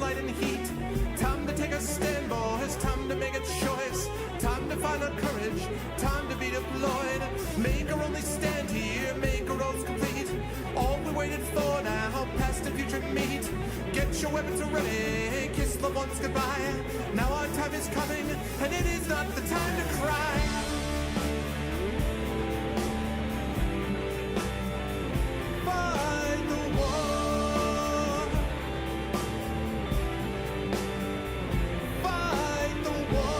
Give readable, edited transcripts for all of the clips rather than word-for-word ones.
light and heat. Time to take a stand, boys. Time to make a choice. Time to find our courage. Time to be deployed. Make our only stand here. Make our roads complete. All we waited for now, past and future meet. Get your weapons ready. Kiss the ones goodbye. Now our time is coming, and it is not the time to cry. Fight the war. Fight the war.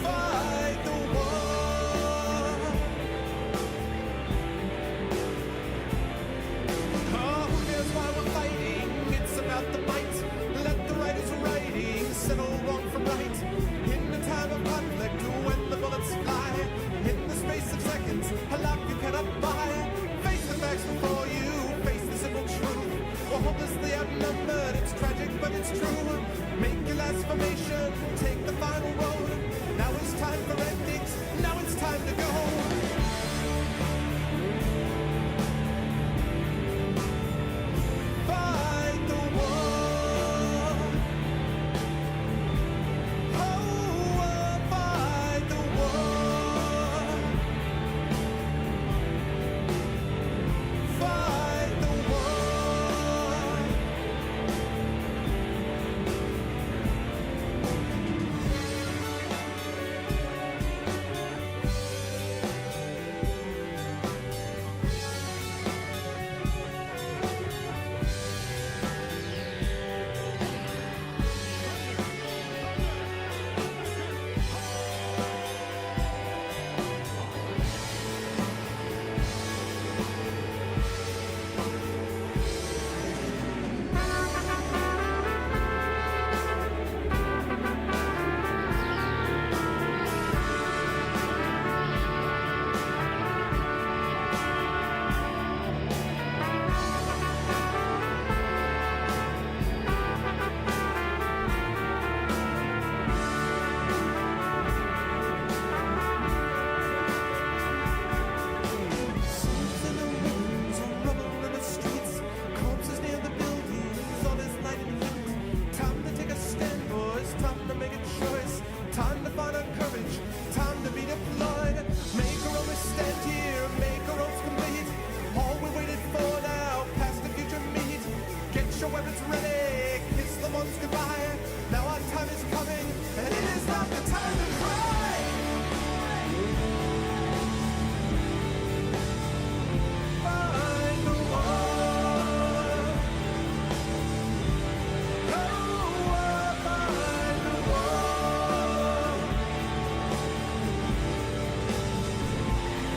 Fight the war. Oh, who knows why we're fighting? It's about the fight. Let the writers writing settle wrong from right. In the time of conflict, when the bullets fly, in the space of seconds, a life you cannot buy. Face the facts before you, face the simple truth. We're hopelessly outnumbered, it's tragic but it's true. Make your last formation, take the final road. Now it's time for endings, now it's time to go. Fight the war. Oh, fight the war. Fight the war. Songs in the winds, rubble in the streets, corpses near the buildings, all is light and heat. Time to take a stand, boys, time to make a choice. Time to find our courage, time to be deployed. Make our only stand here, make our roads complete. All we waited for now, past the future meet. Get your weapons ready, kiss the months goodbye. Now our time is coming, and it is not the time to cry. Fight the war. Oh, fight the war.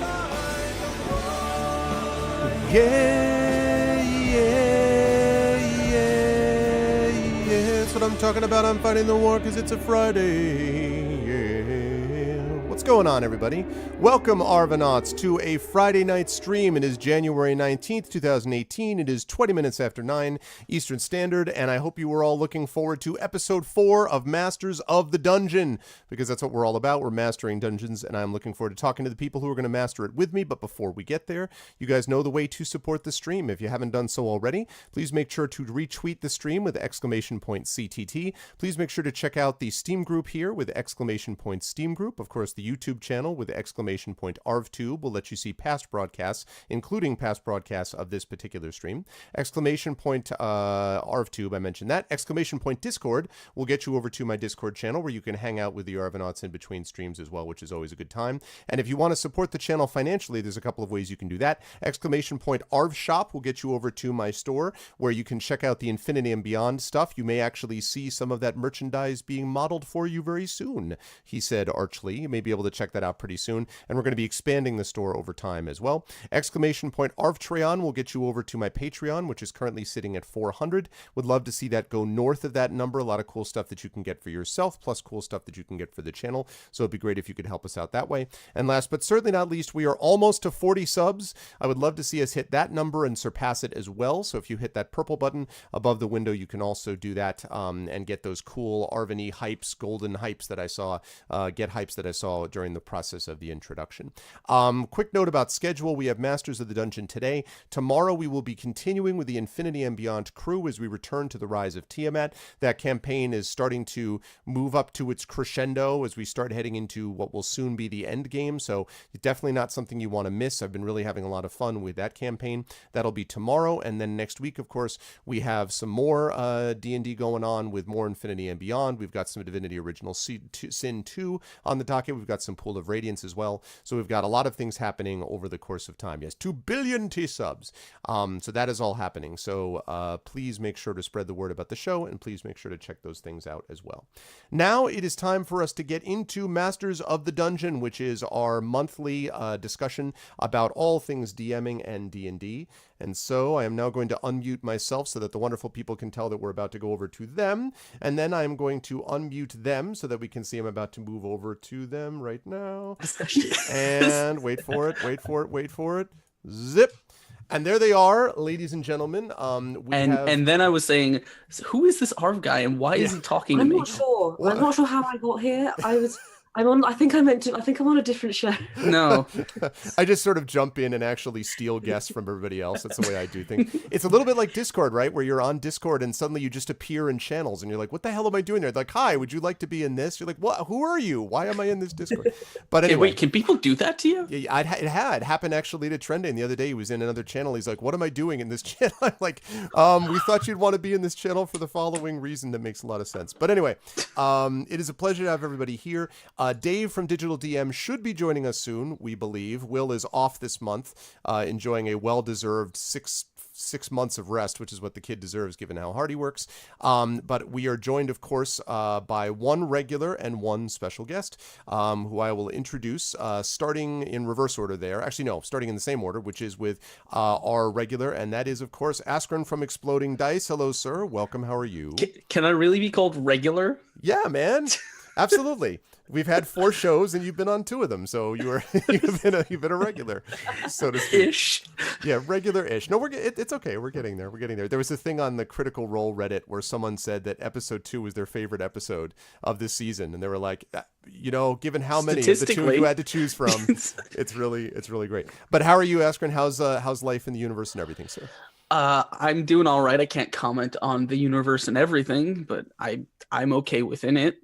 Fight the war. Yeah, yeah, yeah, yeah. That's what I'm talking about. I'm fighting the war because it's a Friday. Yeah. What's going on, everybody? Welcome, Arvanauts, to a Friday night stream. It is January 19th, 2018. It is 20 minutes after 9 Eastern Standard, and I hope you were all looking forward to episode 4 of Masters of the Dungeon, because that's what we're all about. We're mastering dungeons, and I'm looking forward to talking to the people who are going to master it with me. But before we get there, you guys know the way to support the stream. If you haven't done so already, please make sure to retweet the stream with exclamation point CTT. Please make sure to check out the Steam group here with exclamation point Steam group. Of course, the YouTube channel with exclamation point ArvTube will let you see past broadcasts, including past broadcasts of this particular stream. Exclamation point ArvTube, I mentioned that. Exclamation point Discord will get you over to my Discord channel where you can hang out with the Arvanauts in between streams as well, which is always a good time. And if you want to support the channel financially, there's a couple of ways you can do that. Exclamation point ArvShop will get you over to my store where you can check out the Infinity and Beyond stuff. You may actually see some of that merchandise being modeled for you very soon, he said archly. You may be able to check that out pretty soon. And we're going to be expanding the store over time as well. Exclamation point Arvtreon will get you over to my Patreon, which is currently sitting at 400. Would love to see that go north of that number. A lot of cool stuff that you can get for yourself, plus cool stuff that you can get for the channel. So it'd be great if you could help us out that way. And last but certainly not least, we are almost to 40 subs. I would love to see us hit that number and surpass it as well. So if you hit that purple button above the window, you can also do that and get those cool Arvany hypes, golden hypes that I saw, get hypes that I saw during the process of the introduction. Quick note about schedule. We have Masters of the Dungeon today. Tomorrow we will be continuing with the Infinity and Beyond crew as we return to the Rise of Tiamat. That campaign is starting to move up to its crescendo as we start heading into what will soon be the end game. So definitely not something you want to miss. I've been really having a lot of fun with that campaign. That'll be tomorrow. And then next week, of course, we have some more D&D going on with more Infinity and Beyond. We've got some Divinity Original Sin 2 on the docket. We've got some Pool of Radiance as well. So we've got a lot of things happening over the course of time. Yes, 2 billion T-subs. So that is all happening. So please make sure to spread the word about the show, and please make sure to check those things out as well. Now it is time for us to get into Masters of the Dungeon, which is our monthly discussion about all things DMing and D&D. And so I am now going to unmute myself so that the wonderful people can tell that we're about to go over to them. And then I am going to unmute them so that we can see I'm about to move over to them right now. And wait for it. Zip. And there they are, ladies and gentlemen. And then I was saying, who is this Arv guy and why is he talking to me? I'm not sure how I got here. I think I'm on a different show. No. I just sort of jump in and actually steal guests from everybody else. That's the way I do things. It's a little bit like Discord, right? Where you're on Discord and suddenly you just appear in channels and you're like, what the hell am I doing there? They're like, hi, would you like to be in this? You're like, what? Who are you? Why am I in this Discord? But anyway. Wait, can people do that to you? Yeah, it had happened actually to Trendane the other day. He was in another channel. He's like, what am I doing in this channel? I'm like, we thought you'd want to be in this channel for the following reason that makes a lot of sense. But anyway, it is a pleasure to have everybody here. Dave from Digital DM should be joining us soon, we believe. Will is off this month, enjoying a well-deserved six months of rest, which is what the kid deserves given how hard he works. But we are joined, of course, by one regular and one special guest, who I will introduce, starting in reverse order there. Actually, no, starting in the same order, which is with our regular, and that is, of course, Askren from Exploding Dice. Hello, sir. Welcome. How are you? Can I really be called regular? Yeah, man. Absolutely. We've had 4 shows and you've been on 2 of them, so you've been a regular, so to speak. Ish. Yeah, regular-ish. No, it's okay. We're getting there. There was a thing on the Critical Role Reddit where someone said that episode 2 was their favorite episode of this season, and they were like, given how many of the 2 you had to choose from, it's really great. But how are you, Askren? How's life in the universe and everything, sir? I'm doing all right. I can't comment on the universe and everything, but I'm okay within it.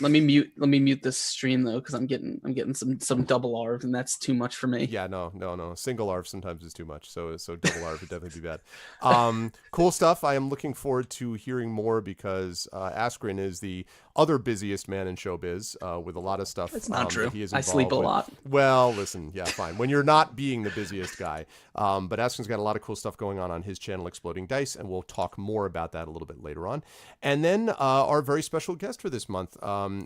Let me mute this stream though, because I'm getting some double ARV, and that's too much for me. Yeah, no. Single ARV sometimes is too much, so double ARV would definitely be bad. Cool stuff. I am looking forward to hearing more because Askren is the other busiest man in showbiz with a lot of stuff. That's not true. He is I sleep a lot. Well, listen, yeah, fine. When you're not being the busiest guy, but Askren's got a lot of cool stuff going on his channel, Exploding Dice, and we'll talk more about that a little bit later on. And then our very special guest for this month,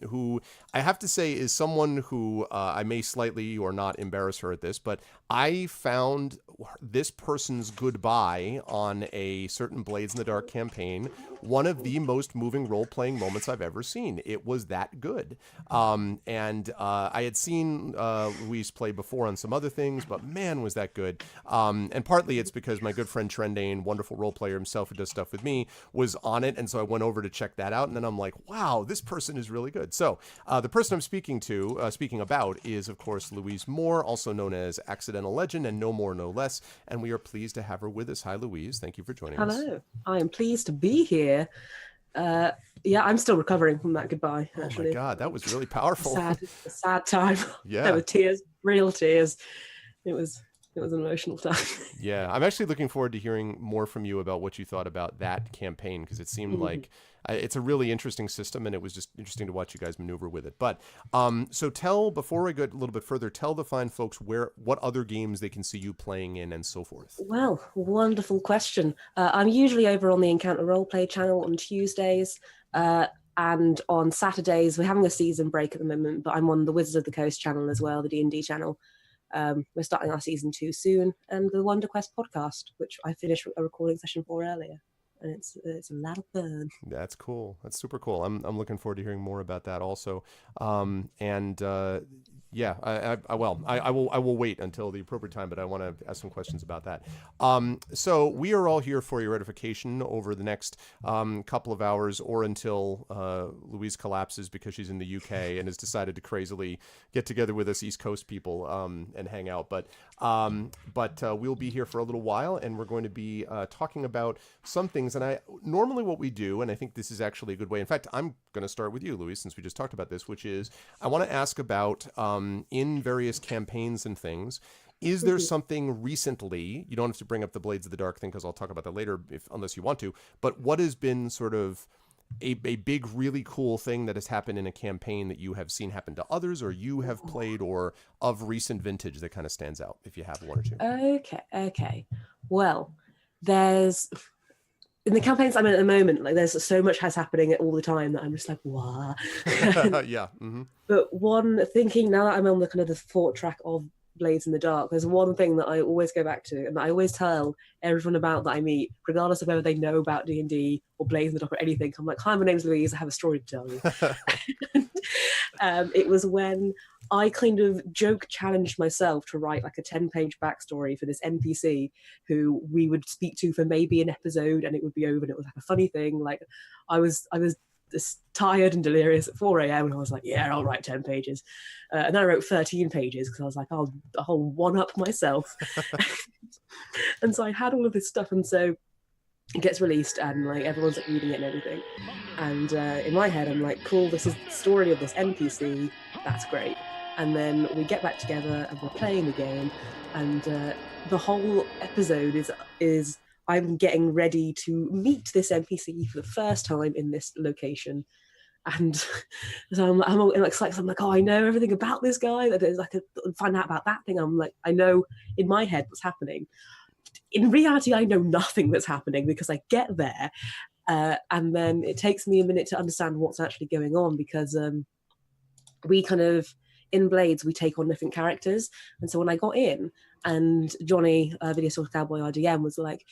who I have to say is someone who I may slightly or not embarrass her at this, but I found this person's goodbye on a certain Blades in the Dark campaign one of the most moving role-playing moments I've ever seen. It was that good. And I had seen Louise play before on some other things, but man, was that good. And partly it's because my good friend Trendane, wonderful role player himself who does stuff with me, was on it, and so I went over to check that out, and then I'm like, wow, this person is really good. So the person I'm speaking about is, of course, Louise Moore, also known as Accidental Legend and No More No Less, and we are pleased to have her with us. Hi, Louise. Thank you for joining us. Hello. I am pleased to be here. Yeah, I'm still recovering from that goodbye, actually. Oh my God, that was really powerful. A sad time. Yeah. There were tears, real tears. It was an emotional time. Yeah, I'm actually looking forward to hearing more from you about what you thought about that campaign, because it seemed like it's a really interesting system, and it was just interesting to watch you guys maneuver with it. But so before I go a little bit further, tell the fine folks what other games they can see you playing in and so forth. Well, wonderful question. I'm usually over on the Encounter Roleplay channel on Tuesdays, and on Saturdays. We're having a season break at the moment, but I'm on the Wizards of the Coast channel as well, the D&D channel. We're starting our season 2 soon, and the Wonder Quest podcast, which I finished a recording session for earlier, and it's a lot of fun. That's cool. That's super cool. I'm looking forward to hearing more about that also. Yeah, I will wait until the appropriate time, but I want to ask some questions about that. So we are all here for your edification over the next couple of hours, or until Louise collapses because she's in the UK and has decided to crazily get together with us East Coast people and hang out. But we'll be here for a little while, and we're going to be talking about some things. And normally what we do, and I think this is actually a good way. In fact, I'm going to start with you, Louise, since we just talked about this, which is I want to ask about in various campaigns and things. Is there something recently, you don't have to bring up the Blades of the Dark thing because I'll talk about that later unless you want to, but what has been sort of a big, really cool thing that has happened in a campaign that you have seen happen to others or you have played, or of recent vintage that kind of stands out, if you have one or two? Okay. Well, there's... in the campaigns I'm in at the moment, like there's so much has happening all the time that I'm just like, wow. Yeah. Mm-hmm. But one thinking now that I'm on the kind of the thought track of Blades in the Dark, there's one thing that I always go back to and that I always tell everyone about that I meet, regardless of whether they know about D&D or Blades in the Dark or anything. I'm like, hi, my name's Louise, I have a story to tell you. It was when I kind of joke challenged myself to write like a 10-page backstory for this NPC who we would speak to for maybe an episode and it would be over, and it was like a funny thing. Like I was just tired and delirious at 4 a.m. and I was like, yeah, I'll write 10 pages. And then I wrote 13 pages because I was like, I'll one-up myself. And so I had all of this stuff, and so it gets released and like everyone's like reading it and everything. And in my head, I'm like, cool, this is the story of this NPC. That's great. And then we get back together and we're playing the game, and the whole episode is I'm getting ready to meet this NPC for the first time in this location. And so I'm all excited. I'm like, oh, I know everything about this guy. That is like find out about that thing. I'm like, I know in my head what's happening. In reality, I know nothing that's happening because I get there, and then it takes me a minute to understand what's actually going on, because we kind of, in Blades, we take on different characters. And so when I got in, and Johnny, Video Store Cowboy RDM, was like,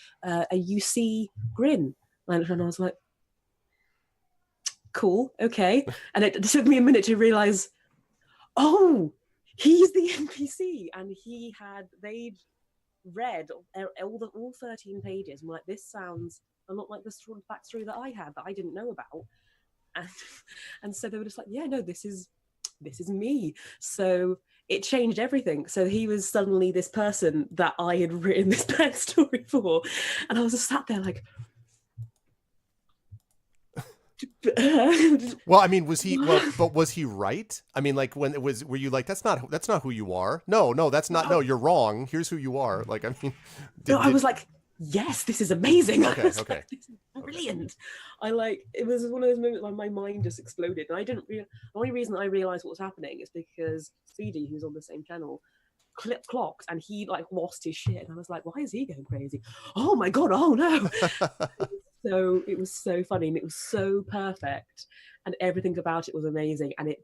you see Grin. And I was like, cool, okay. And it took me a minute to realize, oh, he's the NPC. And they'd read all 13 pages. I'm like, this sounds a lot like the sort of backstory that I had that I didn't know about. And so they were just like, yeah, no, this is me. So it changed everything. So he was suddenly this person that I had written this backstory for. And I was just sat there like, well, I mean, was he right? I mean, like, were you like, that's not who you are? No, that's not, no, you're wrong. Here's who you are. Like, I mean, I was like, yes, this is amazing. Okay. Like, this is brilliant. It was one of those moments where my mind just exploded. And the only reason I realized what was happening is because Speedy, who's on the same channel, clocked, and he like lost his shit. And I was like, why is he going crazy? Oh my God, oh no. So it was so funny, and it was so perfect, and everything about it was amazing, and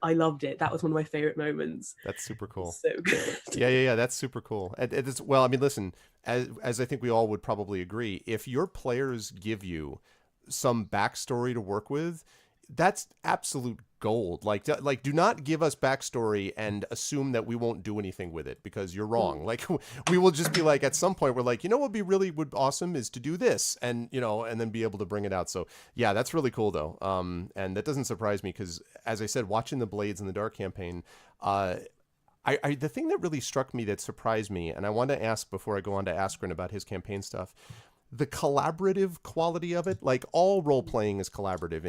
I loved it. That was one of my favorite moments. That's super cool. So good. Yeah. That's super cool. Well, I mean, listen, as I think we all would probably agree, if your players give you some backstory to work with, that's absolute gold. Like, do not give us backstory and assume that we won't do anything with it, because you're wrong. Like, we will just be like, at some point, we're like, what would be awesome is to do this, and and then be able to bring it out. So yeah, that's really cool though. And that doesn't surprise me, because as I said, watching the Blades in the Dark campaign, the thing that really struck me, that surprised me, and I want to ask before I go on to Askren about his campaign stuff, the collaborative quality of it. Like, all role playing is collaborative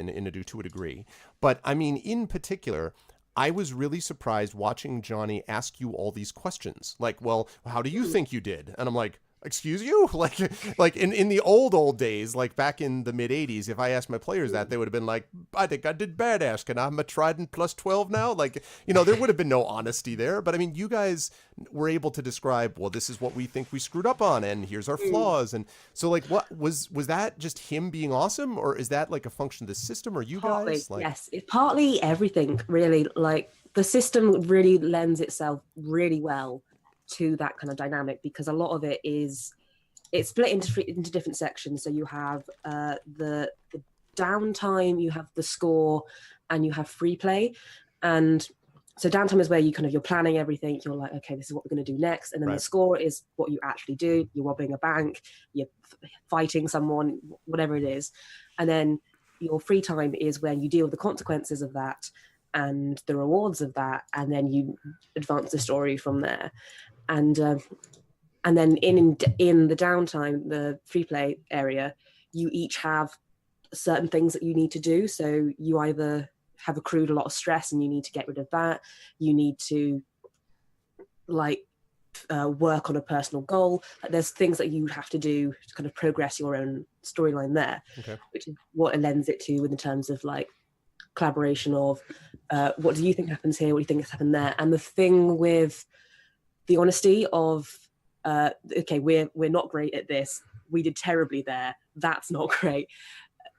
to a degree, but I mean, in particular, I was really surprised watching Johnny ask you all these questions. Like, well, how do you think you did? And I'm like, excuse you? Like in the old days, like back in the mid 80s, if I asked my players that, they would have been like, I think I did badass. Can I have a Trident plus 12 now? Like, there would have been no honesty there. But I mean, you guys were able to describe, well, this is what we think we screwed up on, and here's our flaws. And so, like, what was that just him being awesome, or is that like a function of the system, or you guys? Like, yes, it's partly everything, really. Like, the system really lends itself really well to that kind of dynamic, because a lot of it's split into different sections. So you have the downtime, you have the score, and you have free play. And So downtime is where you're planning everything. You're like, okay, this is what we're going to do next. And then Right. the score is what you actually do. You're robbing a bank, you're fighting someone, whatever it is. And then your free time is when you deal with the consequences of that and the rewards of that. And then you advance the story from there. And then in the downtime, the free play area, you each have certain things that you need to do. So you either have accrued a lot of stress and you need to get rid of that. You need to work on a personal goal. There's things that you have to do to kind of progress your own storyline there, Okay. which is what it lends it to in terms of like collaboration of what do you think happens here? What do you think has happened there? And the thing with the honesty of, okay, we're not great at this. We did terribly there. That's not great.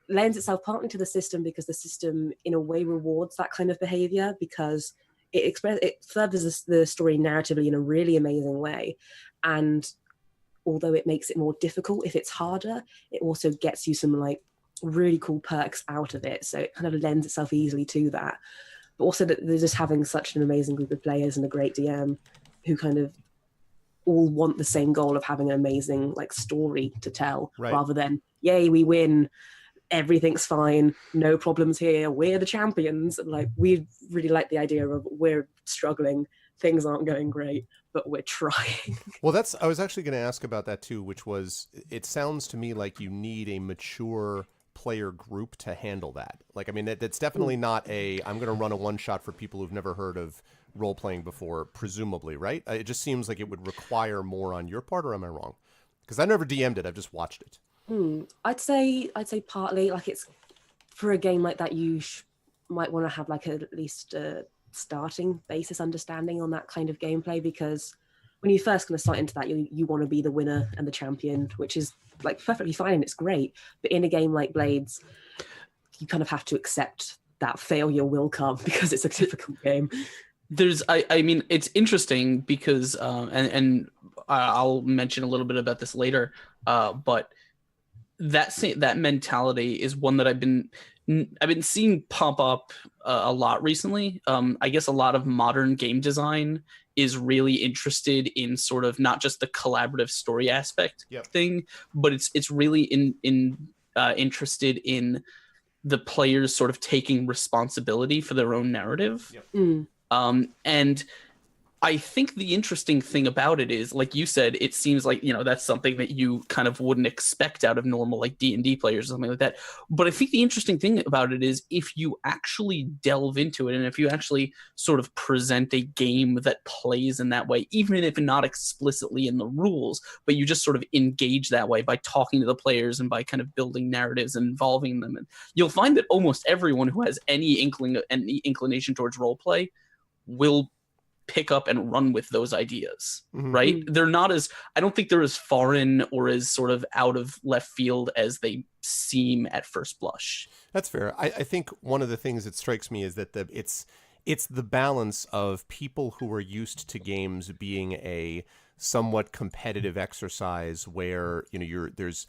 Lends itself partly to the system because the system in a way rewards that kind of behavior because it furthers the story narratively in a really amazing way. And although it makes it more difficult if it's harder, it also gets you some like really cool perks out of it. So it kind of lends itself easily to that. But also that they're just having such an amazing group of players and a great DM who kind of all want the same goal of having an amazing like story to tell, Right. rather than, yay, we win. Everything's fine, no problems here, we're the champions. Like, we really like the idea of we're struggling, things aren't going great, but we're trying. Well, I was actually going to ask about that too, which was, it sounds to me like you need a mature player group to handle that. Like, I mean, that's definitely not I'm going to run a one shot for people who've never heard of role playing before, presumably, right? It just seems like it would require more on your part, or am I wrong? Because I never DM'd it, I've just watched it. I'd say partly, like, it's for a game like that you might want to have like at least a starting basis understanding on that kind of gameplay, because when you first kind of start into that, you want to be the winner and the champion, which is like perfectly fine and it's great. But in a game like Blades, you kind of have to accept that failure will come because it's a difficult game. I mean, it's interesting because, and I'll mention a little bit about this later, but that mentality is one that I've been seeing pop up a lot recently. I guess a lot of modern game design is really interested in sort of not just the collaborative story aspect thing, but it's really interested in the players sort of taking responsibility for their own narrative. And I think the interesting thing about it is, like you said, it seems like, that's something that you kind of wouldn't expect out of normal, like D&D players or something like that. But I think the interesting thing about it is if you actually delve into it and if you actually sort of present a game that plays in that way, even if not explicitly in the rules, but you just sort of engage that way by talking to the players and by kind of building narratives and involving them. And you'll find that almost everyone who has any inclination towards role play will pick up and run with those ideas, right? They're not I don't think they're as foreign or as sort of out of left field as they seem at first blush. That's fair. I think one of the things that strikes me is that it's the balance of people who are used to games being a somewhat competitive exercise where, there's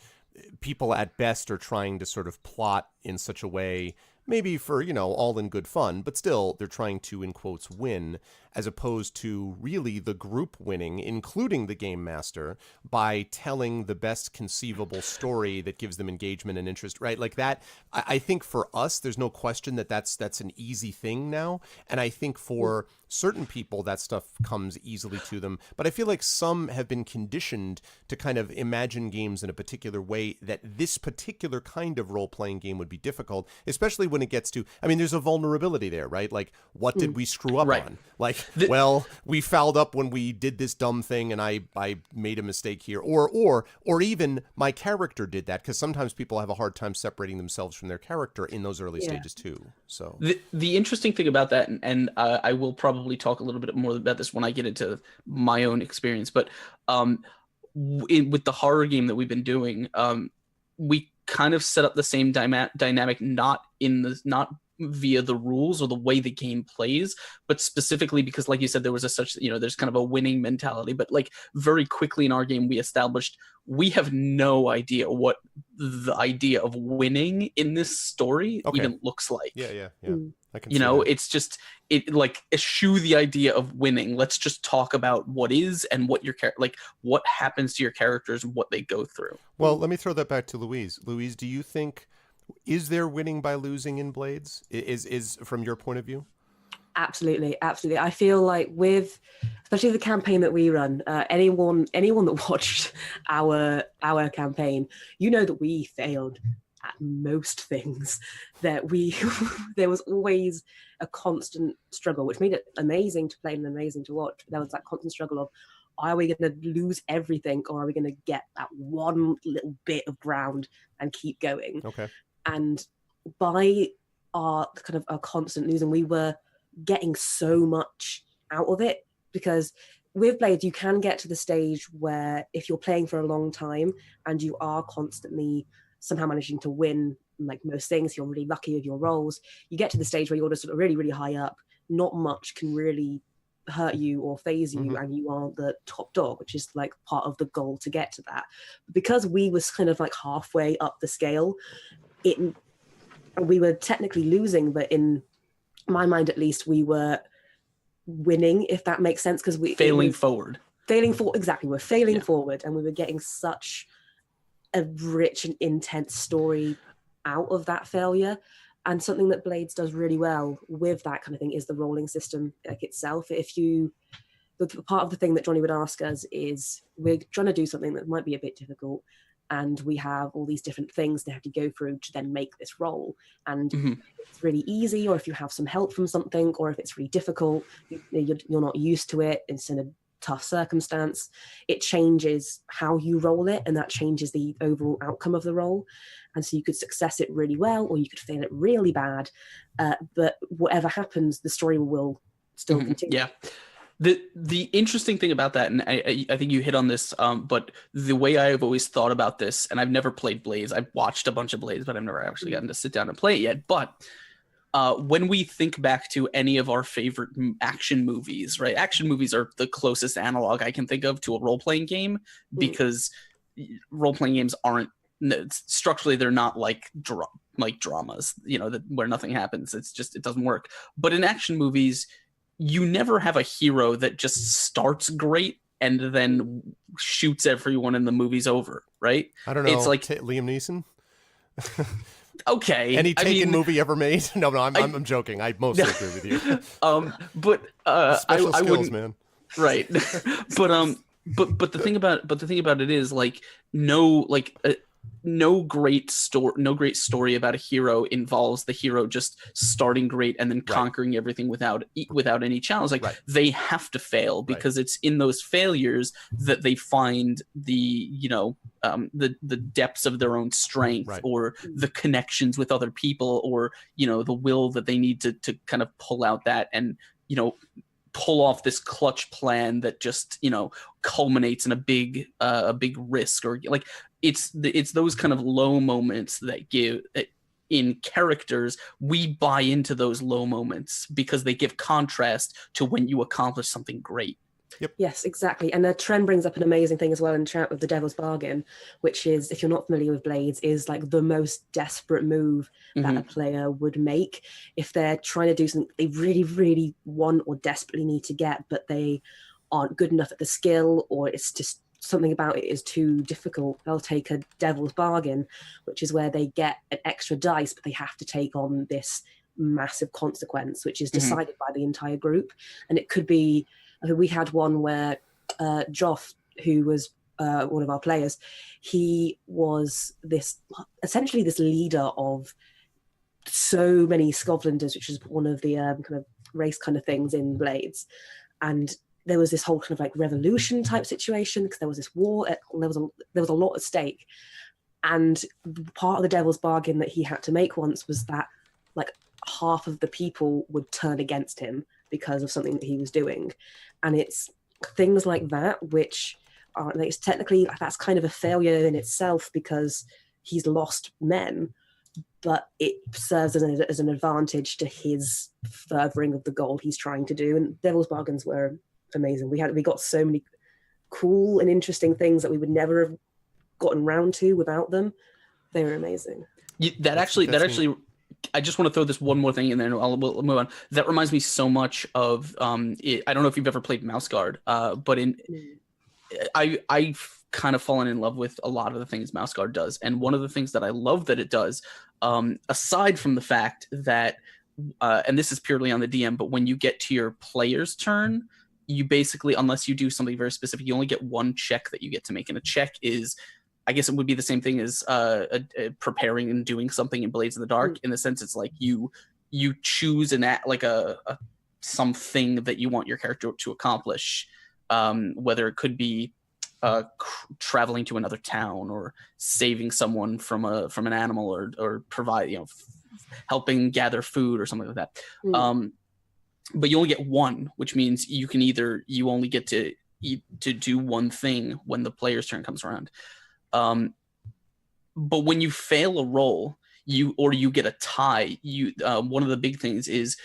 people at best are trying to sort of plot in such a way, maybe for, all in good fun, but still they're trying to, in quotes, win, as opposed to really the group winning, including the game master, by telling the best conceivable story that gives them engagement and interest, right? Like that, I think for us, there's no question that that's an easy thing now. And I think for certain people, that stuff comes easily to them. But I feel like some have been conditioned to kind of imagine games in a particular way that this particular kind of role-playing game would be difficult, especially when it gets to, I mean, there's a vulnerability there, right? Like, what did we screw up on? Like, well, we fouled up when we did this dumb thing and I made a mistake here. Or even my character did that, because sometimes people have a hard time separating themselves from their character in those early stages too. So the interesting thing about that, and I will probably talk a little bit more about this when I get into my own experience, but with the horror game that we've been doing, we kind of set up the same dynamic, not via the rules or the way the game plays, but specifically because, like you said, there was there's kind of a winning mentality. But like very quickly in our game, we established we have no idea what the idea of winning in this story Okay. even looks like. Yeah. Mm. I can You see know, that. it's just like eschew the idea of winning. Let's just talk about what is and what your like what happens to your characters and what they go through. Well, let me throw that back to Louise. Louise, do you think, is there winning by losing in Blades? Is from your point of view? Absolutely. I feel like with, especially the campaign that we run, anyone that watched our campaign, you know that we failed at most things. That there was always a constant struggle, which made it amazing to play and amazing to watch. There was that constant struggle of, are we going to lose everything, or are we going to get that one little bit of ground and keep going? Okay. And by our constant losing, we were getting so much out of it, because with Blades you can get to the stage where if you're playing for a long time and you are constantly somehow managing to win like most things, you're really lucky with your rolls, you get to the stage where you're just sort of really high up, not much can really hurt you or phase you, and you are the top dog, which is like part of the goal to get to that. But because we was kind of like halfway up the scale, we were technically losing, but in my mind at least we were winning, if that makes sense, because we're failing forward, and we were getting such a rich and intense story out of that failure. And something that Blades does really well with that kind of thing is the rolling system like itself. The part of the thing that Johnny would ask us is, we're trying to do something that might be a bit difficult, and we have all these different things they have to go through to then make this roll. And if it's really easy, or if you have some help from something, or if it's really difficult, you're not used to it, it's in a tough circumstance, it changes how you roll it, and that changes the overall outcome of the roll. And so you could success it really well, or you could fail it really bad, but whatever happens, the story will still continue. Yeah. The interesting thing about that, and I think you hit on this, but the way I've always thought about this, and I've never played Blades, I've watched a bunch of Blades, but I've never actually gotten to sit down and play it yet. But when we think back to any of our favorite action movies, right? Action movies are the closest analog I can think of to a role-playing game, because role-playing games aren't, structurally, they're not like dramas, you know, where nothing happens. It's just, it doesn't work. But in action movies, you never have a hero that just starts great and then shoots everyone and the movie's over, right? I don't know. It's like Liam Neeson. Okay. Any Taken movie ever made? No, I'm joking. I mostly agree with you. But special I skills, wouldn't, man. Right. but the thing about it is, like, no great story about a hero involves the hero just starting great and then conquering everything without any challenge. Like, they have to fail, because it's in those failures that they find the the depths of their own strength, or the connections with other people, or the will that they need to kind of pull out that and pull off this clutch plan that just culminates in a big risk. Or like it's those kind of low moments that give, in characters, we buy into those low moments because they give contrast to when you accomplish something great. Yep. Yes, exactly. And Trent brings up an amazing thing as well in chat with the Devil's Bargain, which is, if you're not familiar with Blades, is like the most desperate move that a player would make if they're trying to do something they really, really want or desperately need to get, but they aren't good enough at the skill, or it's just something about it is too difficult. They'll take a Devil's Bargain, which is where they get an extra dice, but they have to take on this massive consequence, which is decided by the entire group. And it could be, I mean, we had one where Joff, who was one of our players, he was essentially this leader of so many Scotlanders, which is one of the kind of race kind of things in Blades. And there was this whole kind of like revolution type situation, because there was this war, there was a lot at stake. And part of the Devil's Bargain that he had to make once was that like half of the people would turn against him because of something that he was doing. And it's things like that, which are, like, it's technically, that's kind of a failure in itself because he's lost men, but it serves as an advantage to his furthering of the goal he's trying to do. And Devil's Bargains were amazing. We got so many cool and interesting things that we would never have gotten round to without them. They were amazing. That actually, I just want to throw this one more thing in there, and we'll move on. That reminds me so much of I don't know if you've ever played Mouse Guard, but I've kind of fallen in love with a lot of the things Mouse Guard does, and one of the things that I love that it does, aside from the fact that, and this is purely on the DM, but when you get to your player's turn, you basically, unless you do something very specific, you only get one check that you get to make, and a check is, I guess it would be the same thing as preparing and doing something in Blades in the Dark. In the sense, it's like you choose an act, like a something that you want your character to accomplish, whether it could be traveling to another town, or saving someone from an animal, or provide, helping gather food or something like that. But you only get one, which means you only get to do one thing when the player's turn comes around. But when you fail a roll, you get a tie, one of the big things is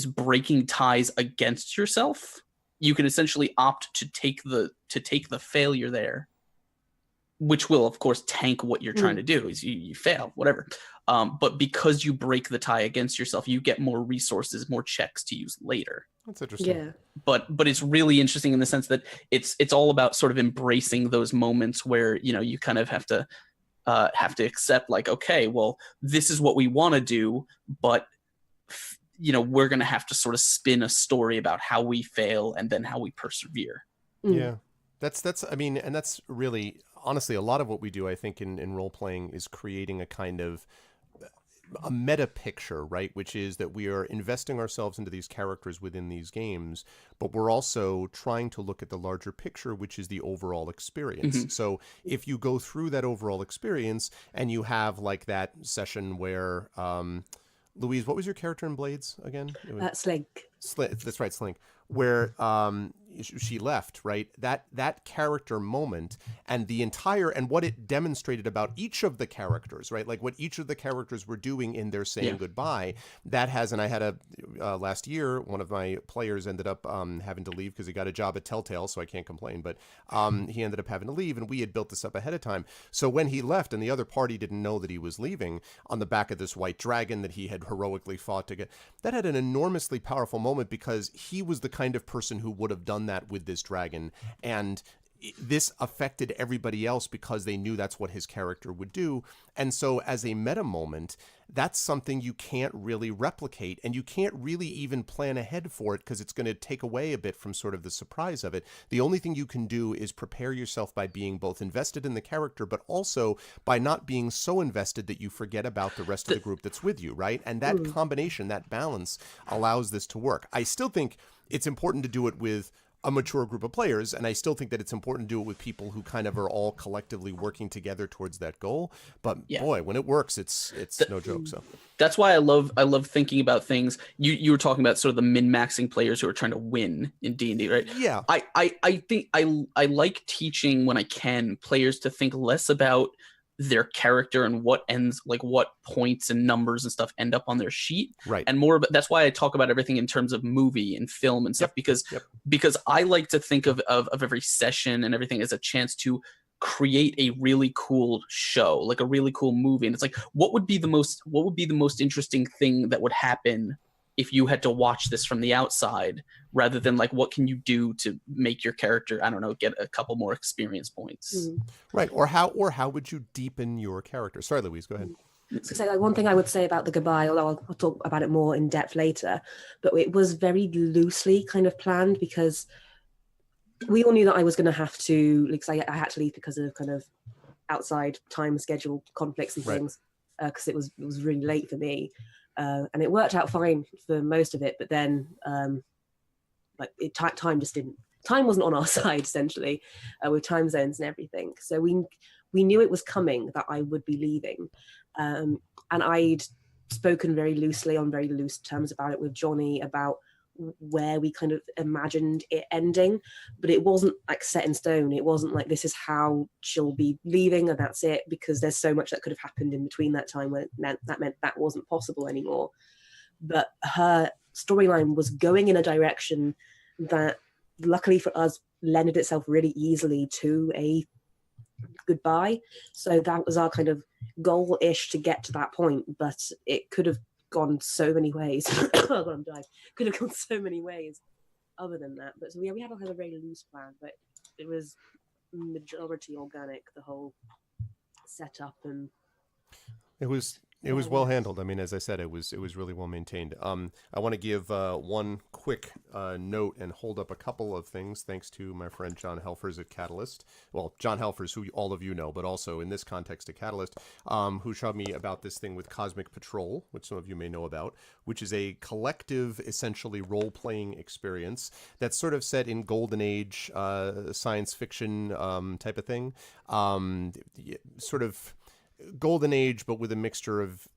breaking ties against yourself. You can essentially opt to take the failure there, which will of course tank what you're trying to do. Is you fail, whatever. But because you break the tie against yourself, you get more resources, more checks to use later. That's interesting. Yeah. But it's really interesting in the sense that it's all about sort of embracing those moments where, you kind of have to accept, like, okay, well, this is what we want to do, but we're going to have to sort of spin a story about how we fail and then how we persevere. Yeah. That's I mean, and that's really, honestly, a lot of what we do, I think, in role playing is creating a kind of a meta picture, right? Which is that we are investing ourselves into these characters within these games, but we're also trying to look at the larger picture, which is the overall experience. So if you go through that overall experience and you have like that session where, Louise, what was your character in Blades again? Slink. That's right, Slink. Where she left, right? That character moment and the entire, and what it demonstrated about each of the characters, right? Like what each of the characters were doing in their saying goodbye. That has, and I had last year, one of my players ended up having to leave because he got a job at Telltale, so I can't complain, but he ended up having to leave, and we had built this up ahead of time. So when he left and the other party didn't know that he was leaving, on the back of this white dragon that he had heroically fought to get, that had an enormously powerful moment, because he was the kind of person who would have done that with this dragon, and this affected everybody else because they knew that's what his character would do. And so as a meta moment, that's something you can't really replicate, and you can't really even plan ahead for it because it's going to take away a bit from sort of the surprise of it. The only thing you can do is prepare yourself by being both invested in the character, but also by not being so invested that you forget about the rest of the group that's with you, right? And that combination, that balance, allows this to work. I still think it's important to do it with a mature group of players, and I still think that it's important to do it with people who kind of are all collectively working together towards that goal. But boy, when it works, it's no joke. So that's why I love thinking about things. You were talking about sort of the min-maxing players who are trying to win in D&D, right? Yeah. I think I like teaching, when I can, players to think less about their character and what points and numbers and stuff end up on their sheet, right? And more about, that's why I talk about everything in terms of movie and film and stuff, because I like to think of every session and everything as a chance to create a really cool show, like a really cool movie. And it's like, what would be the most interesting thing that would happen if you had to watch this from the outside, rather than like, what can you do to make your character, I don't know, get a couple more experience points. Right. Or how would you deepen your character? Sorry, Louise, go ahead. So like, one thing I would say about the goodbye, although I'll talk about it more in depth later, but it was very loosely kind of planned, because we all knew that I was going to have to, because I had to leave because of kind of outside time schedule conflicts and things, because it was really late for me. And it worked out fine for most of it, but then time wasn't on our side, essentially, with time zones and everything. So we knew it was coming, that I would be leaving, and I'd spoken very loosely, on very loose terms, about it with Johnny, about where we kind of imagined it ending, but it wasn't like set in stone. It wasn't like, this is how she'll be leaving and that's it, because there's so much that could have happened in between that time when that meant that wasn't possible anymore. But her storyline was going in a direction that, luckily for us, lended itself really easily to a goodbye. So that was our kind of goal-ish to get to that point, but it could have gone so many ways. Oh God, I'm dying. Could have gone so many ways other than that. But so we had a very loose plan, but it was majority organic, the whole setup. And it was well handled. I mean, as I said, it was really well maintained. I want to give one quick note and hold up a couple of things, thanks to my friend John Helfers at Catalyst. Well, John Helfers, who all of you know, but also in this context at Catalyst, who showed me about this thing with Cosmic Patrol, which some of you may know about, which is a collective, essentially role-playing experience that's sort of set in Golden Age science fiction type of thing. Sort of Golden Age, but with a mixture of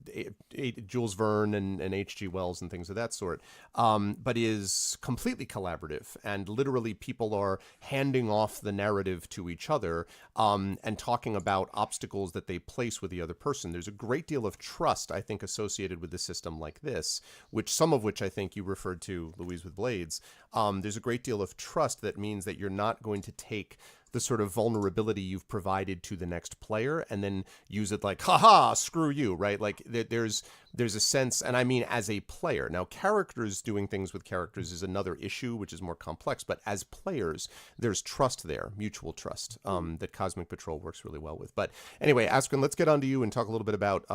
Jules Verne and H.G. Wells and things of that sort, but is completely collaborative, and literally people are handing off the narrative to each other and talking about obstacles that they place with the other person. There's a great deal of trust, I think, associated with a system like this, some of which I think you referred to, Louise, with Blades. There's a great deal of trust that means that you're not going to take the sort of vulnerability you've provided to the next player and then use it like, haha, screw you, right? Like there's a sense, and I mean as a player. Now, characters doing things with characters is another issue, which is more complex, but as players, there's trust there, mutual trust, that Cosmic Patrol works really well with. But anyway, Askren, let's get on to you and talk a little bit about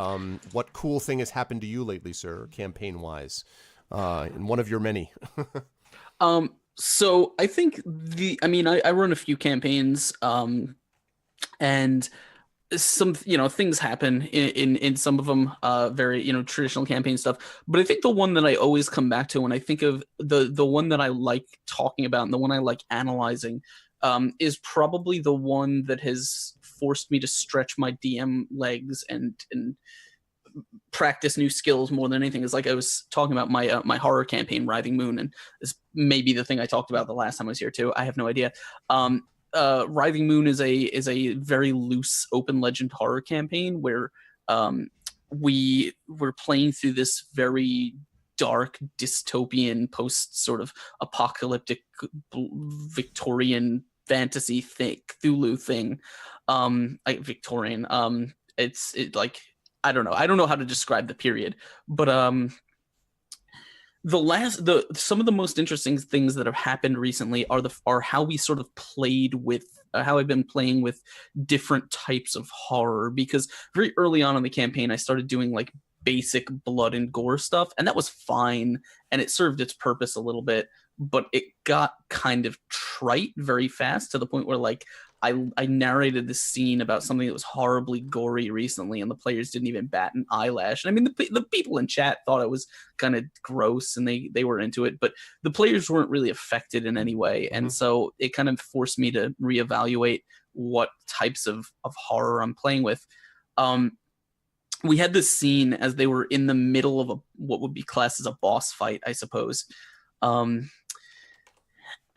what cool thing has happened to you lately, sir, campaign-wise, in one of your many. So I think I run a few campaigns, and some, things happen in some of them, very, traditional campaign stuff. But I think the one that I always come back to when I think of the one that I like talking about and the one I like analyzing, is probably the one that has forced me to stretch my DM legs and practice new skills more than anything. Is like I was talking about my my horror campaign, Writhing Moon, and this may be the thing I talked about the last time I was here too. I have no idea. Writhing Moon is a very loose open legend horror campaign where we were playing through this very dark dystopian post sort of apocalyptic Victorian fantasy thing, Cthulhu thing, Victorian. It's like I don't know how to describe the period, but some of the most interesting things that have happened recently are how we sort of played with how I've been playing with different types of horror, because very early on in the campaign I started doing like basic blood and gore stuff, and that was fine and it served its purpose a little bit, but it got kind of trite very fast to the point where like I narrated this scene about something that was horribly gory recently, and the players didn't even bat an eyelash. And I mean, the people in chat thought it was kind of gross, and they were into it, but the players weren't really affected in any way. And so it kind of forced me to reevaluate what types of horror I'm playing with. We had this scene as they were in the middle of what would be classed as a boss fight, I suppose.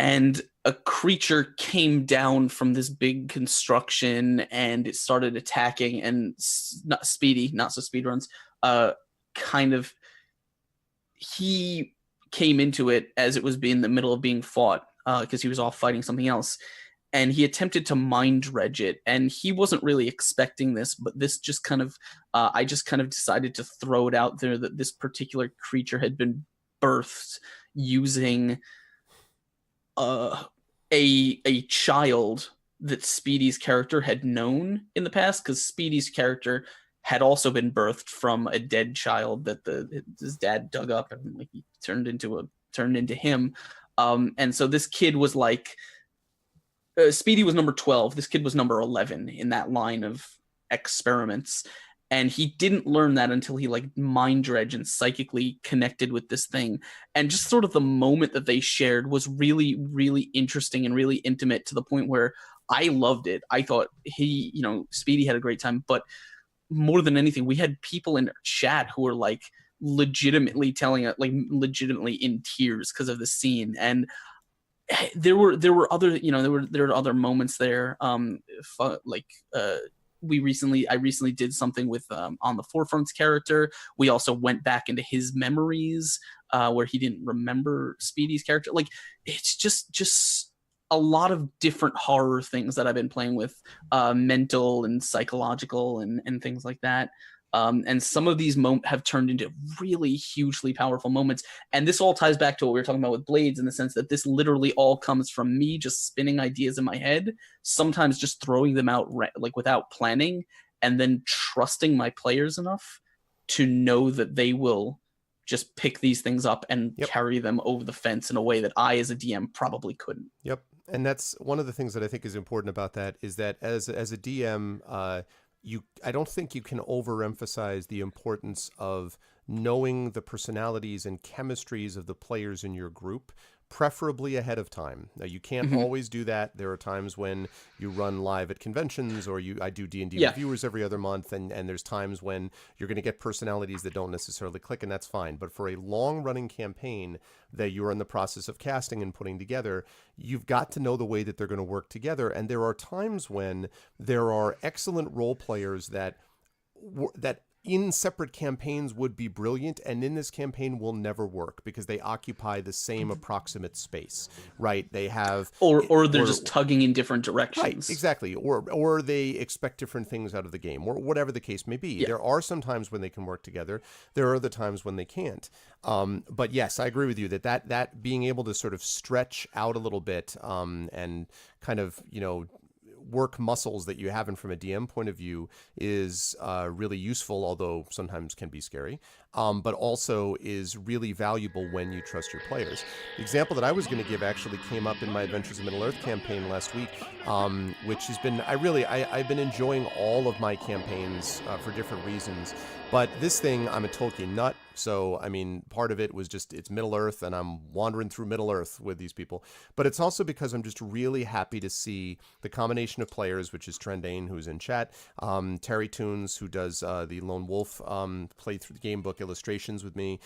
And a creature came down from this big construction and it started attacking, and not so speedruns, kind of, he came into it as it was in the middle of being fought, because he was off fighting something else, and he attempted to mind dredge it, and he wasn't really expecting this, but this just kind of, I just kind of decided to throw it out there that this particular creature had been birthed using a child that Speedy's character had known in the past, because Speedy's character had also been birthed from a dead child that his dad dug up and like he turned into him. And so this kid was like, Speedy was number 12. This kid was number 11 in that line of experiments. And he didn't learn that until he like mind dredged and psychically connected with this thing. And just sort of the moment that they shared was really, really interesting and really intimate, to the point where I loved it. I thought Speedy had a great time, but more than anything, we had people in chat who were like legitimately legitimately in tears because of the scene. And there were other, there were other moments there. I recently did something with On the Forefront's character. We also went back into his memories where he didn't remember Speedy's character. Like, it's just a lot of different horror things that I've been playing with, mental and psychological and things like that. And some of these have turned into really hugely powerful moments. And this all ties back to what we were talking about with Blades, in the sense that this literally all comes from me just spinning ideas in my head, sometimes just throwing them out like without planning, and then trusting my players enough to know that they will just pick these things up and carry them over the fence in a way that I, as a DM, probably couldn't. Yep. And that's one of the things that I think is important about that, is that as a DM, I don't think you can overemphasize the importance of knowing the personalities and chemistries of the players in your group, preferably ahead of time. Now, you can't always do that. There are times when you run live at conventions, or I do D&D reviewers every other month, and there's times when you're going to get personalities that don't necessarily click, and that's fine. But for a long-running campaign that you're in the process of casting and putting together, you've got to know the way that they're going to work together. And there are times when there are excellent role players that in separate campaigns would be brilliant, and in this campaign will never work because they occupy the same approximate space, right? They have or they're just tugging in different directions. Right, exactly. Or they expect different things out of the game, or whatever the case may be. Yeah. There are some times when they can work together. There are other times when they can't. But yes, I agree with you that being able to sort of stretch out a little bit and kind of, work muscles that you haven't from a DM point of view is really useful, although sometimes can be scary, but also is really valuable when you trust your players. The example that I was going to give actually came up in my Adventures in Middle-earth campaign last week, which has been, I've been enjoying all of my campaigns for different reasons. But this thing, I'm a Tolkien nut, so, I mean, part of it was just, it's Middle-earth, and I'm wandering through Middle-earth with these people. But it's also because I'm just really happy to see the combination of players, which is Trendane, who's in chat, Terry Toons, who does the Lone Wolf playthrough the game book illustrations with me,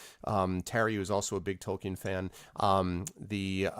Terry, who's also a big Tolkien fan, the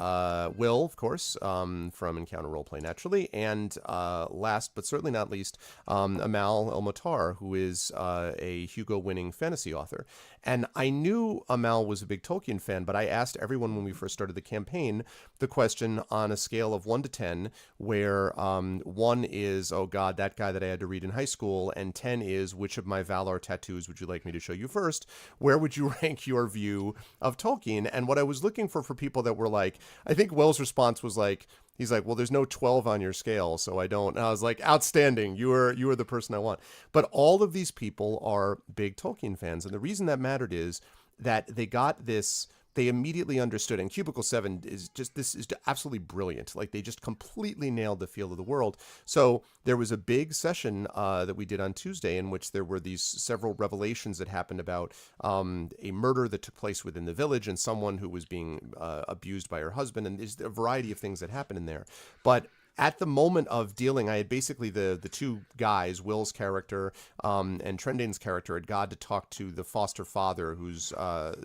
Will, of course, from Encounter Roleplay, naturally, and last but certainly not least, Amal El-Motar, who is a Hugo-winning fantasy author. And I knew Amal was a big Tolkien fan, but I asked everyone when we first started the campaign the question on a scale of 1 to 10, where 1 is, oh God, that guy that I had to read in high school, and 10 is, which of my Valar tattoos would you like me to show you first? Where would you rank your view of Tolkien? And what I was looking for people that were like, I think Will's response was like, he's like, well, there's no 12 on your scale, so I don't. And I was like, outstanding. You are the person I want. But all of these people are big Tolkien fans. And the reason that mattered is that they got this, they immediately understood. And Cubicle 7 is just, this is absolutely brilliant. Like, they just completely nailed the feel of the world. So there was a big session that we did on Tuesday in which there were these several revelations that happened about a murder that took place within the village and someone who was being abused by her husband. And there's a variety of things that happen in there. But at the moment of dealing, I had basically the two guys, Will's character and Trendane's character, had gone to talk to the foster father, whose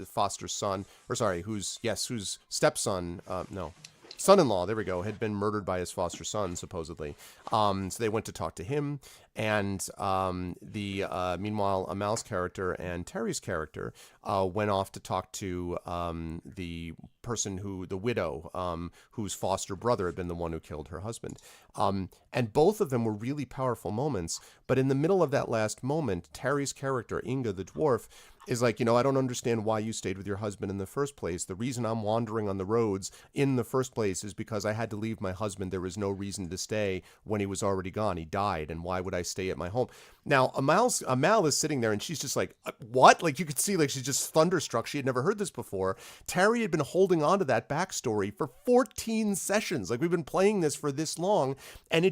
foster son, whose stepson, son-in-law, there we go, had been murdered by his foster son, supposedly. So they went to talk to him, and meanwhile, Amal's character and Terry's character went off to talk to the person the widow, whose foster brother had been the one who killed her husband. And both of them were really powerful moments, but in the middle of that last moment, Terry's character, Inga the dwarf, is like, I don't understand why you stayed with your husband in the first place. The reason I'm wandering on the roads in the first place is because I had to leave my husband. There was no reason to stay when he was already gone. He died, and why would I stay at my home? Now, Amal is sitting there, and she's just like, what? Like, you could see, like, she's just thunderstruck. She had never heard this before. Terry had been holding on to that backstory for 14 sessions. Like, we've been playing this for this long, and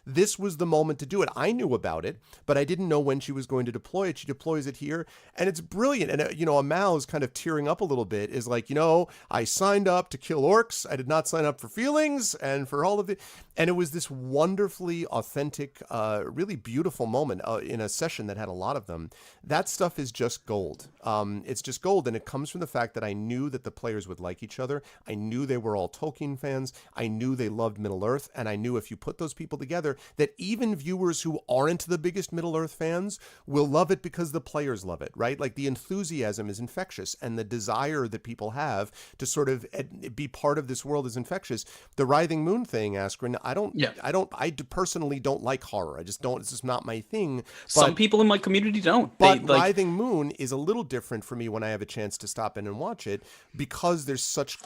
this was the moment to do it. I knew about it, but I didn't know when she was going to deploy it. She deploys it here, and it's brilliant. And, Amal is kind of tearing up a little bit, is like, I signed up to kill orcs. I did not sign up for feelings and for all of it. And it was this wonderfully authentic, really beautiful moment in a session that had a lot of them. That stuff is just gold. It's just gold. And it comes from the fact that I knew that the players would like each other. I knew they were all Tolkien fans. I knew they loved Middle-earth. And I knew if you put those people together, that even viewers who aren't the biggest Middle-earth fans will love it because the players love it, right? Like, the enthusiasm is infectious, and the desire that people have to sort of be part of this world is infectious. The Writhing Moon thing, Askren, I personally don't like horror. I just don't. It's just not my thing. Some people in my community don't. But Writhing Moon is a little different for me when I have a chance to stop in and watch it, because there's such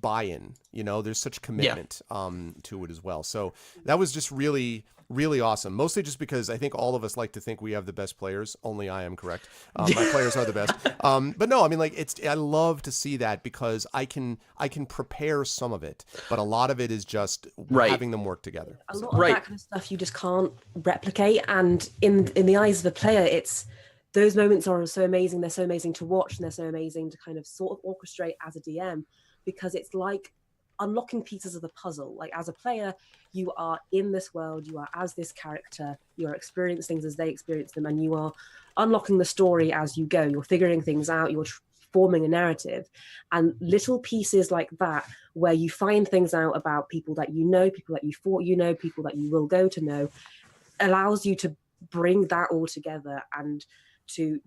buy-in, there's such commitment to it as well. So that was just really, really awesome. Mostly just because I think all of us like to think we have the best players. Only I am correct. My players are the best. But no, I mean, like, I love to see that, because I can prepare some of it, but a lot of it is just having them work together. A lot of that kind of stuff you just can't replicate, and in the eyes of the player, those moments are so amazing. They're so amazing to watch, and they're so amazing to kind of sort of orchestrate as a DM, because it's like unlocking pieces of the puzzle. Like, as a player, you are in this world, you are as this character, you are experiencing things as they experience them, and you are unlocking the story as you go. You're figuring things out, you're forming a narrative, and little pieces like that, where you find things out about people that you know, people that you thought you know, people that you will go to know, allows you to bring that all together, and to,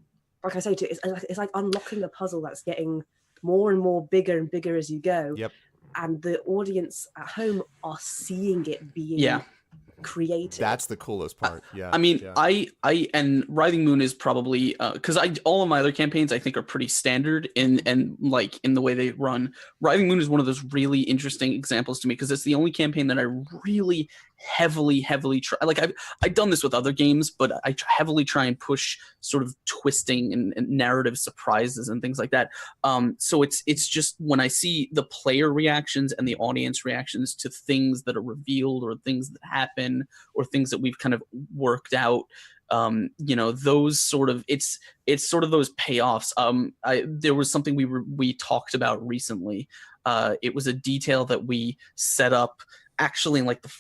like I say, it's like unlocking the puzzle that's getting more and more bigger and bigger as you go. Yep. And the audience at home are seeing it being created. That's the coolest part. Yeah. I mean, I and Writhing Moon is probably because all of my other campaigns I think are pretty standard in the way they run. Writhing Moon is one of those really interesting examples to me, because it's the only campaign that I really heavily try. Like, I've done this with other games, but I heavily try and push sort of twisting and narrative surprises and things like that. So it's just when I see the player reactions and the audience reactions to things that are revealed, or things that happen, or things that we've kind of worked out, those sort of, it's sort of those payoffs. There was something we talked about recently. It was a detail that we set up actually in like the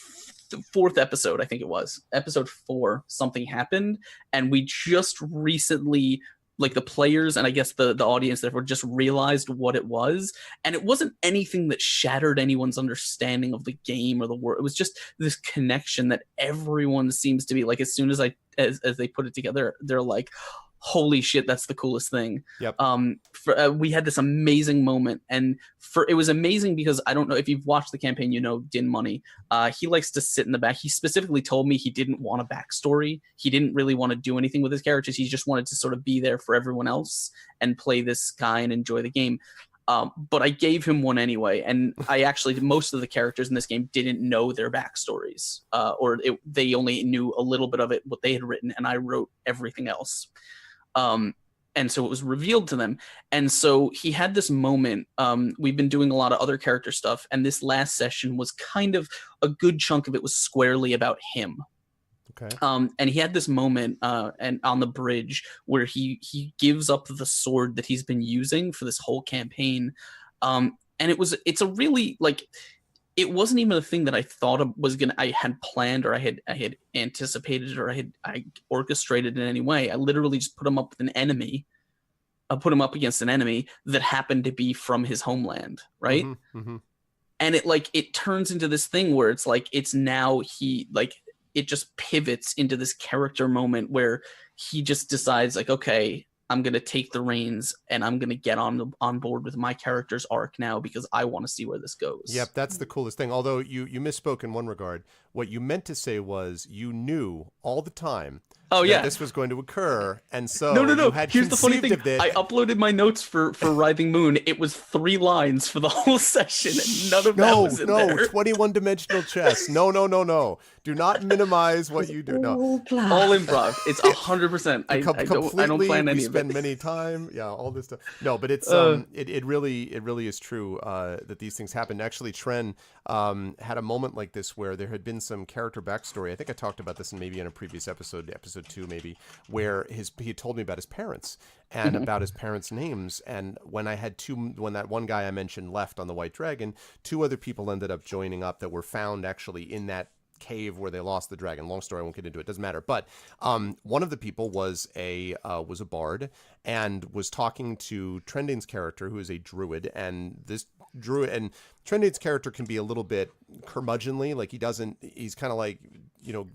fourth episode, I think it was episode 4, something happened, and we just recently, like, the players and I guess the audience therefore just realized what it was, and it wasn't anything that shattered anyone's understanding of the game or the world. It was just this connection that everyone seems to be like, as soon as they put it together, they're like, holy shit, that's the coolest thing. Yep. We had this amazing moment, and it was amazing because I don't know if you've watched the campaign, Din Money. He likes to sit in the back. He specifically told me he didn't want a backstory. He didn't really want to do anything with his characters. He just wanted to sort of be there for everyone else and play this guy and enjoy the game. But I gave him one anyway, and most of the characters in this game didn't know their backstories, they only knew a little bit of it, what they had written, and I wrote everything else. And so it was revealed to them. And so he had this moment. We've been doing a lot of other character stuff, and this last session was kind of a good chunk of it was squarely about him. Okay. And he had this moment and on the bridge where he gives up the sword that he's been using for this whole campaign. And it's a really, like, it wasn't even a thing that I thought I had planned, or I had anticipated, or I orchestrated in any way. I literally just put him up with an enemy. I put him up against an enemy that happened to be from his homeland, right? Mm-hmm, mm-hmm. And it turns into this thing where it's like, it's now it just pivots into this character moment where he just decides, like, okay, I'm going to take the reins and I'm going to get on board with my character's arc now, because I want to see where this goes. Yep, that's the coolest thing. Although you misspoke in one regard. What you meant to say was you knew all the time that this was going to occur, and so no. You had Here's the funny thing. conceived of it. I uploaded my notes for Writhing Moon. It was 3 lines for the whole session, and none of that was in there. 21-dimensional chess. No. Do not minimize what you do. No. All improv. It's 100%. I don't plan any of it. Spend many time. Yeah, all this stuff. No, but it's it really is true that these things happen. Actually, Tren had a moment like this where there had been some character backstory. I think I talked about this in a previous episode 2 maybe, where he told me about his parents and about his parents' names. And when that one guy I mentioned left on the White Dragon, 2 other people ended up joining up that were found actually in that cave where they lost the dragon. Long story, I won't get into it. Doesn't matter. But one of the people was a bard and was talking to Trendane's character, who is a druid, and this Druid and Trendane's character can be a little bit curmudgeonly. Like he's kind of like,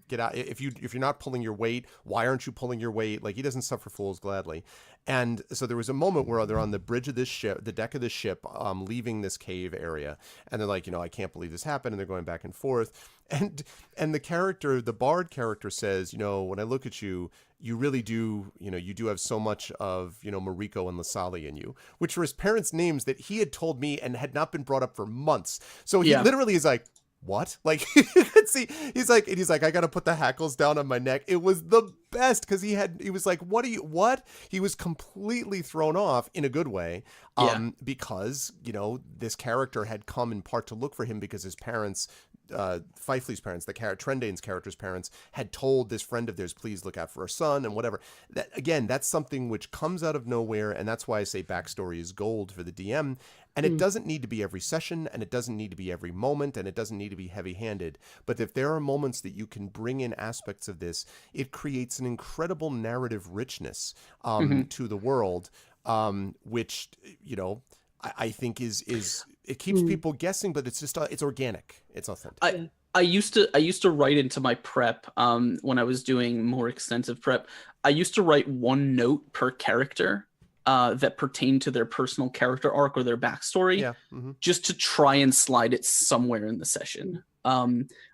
get out. If you're not pulling your weight, why aren't you pulling your weight? Like he doesn't suffer fools gladly. And so there was a moment where they're on the bridge of this ship, the deck of the ship, leaving this cave area. And they're like, I can't believe this happened. And they're going back and forth. And the bard character says, when I look at you, you really do, you do have so much of, Mariko and Lasali in you, which were his parents' names that he had told me and had not been brought up for months. So he literally is like, what? Like, you could see, he's like, I got to put the hackles down on my neck. It was the best because he was like, what? He was completely thrown off in a good way. Because, this character had come in part to look for him because his parents, Fifley's parents, Trendane's character's parents, had told this friend of theirs, please look out for our son and whatever. That, again, that's something which comes out of nowhere, and that's why I say backstory is gold for the DM. And it doesn't need to be every session, and it doesn't need to be every moment, and it doesn't need to be heavy-handed. But if there are moments that you can bring in aspects of this, it creates an incredible narrative richness to the world, which, I think is it keeps people guessing, but it's just it's organic, it's authentic. I used to write into my prep when I was doing more extensive prep. I used to write one note per character that pertained to their personal character arc or their backstory, just to try and slide it somewhere in the session.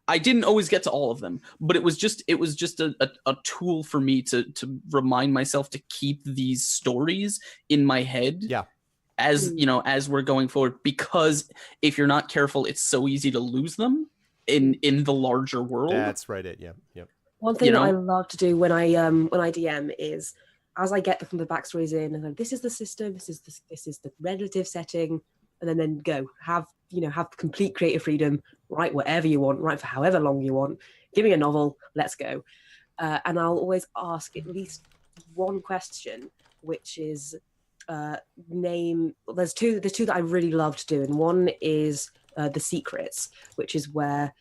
I didn't always get to all of them, but it was just a tool for me to remind myself to keep these stories in my head. Yeah. As we're going forward, because if you're not careful, it's so easy to lose them in the larger world. That's right. Yep. One thing that I love to do when I DM is, as I get the backstories in, and then this is the system, this is the relative setting, and then go have complete creative freedom, write whatever you want, write for however long you want, give me a novel, let's go. And I'll always ask at least one question, which is there's two that I really love to do, and one is the secrets, which is where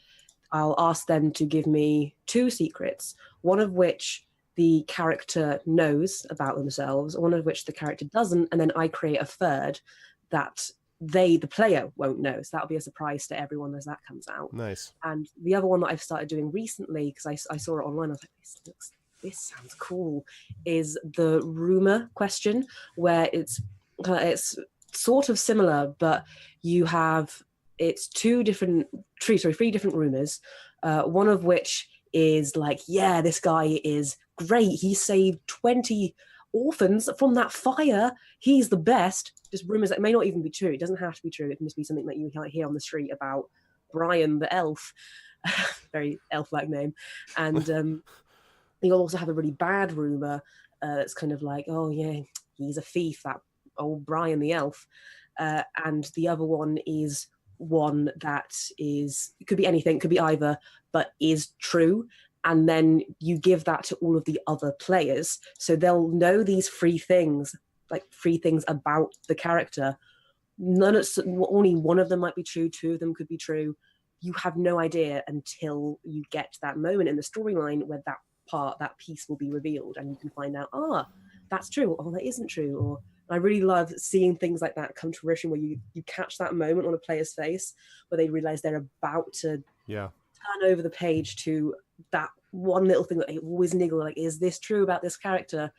I'll ask them to give me 2 secrets, one of which the character knows about themselves, one of which the character doesn't, and then I create a third that the player won't know. So that'll be a surprise to everyone as that comes out. Nice. And the other one that I've started doing recently, because I saw it online, I was like, this sounds cool, is the rumor question, where it's sort of similar, but it's 3 different rumors, one of which is like, yeah, this guy is great, he saved 20 orphans from that fire, he's the best. Just rumors that may not even be true. It doesn't have to be true. It can just be something that you hear on the street about Brian the elf. Very elf-like name. And you'll also have a really bad rumor that's kind of like, oh yeah, he's a thief, that old Brian the elf. And the other one is one that it could be anything, could be either, but is true. And then you give that to all of the other players, so they'll know these 3 things, like 3 things about the character. Only one of them might be true, 2 of them could be true. You have no idea until you get to that moment in the storyline where that piece will be revealed, and you can find out, that's true, or that isn't true. Or I really love seeing things like that come to fruition, where you catch that moment on a player's face where they realize they're about to turn over the page to that one little thing that they always niggle, like, is this true about this character?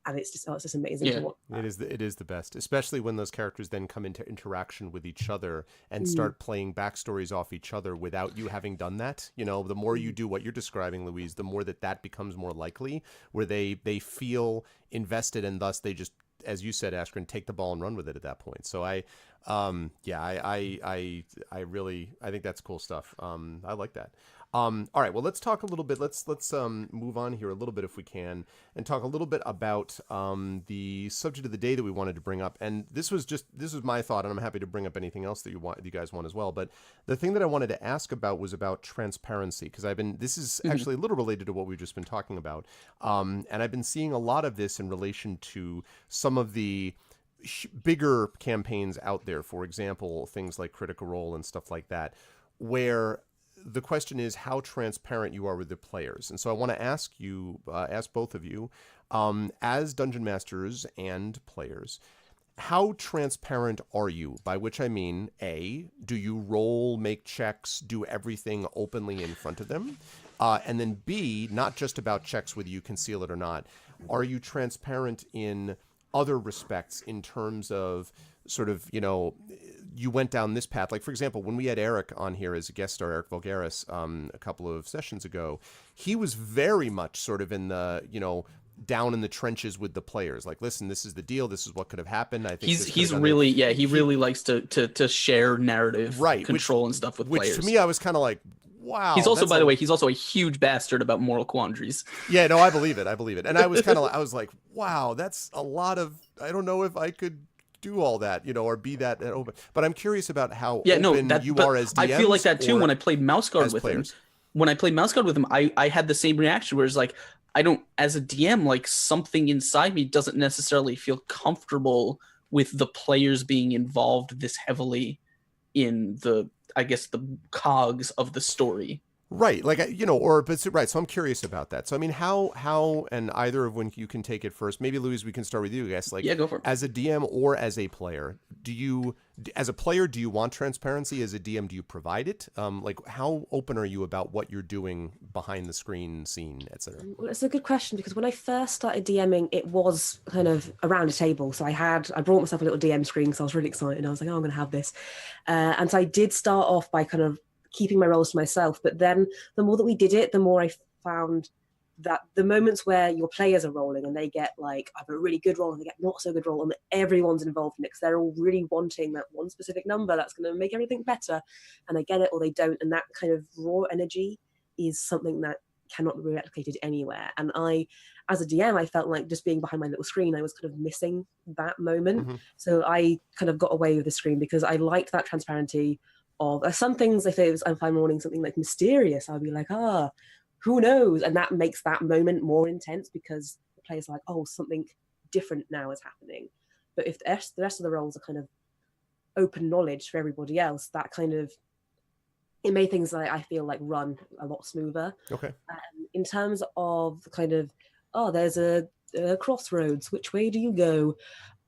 And it's just amazing to watch. It is the best, especially when those characters then come into interaction with each other and start playing backstories off each other without you having done that. The more you do what you're describing, Louise, the more that becomes more likely, where they feel invested, and thus they just, as you said, Askren, take the ball and run with it at that point. So I think that's cool stuff. I like that. All right, well, let's talk a little bit. Let's move on here a little bit, if we can, and talk a little bit about the subject of the day that we wanted to bring up. And this was my thought, and I'm happy to bring up anything else that you guys want as well. But the thing that I wanted to ask about was about transparency, because this is actually a little related to what we've just been talking about. And I've been seeing a lot of this in relation to some of the bigger campaigns out there. For example, things like Critical Role and stuff like that, where the question is how transparent you are with the players. And so I want to ask both of you, as dungeon masters and players, how transparent are you? By which I mean, A, do you roll, make checks, do everything openly in front of them? And then B, not just about checks whether you conceal it or not, are you transparent in other respects in terms of sort of, you went down this path? Like, for example, when we had Eric on here as a guest star, Eric Vulgaris, a couple of sessions ago, he was very much sort of in the, down in the trenches with the players. Like, listen, this is the deal. This is what could have happened. I think he's really, he really likes to share narrative control and stuff with players. Which to me, I was kind of like, wow. He's also, by the way, he's also a huge bastard about moral quandaries. Yeah, no, I believe it. And I was I was like, wow, that's a lot of, I don't know if I could do all that, or be that open. But I'm curious about how open you are as DMs. I feel like that too when I played Mouse Guard with him. When I played Mouse Guard with him, I had the same reaction where it's like, I don't, as a DM, like something inside me doesn't necessarily feel comfortable with the players being involved this heavily in the, I guess, the cogs of the story. Right. Like, right. So I'm curious about that. So, I mean, how, and either of when you can take it first, maybe Louise, we can start with you, I guess. Like, yeah, go for it. As a DM or as a player, as a player, do you want transparency? As a DM, do you provide it? Like, how open are you about what you're doing behind the screen, scene, etc.? Well, it's a good question, because when I first started DMing, it was kind of around a table. So I brought myself a little DM screen because I was really excited. I was like, oh, I'm going to have this. And so I did start off by kind of keeping my roles to myself. But then the more that we did it, the more I found that the moments where your players are rolling and they get like either a really good roll and they get not so good roll, and everyone's involved in it because they're all really wanting that one specific number that's going to make everything better, and they get it or they don't, and that kind of raw energy is something that cannot be replicated anywhere. And I, as a DM, I felt like just being behind my little screen, I was kind of missing that moment. Mm-hmm. So I kind of got away with the screen because I liked that transparency of some things. If it was, if I'm rolling something like mysterious, I'd be like, who knows? And that makes that moment more intense because the player's like, oh, something different now is happening. But if the rest of the roles are kind of open knowledge for everybody else, that kind of, it made things like, I feel like, run a lot smoother. Okay. In terms of kind of, there's a crossroads, which way do you go?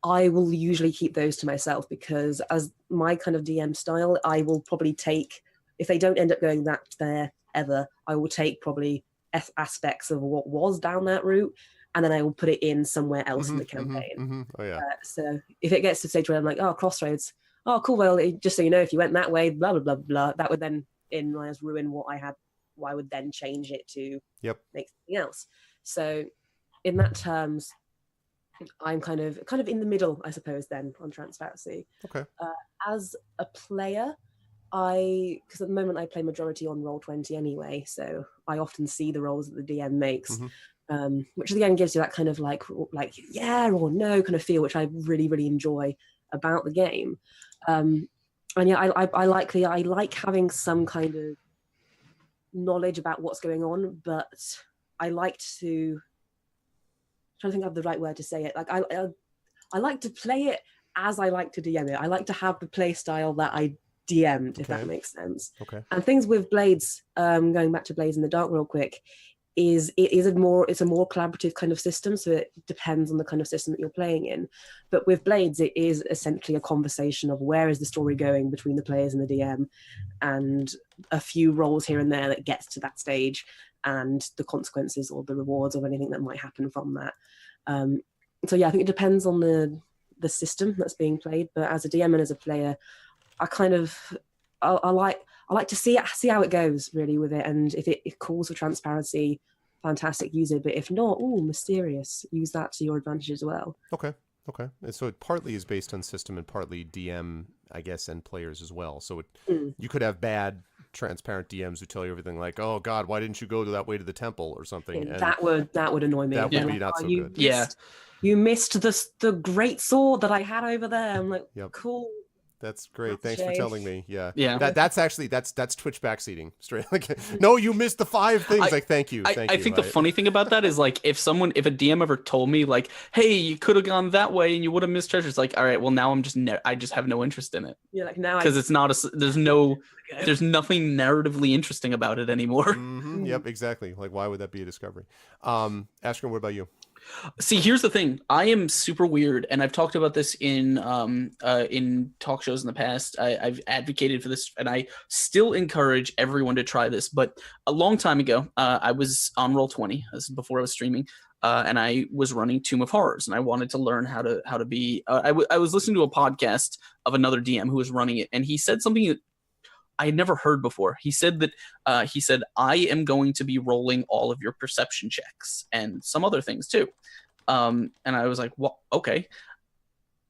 I will usually keep those to myself because as my kind of DM style, I will probably take, if they don't end up going there ever, I will take probably aspects of what was down that route, and then I will put it in somewhere else in the campaign. Oh, yeah. So if it gets to the stage where I'm like, crossroads, cool, well, just so you know, if you went that way, blah, blah, blah, blah, that would then ruin what I had, I would then change it to make something else. So in that terms, I'm kind of in the middle, I suppose, then on transparency. Okay. As a player, because at the moment I play majority on Roll20 anyway, so I often see the rolls that the DM makes, which again gives you that kind of like yeah or no kind of feel, which I really, really enjoy about the game. And yeah, I like having some kind of knowledge about what's going on, but I like to, trying to think of the right word to say it. Like I like to play it as I like to DM it. I like to have the play style that I DM'd, if that makes sense. Okay. And things with Blades, going back to Blades in the Dark real quick, it's a more collaborative kind of system. So it depends on the kind of system that you're playing in. But with Blades, it is essentially a conversation of where is the story going between the players and the DM, and a few rolls here and there that gets to that stage, and the consequences or the rewards or anything that might happen from that. So yeah, I think it depends on the system that's being played. But as a DM and as a player, I like to see how it goes really with it. And if it calls for transparency, fantastic, use it. But if not, mysterious, use that to your advantage as well. Okay. And so it partly is based on system and partly DM, I guess, and players as well. So you could have bad transparent DMs who tell you everything like, oh God, why didn't you go that way to the temple or something? And that would annoy me. That would be not so good. Yeah. You missed the great sword that I had over there. I'm like, cool. That's great. Thanks for telling me. Yeah. That's Twitch backseating straight. Like, no, you missed the 5 things. Thank you. I think the funny thing about that is like if a DM ever told me like, hey, you could have gone that way and you would have missed treasures. Like, all right, well now I just have no interest in it. Yeah, like now because it's not there's nothing narratively interesting about it anymore. Yep, exactly. Like, why would that be a discovery? Ashkan, what about you? See, here's the thing. I am super weird, and I've talked about this in talk shows in the past. I've advocated for this, and I still encourage everyone to try this. But a long time ago, I was on Roll20. This is before I was streaming, and I was running Tomb of Horrors, and I wanted to learn how to be. I was listening to a podcast of another DM who was running it, and he said something that I had never heard before. He said that I am going to be rolling all of your perception checks and some other things too. And I was like, well, okay.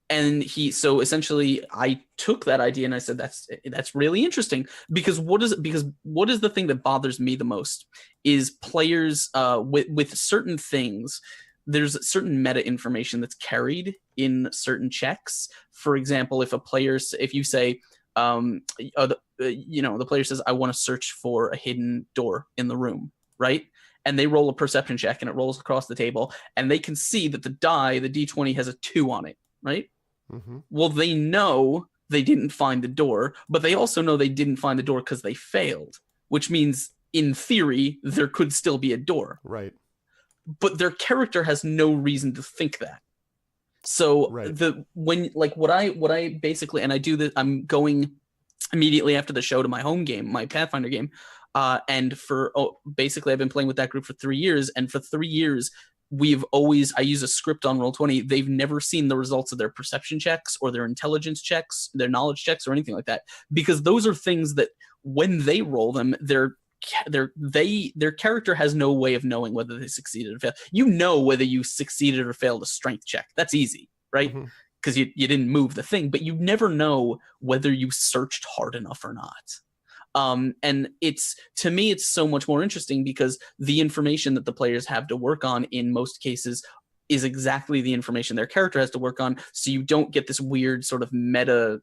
And so essentially I took that idea and I said, that's really interesting, because what is the thing that bothers me the most is players with certain things. There's certain meta information that's carried in certain checks. For example, if you say, the player says, I want to search for a hidden door in the room, right? And they roll a perception check and it rolls across the table, and they can see that the D20 has a 2 on it, right? Mm-hmm. Well, they know they didn't find the door, but they also know they didn't find the door because they failed, which means in theory there could still be a door. Right. But their character has no reason to think that. So what I basically, and I do this, I'm going immediately after the show to my home game, my Pathfinder game. And basically I've been playing with that group for 3 years. And for 3 years, I use a script on Roll20. They've never seen the results of their perception checks or their intelligence checks, their knowledge checks or anything like that. Because those are things that when they roll them, their character has no way of knowing whether they succeeded or failed. You know whether you succeeded or failed a strength check. That's easy, right? Because you didn't move the thing, but you never know whether you searched hard enough or not. And to me, it's so much more interesting because the information that the players have to work on in most cases is exactly the information their character has to work on. So you don't get this weird sort of meta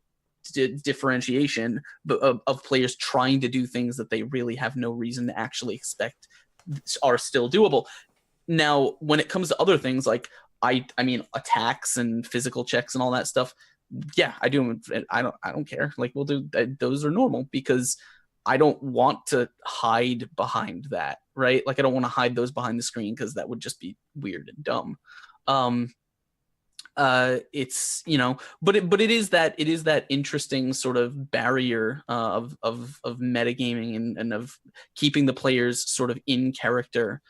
differentiation of players trying to do things that they really have no reason to actually expect are still doable. Now, when it comes to other things like I mean attacks and physical checks and all that stuff, yeah, I do. I don't care. Like we'll do those are normal because I don't want to hide behind that, right? Like I don't want to hide those behind the screen because that would just be weird and dumb. It's but it is that interesting sort of barrier of metagaming and of keeping the players sort of in character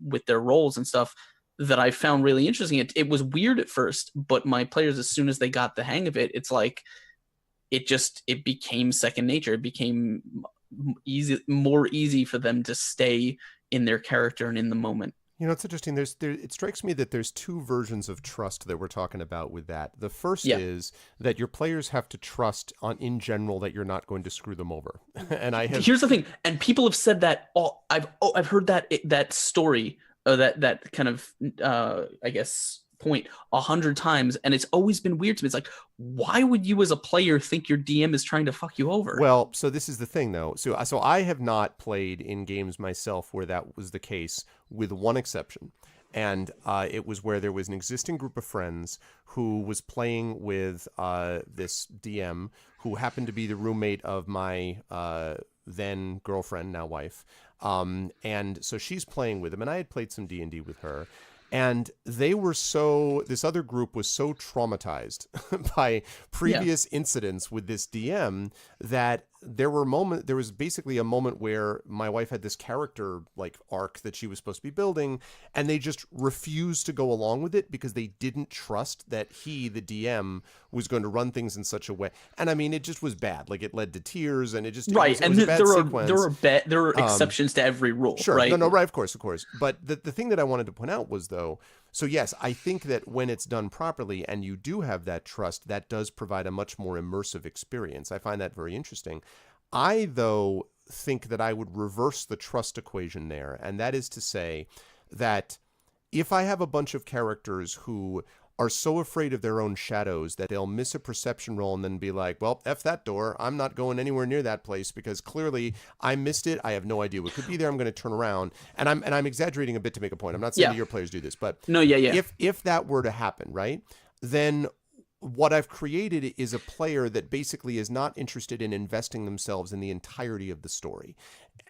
with their roles and stuff that I found really interesting. It was weird at first, but my players, as soon as they got the hang of it, it's like it became second nature. It became more easy for them to stay in their character and in the moment. It's interesting. It strikes me that there's two versions of trust that we're talking about with that. The first is that your players have to trust in general that you're not going to screw them over. And here's the thing, and people have said that. I've heard that story, that kind of I guess point 100 times, and it's always been weird to me. It's like, why would you as a player think your DM is trying to fuck you over? Well, so this is the thing though. So I have not played in games myself where that was the case, with one exception. And it was where there was an existing group of friends who was playing with this DM who happened to be the roommate of my then girlfriend, now wife. And so she's playing with him, and I had played some D&D with her. And this other group was so traumatized by previous incidents with this DM that there was basically a moment where my wife had this character like arc that she was supposed to be building, and they just refused to go along with it because they didn't trust that he, the DM, was going to run things in such a way. And I mean, it just was bad. Like it led to tears, and it just right. It was a bad sequence. There are exceptions to every rule. Sure, right? No, right, of course. But the thing that I wanted to point out was though. So yes, I think that when it's done properly and you do have that trust, that does provide a much more immersive experience. I find that very interesting. I, though, think that I would reverse the trust equation there, and that is to say that if I have a bunch of characters who are so afraid of their own shadows that they'll miss a perception roll and then be like, well, F that door. I'm not going anywhere near that place because clearly I missed it. I have no idea what could be there. I'm going to turn around. And I'm exaggerating a bit to make a point. I'm not saying that your players do this, but no, if that were to happen, right, then what I've created is a player that basically is not interested in investing themselves in the entirety of the story.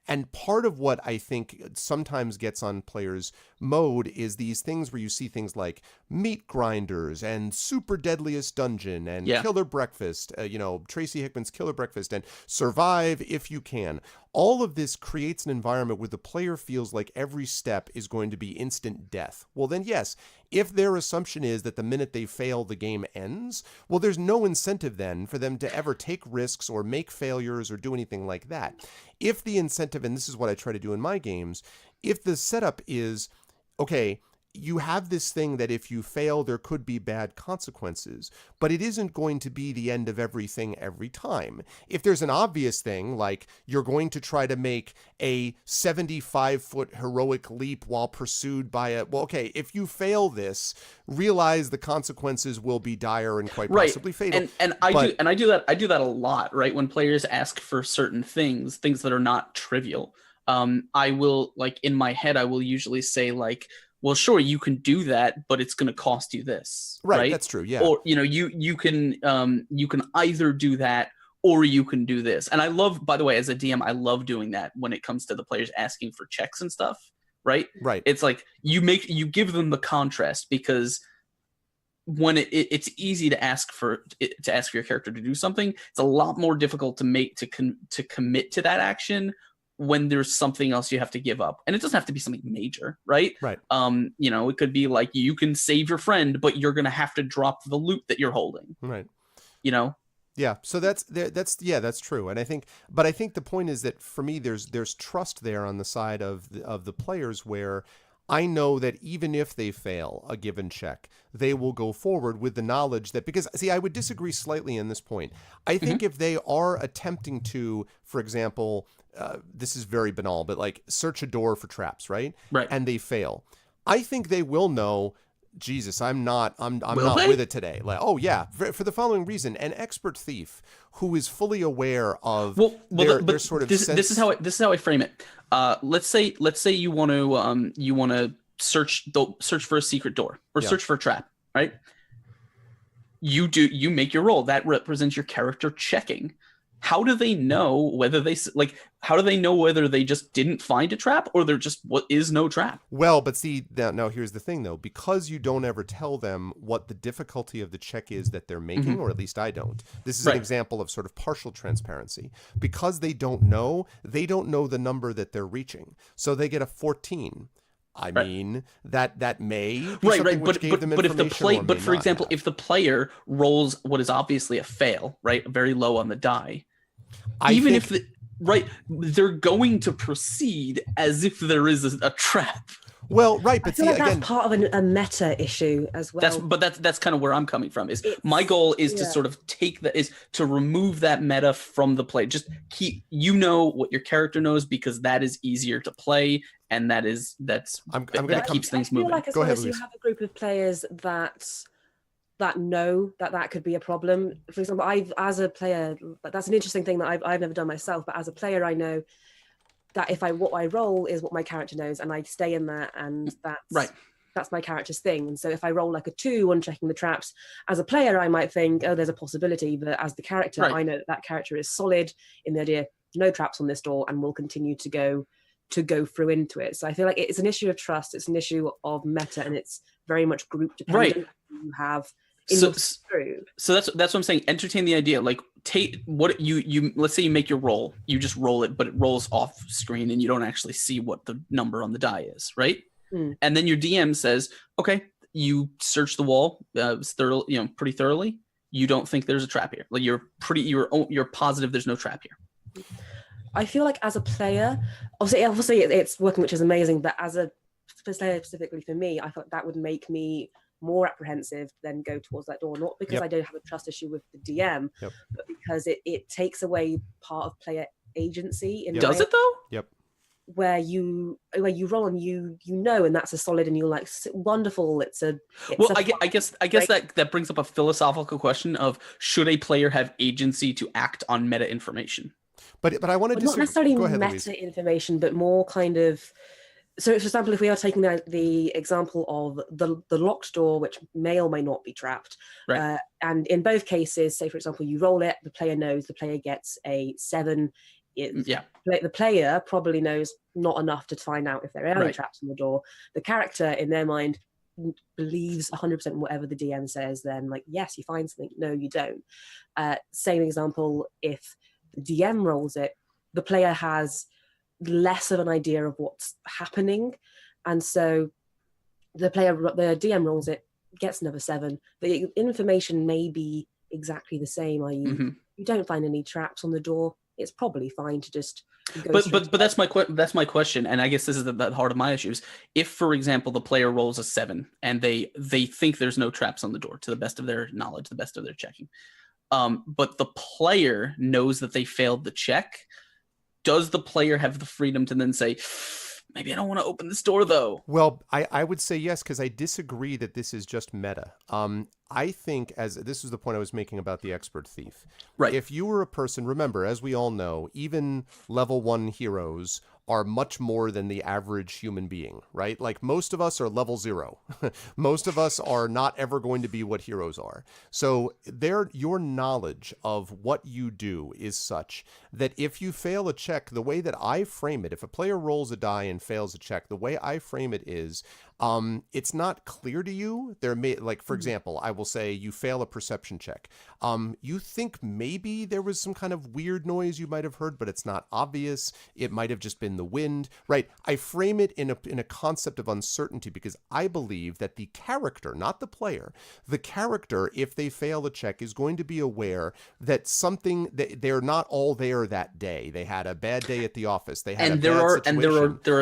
And part of what I think sometimes gets on players' mode is these things where you see things like meat grinders and super deadliest dungeon and killer breakfast, Tracy Hickman's killer breakfast and survive if you can. All of this creates an environment where the player feels like every step is going to be instant death. Well, then, yes, if their assumption is that the minute they fail, the game ends, well, there's no incentive then for them to ever take risks or make failures or do anything like that. If the incentive, and this is what I try to do in my games, if the setup is, okay, you have this thing that if you fail, there could be bad consequences, but it isn't going to be the end of everything every time. If there's an obvious thing, like you're going to try to make a 75-foot heroic leap while pursued by if you fail this, realize the consequences will be dire and quite possibly fatal. I do that a lot, right? When players ask for certain things that are not trivial. I will, like, in my head, I will usually say, like, well, sure, you can do that, but it's going to cost you this, right? That's true, yeah. Or you can either do that or you can do this. And I love, by the way, as a DM, I love doing that when it comes to the players asking for checks and stuff, right? Right. It's like you give them the contrast, because when it's easy to ask for your character to do something, it's a lot more difficult to commit to that action when there's something else you have to give up. And it doesn't have to be something major, right? Right. It could be like you can save your friend, but you're going to have to drop the loot that you're holding. Right. Yeah. So that's true. And I think the point is that for me, there's trust there on the side of the players, where I know that even if they fail a given check, they will go forward with the knowledge that, because, see, I would disagree slightly in this point. I think if they are attempting to, for example, this is very banal, but like search a door for traps, right? Right. And they fail, I think they will know, Jesus, I'm not with it today. Like, oh yeah, for the following reason: an expert thief who is fully aware of their sort of this is how I frame it. Let's say you want to search for a secret door or search for a trap, right? You make your roll that represents your character checking. How do they know whether how do they know whether they just didn't find a trap or there just is no trap? Well, but see, now here's the thing though, because you don't ever tell them what the difficulty of the check is that they're making, or at least I don't. This is an example of sort of partial transparency. Because they don't know the number that they're reaching. So they get a 14. I mean, that may be something which gave them information. But for example, if the player rolls what is obviously a fail, right, very low on the die, they're going to proceed as if there is a trap. Well, right, but I feel like that's part of a meta issue as well. That's kind of where I'm coming from. My goal is to sort of to remove that meta from the play. Just keep what your character knows, because that is easier to play, and that keeps things moving. I feel like as long as you have a group of players that know that could be a problem. For example, as a player, that's an interesting thing that I've never done myself, but as a player, I know that what I roll is what my character knows, and I stay in that, and that's my character's thing. And so if I roll like a 2 on checking the traps, as a player, I might think, oh, there's a possibility, but as the character, I know that character is solid in the idea, no traps on this door, and will continue to go through into it. So I feel like it's an issue of trust, it's an issue of meta, and it's very much group dependent. Right. You have so that's what I'm saying. Entertain the idea. Like, take what you let's say you make your roll, you just roll it, but it rolls off screen and you don't actually see what the number on the die is, right? And then your DM says, okay, you search the wall pretty thoroughly. You don't think there's a trap here. Like, you're positive there's no trap here. I feel like as a player, obviously it's working, which is amazing, but as a player specifically for me, I thought that would make me more apprehensive than go towards that door, not because I don't have a trust issue with the DM, but because it takes away part of player agency. Does it though? Yep. Where you roll and you know, and that's a solid, and you're like, wonderful. I guess that brings up a philosophical question of, should a player have agency to act on meta information? But I want to not necessarily meta information, but more kind of. So, for example, if we are taking the example of the locked door, which may or may not be trapped, and in both cases, say, for example, you roll it, the player knows, the player gets a 7. The player probably knows not enough to find out if there are any traps on the door. The character, in their mind, believes 100% whatever the DM says. Then, like, yes, you find something. No, you don't. Same example, if the DM rolls it, the player has less of an idea of what's happening, and so the DM rolls it, gets another 7. The information may be exactly the same. You don't find any traps on the door. It's probably fine to just go. But that's my question, and I guess this is the heart of my issues. If, for example, the player rolls a 7 and they think there's no traps on the door to the best of their knowledge, the best of their checking, but the player knows that they failed the check, does the player have the freedom to then say, maybe I don't want to open this door, though? Well, I would say yes, because I disagree that this is just meta. I think, as this is the point I was making about the expert thief. Right. If you were a person, remember, as we all know, even level 1 heroes are much more than the average human being, right? Like, most of us are level 0. Most of us are not ever going to be what heroes are. So your knowledge of what you do is such that if you fail a check, the way that I frame it, if a player rolls a die and fails a check, the way I frame it is, it's not clear to you. For example, I will say you fail a perception check. You think maybe there was some kind of weird noise you might have heard, but it's not obvious. It might have just been the wind, right? I frame it in a concept of uncertainty because I believe that the character, not the player, the character, if they fail a check, is going to be aware that they're not all there that day. They had a bad day at the office. They had there are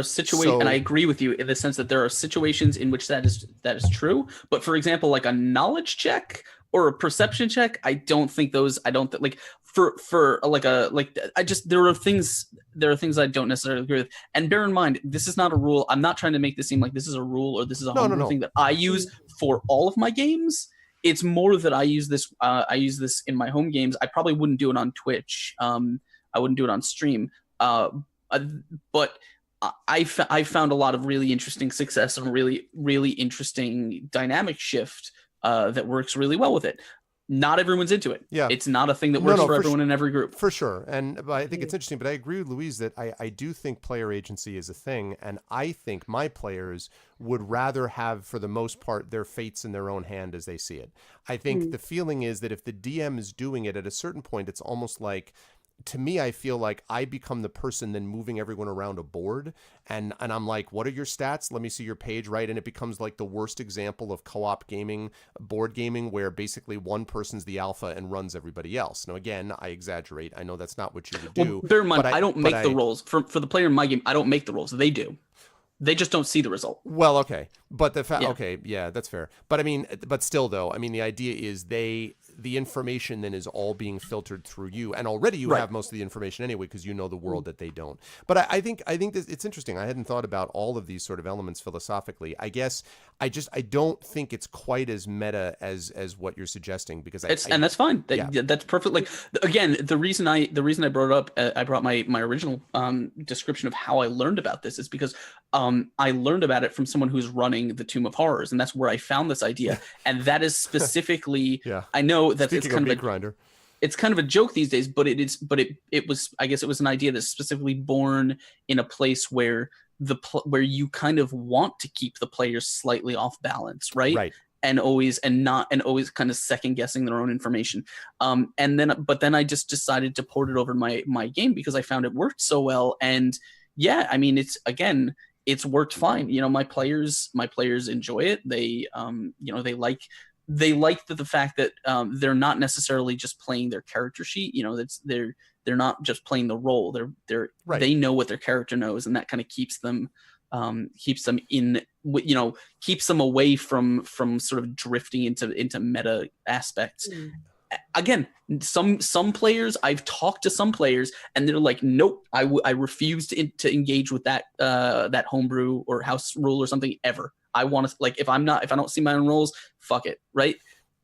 situations, and I agree with you in the sense that there are situations in which that is true. But for example, like a knowledge check or a perception check, there are things I don't necessarily agree with. And bear in mind, this is not a rule. I'm not trying to make this seem like this is a rule or this is a thing that I use for all of my games. It's more that I use this in my home games. I probably wouldn't do it on Twitch. I wouldn't do it on stream. But I found a lot of really interesting success and really, really interesting dynamic shift that works really well with it. Not everyone's into it. Yeah. It's not a thing that works for everyone in every group. For sure. And I think it's interesting, but I agree with Louise that I do think player agency is a thing. And I think my players would rather have, for the most part, their fates in their own hand as they see it. I think the feeling is that if the DM is doing it at a certain point, it's almost like, to me, I feel like I become the person then moving everyone around a board. And I'm like, what are your stats? Let me see your page, right? And it becomes like the worst example of co-op gaming, board gaming, where basically one person's the alpha and runs everybody else. Now, again, I exaggerate. I know that's not what you would do. Well, bear in mind, I don't make the rolls. For the player in my game, I don't make the rolls. They do. They just don't see the result. Well, okay. But okay, yeah, that's fair. But I mean, but still though, I mean, the idea is the information then is all being filtered through you, and already you have most of the information anyway because you know the world that they don't. But I think this, it's interesting. I hadn't thought about all of these sort of elements philosophically. I guess I don't think it's quite as meta as what you're suggesting because and that's fine. That's perfect. Like, again, the reason I brought it up, I brought my original description of how I learned about this is because I learned about it from someone who's running the Tomb of Horrors, and that's where I found this idea. And that is specifically, I know that it's kind of a grinder. It's kind of a joke these days, but it was, I guess it was an idea that's specifically born in a place where where you kind of want to keep the players slightly off balance, right? Right. And always kind of second guessing their own information. But then I just decided to port it over my game because I found it worked so well. And yeah, I mean, it's worked fine. You know, my players enjoy it. They they like the fact that they're not necessarily just playing their character sheet. You know, they're not just playing the role. They know what their character knows, and that kind of keeps them keeps them away from sort of drifting into meta aspects. Again, some players, I've talked to some players and they're like, nope, I refuse to engage with that homebrew or house rule or something ever. I want to, like, if I don't see my own roles, fuck it, right?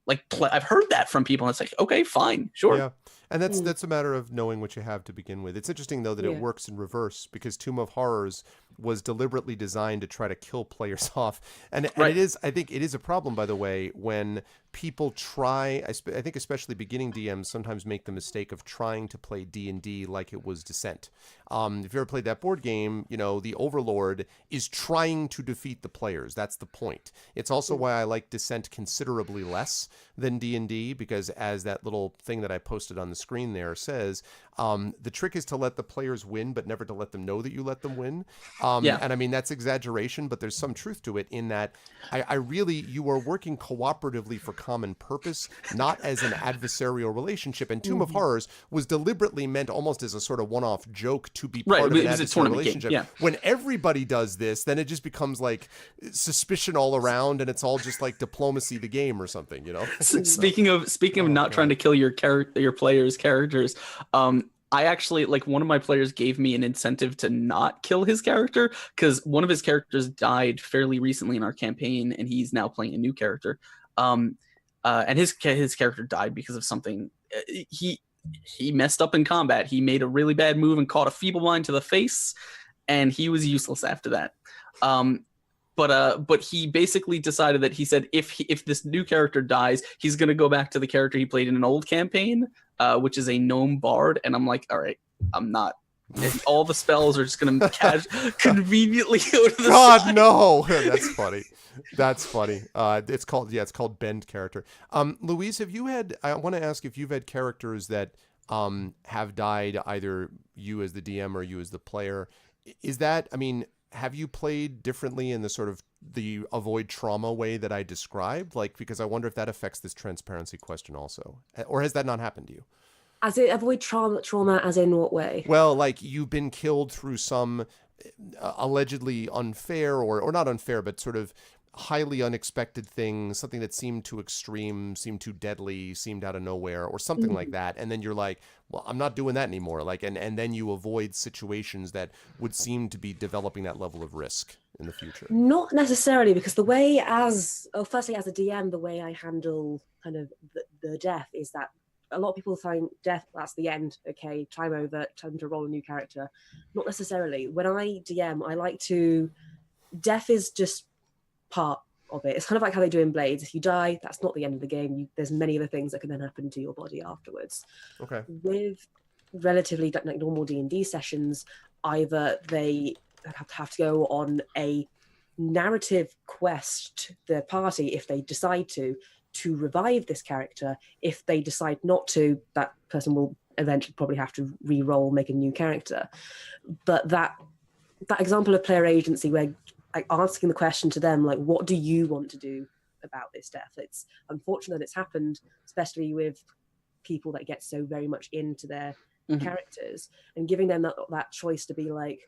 Like, I've heard that from people and it's like, okay, fine, sure. Yeah. And that's a matter of knowing what you have to begin with. It's interesting though that it works in reverse, because Tomb of Horrors was deliberately designed to try to kill players off. And I think it is a problem, by the way, when people try, I think especially beginning DMs sometimes make the mistake of trying to play D&D like it was Descent. If you ever played that board game, the Overlord is trying to defeat the players. That's the point. It's also why I like Descent considerably less than D&D, because as that little thing that I posted on the screen there says, the trick is to let the players win, but never to let them know that you let them win. And I mean, that's exaggeration, but there's some truth to it in that you are working cooperatively for common purpose, not as an adversarial relationship. And Tomb of Horrors was deliberately meant almost as a sort of one-off joke to be part of an adversarial relationship. Game. Yeah. When everybody does this, then it just becomes like suspicion all around, and it's all just like diplomacy the game or something, Speaking of not trying to kill your players' characters, I actually, one of my players gave me an incentive to not kill his character, because one of his characters died fairly recently in our campaign, and he's now playing a new character. And his character died because of something. He messed up in combat. He made a really bad move and caught a feeble mind to the face, and he was useless after that. But he basically decided that he said if this new character dies, he's going to go back to the character he played in an old campaign, which is a gnome bard. And I'm like, all right, I'm not. All the spells are just going to conveniently go to the side. No. That's funny. That's funny. It's called Bend character. Louise, I want to ask if you've had characters that have died, either you as the DM or you as the player. Have you played differently in the sort of the avoid trauma way that I described? Because I wonder if that affects this transparency question also. Or has that not happened to you? As in avoid trauma as in what way? Well, you've been killed through some allegedly unfair or not unfair, but sort of highly unexpected thing, something that seemed too extreme, seemed too deadly, seemed out of nowhere, or something like that. And then you're like, well, I'm not doing that anymore. And then you avoid situations that would seem to be developing that level of risk in the future. Not necessarily, because the way firstly as a DM, the way I handle kind of the death is that a lot of people find death, that's the end. Okay, time over, time to roll a new character. Not necessarily. When I DM, I like to, death is just part of it. It's kind of like how they do in Blades. If you die, that's not the end of the game. There's many other things that can then happen to your body afterwards. Okay. With relatively normal D&D sessions, either they have to go on a narrative quest, the party, if they decide to revive this character. If they decide not to, that person will eventually probably have to re-roll, make a new character. But that example of player agency, where asking the question to them, what do you want to do about this death? It's unfortunate it's happened, especially with people that get so very much into their characters, and giving them that choice to be like,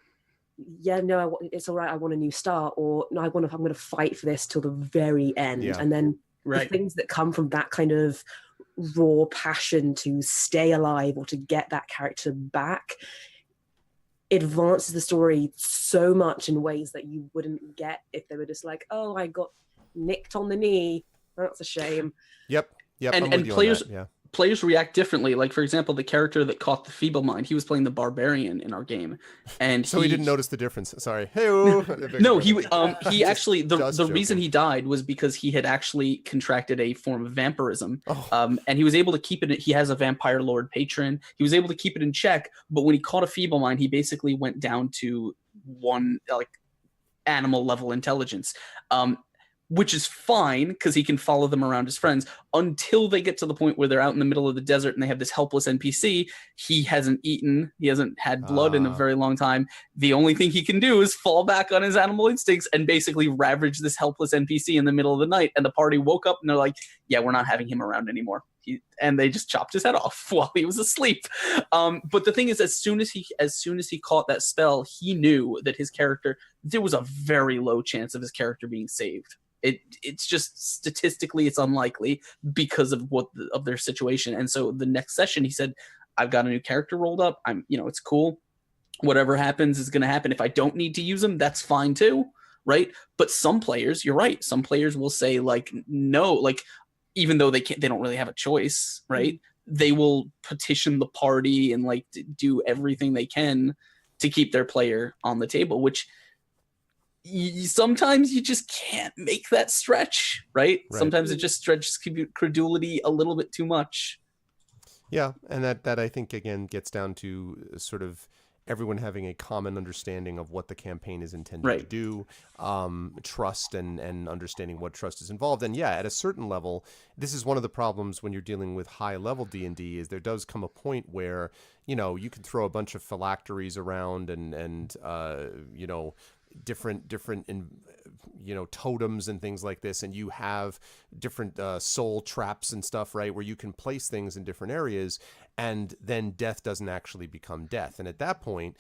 yeah, no, it's all right, I want a new start, or no, I'm going to fight for this till the very end. Yeah. And then the things that come from that kind of raw passion to stay alive or to get that character back advances the story so much in ways that you wouldn't get if they were just like, oh, I got nicked on the knee, that's a shame. Yep. And players react differently. For example, the character that caught the feeble mind, he was playing the barbarian in our game, and so he didn't notice the difference. Sorry. Hey. No, he actually the reason he died was because he had actually contracted a form of vampirism. And he was able to keep it. He has a vampire lord patron. He was able to keep it in check, but when he caught a feeble mind, he basically went down to one animal level intelligence. Which is fine because he can follow them around as friends until they get to the point where they're out in the middle of the desert and they have this helpless NPC. He hasn't eaten. He hasn't had blood in a very long time. The only thing he can do is fall back on his animal instincts and basically ravage this helpless NPC in the middle of the night. And the party woke up and they're like, yeah, we're not having him around anymore. And they just chopped his head off while he was asleep. But the thing is, as soon as he caught that spell, he knew that his character, there was a very low chance of his character being saved. It's just statistically it's unlikely because of of their situation. And so the next session he said, I've got a new character rolled up. It's cool. Whatever happens is going to happen. If I don't need to use them, that's fine too. Right. But some players, you're right. Some players will say no, even though they don't really have a choice. Right. they will petition the party and like do everything they can to keep their player on the table, which sometimes you just can't make that stretch, right? Sometimes it just stretches credulity a little bit too much. Yeah, and that I think again gets down to sort of everyone having a common understanding of what the campaign is intended to do, trust and understanding what trust is involved. And yeah, at a certain level, this is one of the problems when you're dealing with high level D&D is there does come a point where, you know, you can throw a bunch of phylacteries around and you know, different you know, totems and things like this, and you have different soul traps and stuff, right, where you can place things in different areas, and then death doesn't actually become death. And at that point,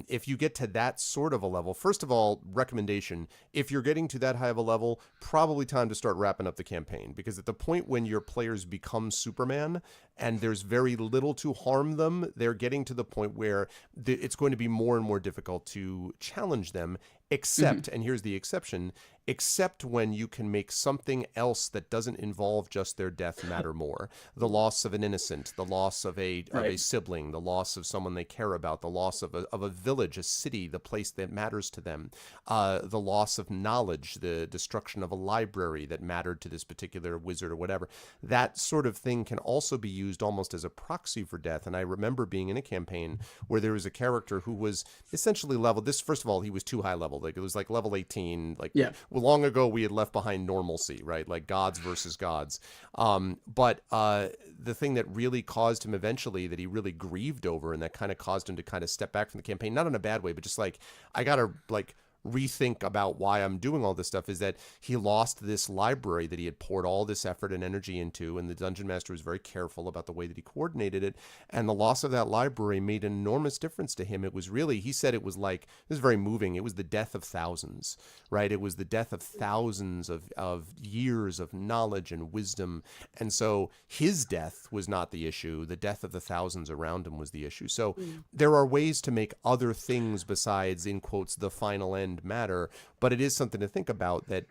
if you get to that sort of a level, first of all, recommendation, if you're getting to that high of a level, probably time to start wrapping up the campaign, because at the point when your players become Superman and there's very little to harm them, they're getting to the point where it's going to be more and more difficult to challenge them, except, and here's the exception, except when you can make something else that doesn't involve just their death matter more. The loss of an innocent, the loss of a sibling, the loss of someone they care about, the loss of a village, a city, the place that matters to them, the loss of knowledge, the destruction of a library that mattered to this particular wizard or whatever. That sort of thing can also be used almost as a proxy for death. And I remember being in a campaign where there was a character who was essentially level. This, first of all, he was too high level. Like it was like level 18. Like long ago we had left behind normalcy, right? Like gods versus gods. But the thing that really caused him eventually, that he really grieved over, and that kind of caused him to kind of step back from the campaign, not in a bad way, but just like, I gotta like rethink about why I'm doing all this stuff, is that he lost this library that he had poured all this effort and energy into, and the dungeon master was very careful about the way that he coordinated it, and the loss of that library made an enormous difference to him. It was really, he said it was like, this is very moving, it was the death of thousands, right? It was the death of thousands of years of knowledge and wisdom, and so his death was not the issue, the death of the thousands around him was the issue. So there are ways to make other things besides, in quotes, the final end matter, but it is something to think about, that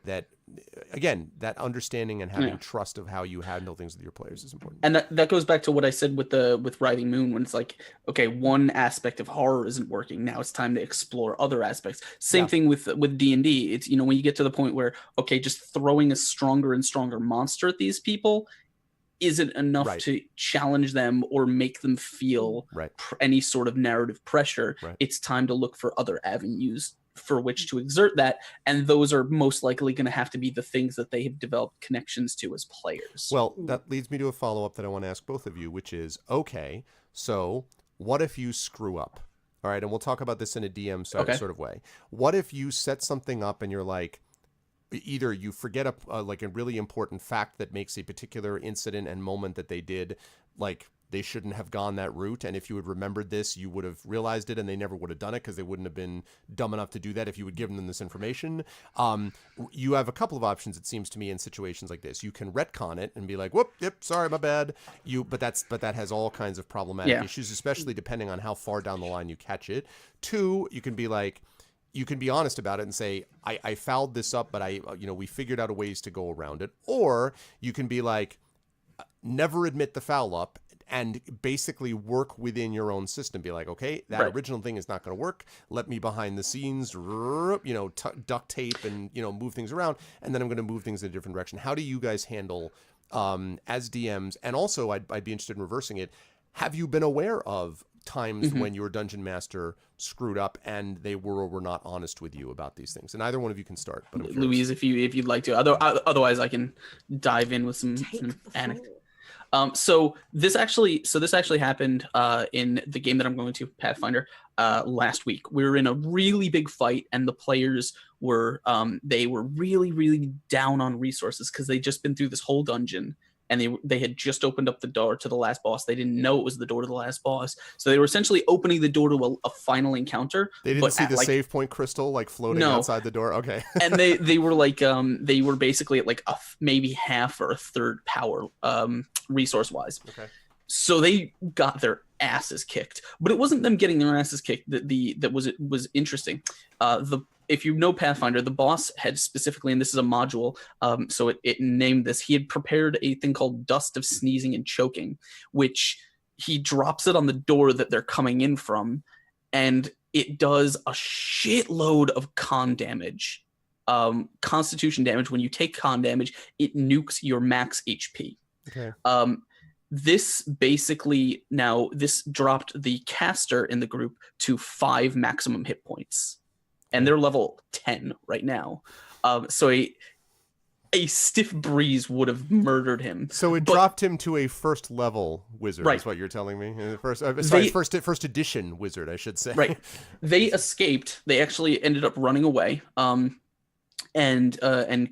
again, that understanding and having trust of how you handle things with your players is important. And that goes back to what I said with Writhing Moon, when it's like, okay, one aspect of horror isn't working, now it's time to explore other aspects. Same thing with D&D. It's, you know, when you get to the point where, okay, just throwing a stronger and stronger monster at these people isn't enough to challenge them or make them feel any sort of narrative pressure. It's time to look for other avenues for which to exert that, and those are most likely going to have to be the things that they have developed connections to as players. Well, that leads me to a follow-up that I want to ask both of you, which is, okay, so what if you screw up? All right, and we'll talk about this in a DM sort of way. What if you set something up and you're like, either you forget like a really important fact that makes a particular incident and moment that they did, like they shouldn't have gone that route, and if you had remembered this, you would have realized it, and they never would have done it because they wouldn't have been dumb enough to do that if you had given them this information. You have a couple of options, it seems to me, in situations like this. You can retcon it and be like, whoop, yep, sorry, my bad. But that has all kinds of problematic issues, especially depending on how far down the line you catch it. Two, you can be like, you can be honest about it and say, I fouled this up, but we figured out a ways to go around it. Or you can be like, never admit the foul up, and basically work within your own system. Be like, okay, that original thing is not going to work. Let me behind the scenes, duct tape and, move things around. And then I'm going to move things in a different direction. How do you guys handle, as DMs? And also I'd be interested in reversing it. Have you been aware of times when your dungeon master screwed up and they were or were not honest with you about these things? And either one of you can start. But Louise, if you'd like to, otherwise I can dive in with some anecdotes. So this actually happened in the game that I'm going to, Pathfinder, last week. We were in a really big fight, and the players were they were really, really down on resources because they'd just been through this whole dungeon, and they had just opened up the door to the last boss. They didn't know it was the door to the last boss, so they were essentially opening the door to a final encounter. They didn't see the save point crystal like floating outside the door. Okay, and they were like they were basically at like maybe half or a third power resource wise. Okay, so they got their asses kicked, but it wasn't them getting their asses kicked that was interesting. The if you know Pathfinder, the boss had specifically, and this is a module, so it named this, he had prepared a thing called Dust of Sneezing and Choking, which he drops it on the door that they're coming in from, and it does a shitload of con damage. Constitution damage. When you take con damage, it nukes your max HP. Okay. This basically, now this dropped the caster in the group to 5 maximum hit points, and they're level 10 right now. So a stiff breeze would have murdered him. So it dropped him to a first level wizard, right. Is what you're telling me. First edition wizard, I should say. Right. They escaped. They actually ended up running away. And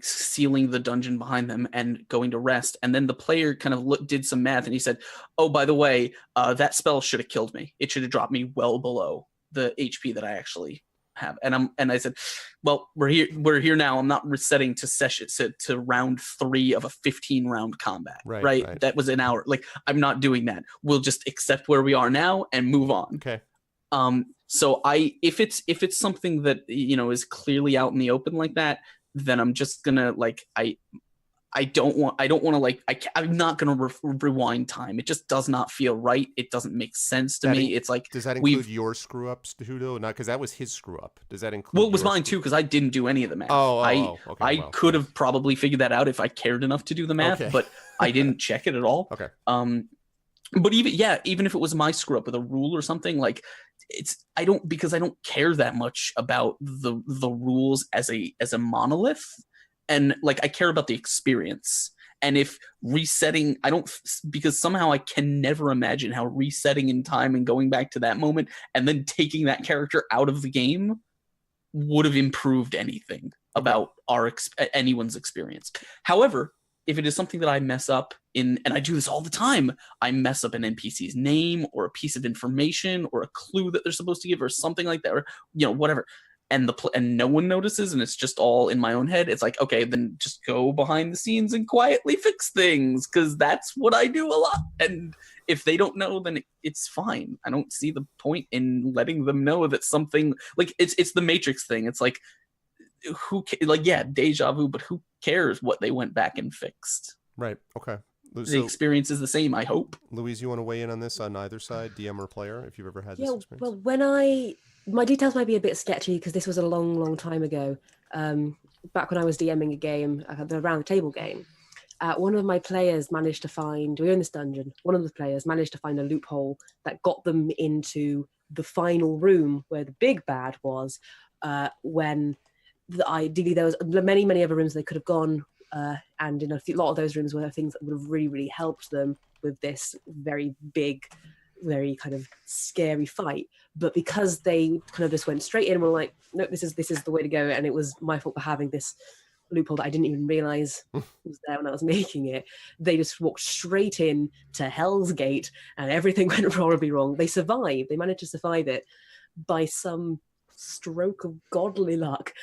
sealing the dungeon behind them and going to rest. And then the player kind of did some math, and he said, "Oh, by the way, that spell should have killed me. It should have dropped me well below the HP that I actually have." And I said, "Well, we're here now. I'm not resetting to round 3 of a 15-round combat. Right? That was an hour. Like, I'm not doing that. We'll just accept where we are now and move on." Okay. So if it's something that, you know, is clearly out in the open like that, then I'm just gonna, like, I'm not gonna rewind time. It just does not feel right. It doesn't make sense to me. It's like, does that include your screw ups, Hudo? Not because that was his screw up. Does that include? Well, it was mine too, because I didn't do any of the math. I could have probably figured that out if I cared enough to do the math, but I didn't check it at all. Okay. But even if it was my screw up with a rule or something, like, I don't care that much about the rules as a monolith, and, like, I care about the experience. And if resetting, because somehow I can never imagine how resetting in time and going back to that moment and then taking that character out of the game would have improved anything about anyone's experience. However, if it is something that I mess up in, and I do this all the time, I mess up an NPC's name or a piece of information or a clue that they're supposed to give or something like that, or, you know, whatever, and no one notices, and it's just all in my own head. It's like, okay, then just go behind the scenes and quietly fix things, because that's what I do a lot. And if they don't know, then it's fine. I don't see the point in letting them know that something, like, it's the Matrix thing. It's like, deja vu, but who cares what they went back and fixed? Right. Okay. The experience is the same, I hope. Louise, you want to weigh in on this on either side, DM or player, if you've ever had this experience? Well, my details might be a bit sketchy because this was a long, long time ago. Back when I was DMing a game, the round the table game, one of my players managed to find, we were in this dungeon, one of the players managed to find a loophole that got them into the final room where the big bad was, when ideally there was many other rooms they could have gone, and in a lot of those rooms were things that would have really, really helped them with this very big, very kind of scary fight. But because they kind of just went straight in and were like, no, this is the way to go, and it was my fault for having this loophole that I didn't even realize was there when I was making it, they just walked straight in to Hell's Gate and everything went horribly wrong. They survived. They managed to survive it by some stroke of godly luck,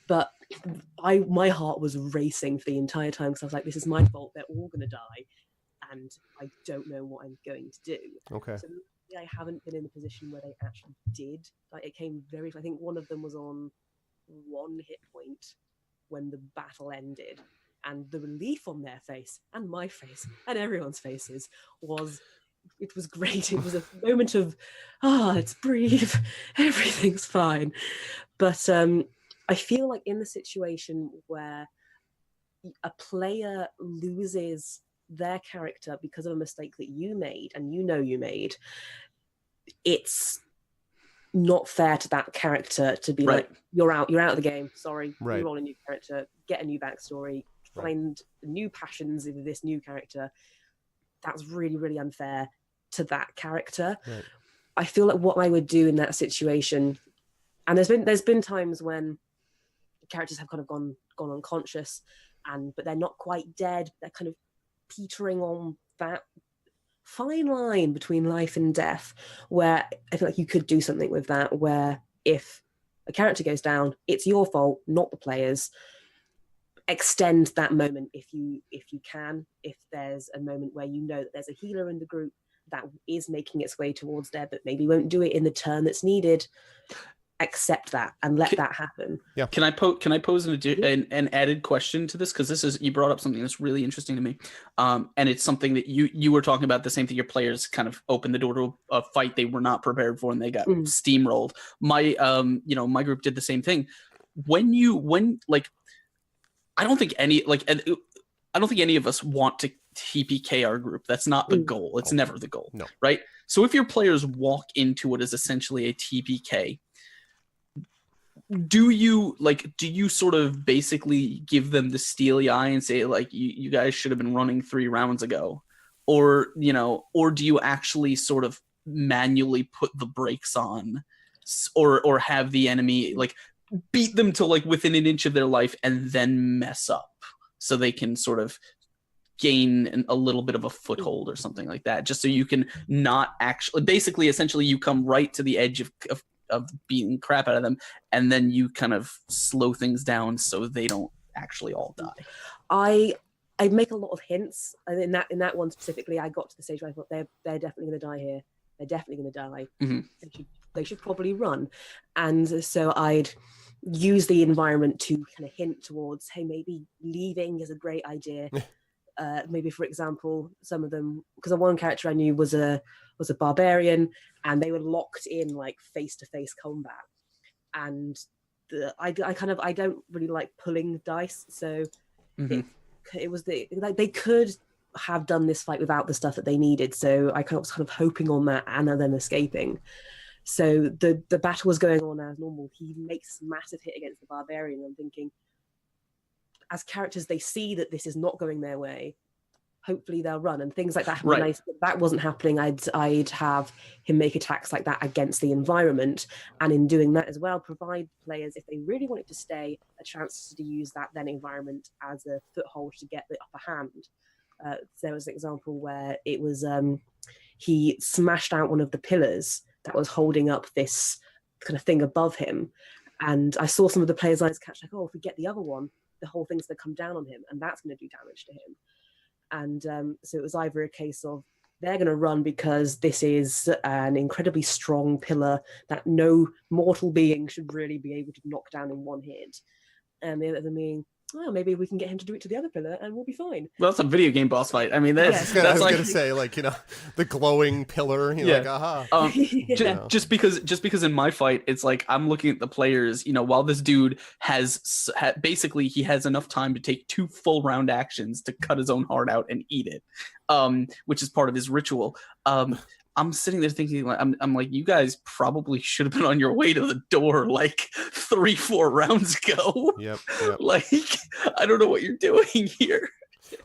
but my heart was racing for the entire time because I was like, this is my fault, they're all gonna die and I don't know what I'm going to do. Okay. So I haven't been in a position where they actually did, like, it came very, I think one of them was on 1 hit point when the battle ended, and the relief on their face and my face and everyone's faces was great. It was a moment of, let's breathe, everything's fine. But I feel like in the situation where a player loses their character because of a mistake that you made and you made, it's not fair to that character to be like, you're out of the game, sorry, you roll a new character, get a new backstory, find new passions in this new character. That's really, really unfair to that character. I feel like what I would do in that situation, and there's been times when characters have kind of gone unconscious, but they're not quite dead, they're kind of petering on that fine line between life and death, where I feel like you could do something with that, where if a character goes down, it's your fault, not the player's. Extend that moment if you can. If there's a moment where you know that there's a healer in the group that is making its way towards there, but maybe won't do it in the turn that's needed, accept that and let that happen. Can I pose an added question to this? Because you brought up something that's really interesting to me, and it's something that you were talking about, the same thing. Your players kind of opened the door to a fight they were not prepared for, and they got steamrolled. My my group did the same thing. I don't think any of us want to TPK our group. That's not the goal. It's never the goal. No. Right? So if your players walk into what is essentially a TPK, do you sort of basically give them the steely eye and say, like, you guys should have been running 3 rounds ago? Or do you actually sort of manually put the brakes on, or have the enemy like beat them to like within an inch of their life and then mess up so they can sort of gain a little bit of a foothold or something like that, just so you can not actually, basically, essentially, you come right to the edge of beating crap out of them, and then you kind of slow things down so they don't actually all die. I make a lot of hints, and in that one specifically, I got to the stage where I thought they're definitely going to die here. They're definitely going to die. Mm-hmm. They should probably run, and so I'd use the environment to kind of hint towards, hey, maybe leaving is a great idea. Maybe, for example, some of them, because the one character I knew was a barbarian, and they were locked in like face-to-face combat, and I don't really like pulling dice, so it was they could have done this fight without the stuff that they needed, so I was kind of hoping on that and them escaping. So the battle was going on as normal. He makes a massive hit against the barbarian. I'm thinking, as characters, they see that this is not going their way. Hopefully they'll run, and things like that. Right. When that wasn't happening, I'd have him make attacks like that against the environment, and in doing that as well, provide players, if they really wanted to stay, a chance to use that then environment as a foothold to get the upper hand. There was an example where it was he smashed out one of the pillars that was holding up this kind of thing above him, and I saw some of the players' eyes catch like, oh, if we get the other one, the whole thing's going to come down on him, and that's going to do damage to him. And so it was either a case of they're going to run because this is an incredibly strong pillar that no mortal being should really be able to knock down in one hit, and the other being, well, maybe we can get him to do it to the other pillar and we'll be fine. Well, that's a video game boss fight. I mean, that's I was like, gonna say, like, the glowing pillar. Like, aha. Just because in my fight, it's like I'm looking at the players. While this dude has basically he has enough time to take 2 full round actions to cut his own heart out and eat it, which is part of his ritual. I'm sitting there thinking, like, I'm like, you guys probably should have been on your way to the door like 3-4 rounds ago. Yep. Like, I don't know what you're doing here.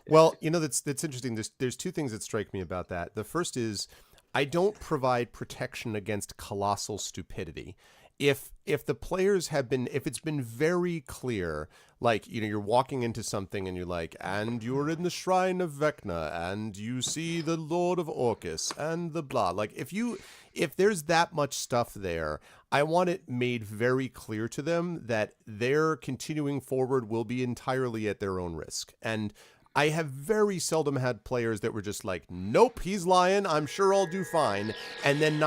Well, that's interesting. There's 2 things that strike me about that. The first is, I don't provide protection against colossal stupidity. If the players if it's been very clear, like, you're walking into something and you're like, and you're in the shrine of Vecna, and you see the Lord of Orcus, and the blah. Like, if there's that much stuff there, I want it made very clear to them that their continuing forward will be entirely at their own risk. And I have very seldom had players that were just like, nope, he's lying, I'm sure I'll do fine, and then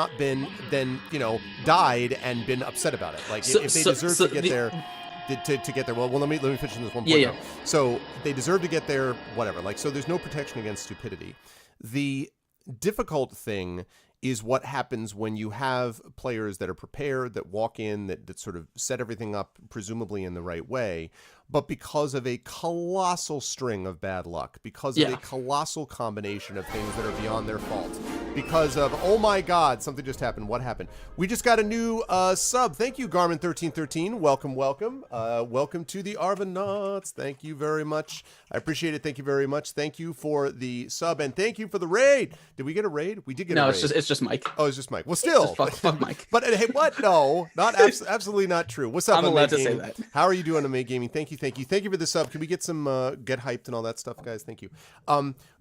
died and been upset about it. Like, if they deserve to get there, to get there. Well, let me finish this one point. Yeah. So they deserve to get there, whatever. Like, so there's no protection against stupidity. The difficult thing is what happens when you have players that are prepared, that walk in, that sort of set everything up presumably in the right way, but because of a colossal string of bad luck, because of a colossal combination of things that are beyond their fault, because of, oh my God, something just happened. What happened? We just got a new sub. Thank you, Garmin1313. Welcome. Welcome to the Arvanauts. Thank you very much. I appreciate it. Thank you very much. Thank you for the sub, and thank you for the raid. Did we get a raid? We did get a raid. No, it's just Mike. Oh, it's just Mike. Well, still. Fuck Mike. But hey, what? No, absolutely not true. What's up, I'm allowed to say that. How are you doing on May Gaming? Thank you for the sub. Can we get some get hyped and all that stuff, guys? Thank you.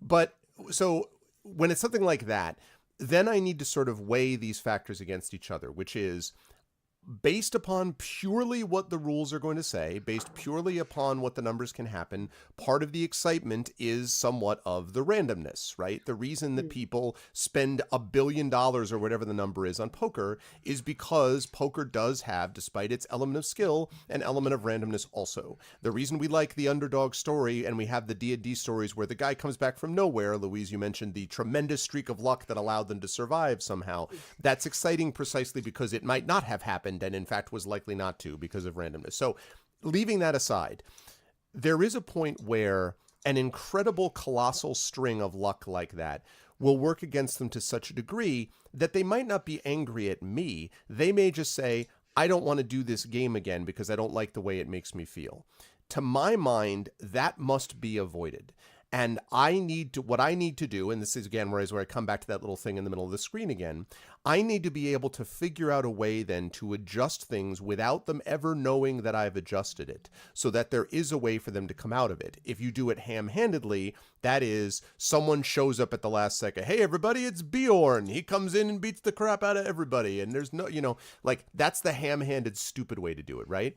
But so when it's something like that, then I need to sort of weigh these factors against each other, which is, based upon purely what the rules are going to say, based purely upon what the numbers can happen, part of the excitement is somewhat of the randomness, right? The reason that people spend $1 billion or whatever the number is on poker is because poker does have, despite its element of skill, an element of randomness also. The reason we like the underdog story and we have the D&D stories where the guy comes back from nowhere, Louise, you mentioned the tremendous streak of luck that allowed them to survive somehow. That's exciting precisely because it might not have happened and in fact was likely not to because of randomness. So leaving that aside, there is a point where an incredible colossal string of luck like that will work against them to such a degree that they might not be angry at me. They may just say, I don't want to do this game again because I don't like the way it makes me feel. To my mind, that must be avoided. And what I need to do, and this is again where I come back to that little thing in the middle of the screen again, I need to be able to figure out a way then to adjust things without them ever knowing that I've adjusted it, so that there is a way for them to come out of it. If you do it ham-handedly, that is, someone shows up at the last second, hey everybody, it's Bjorn, he comes in and beats the crap out of everybody, and there's no, like, that's the ham-handed stupid way to do it, right?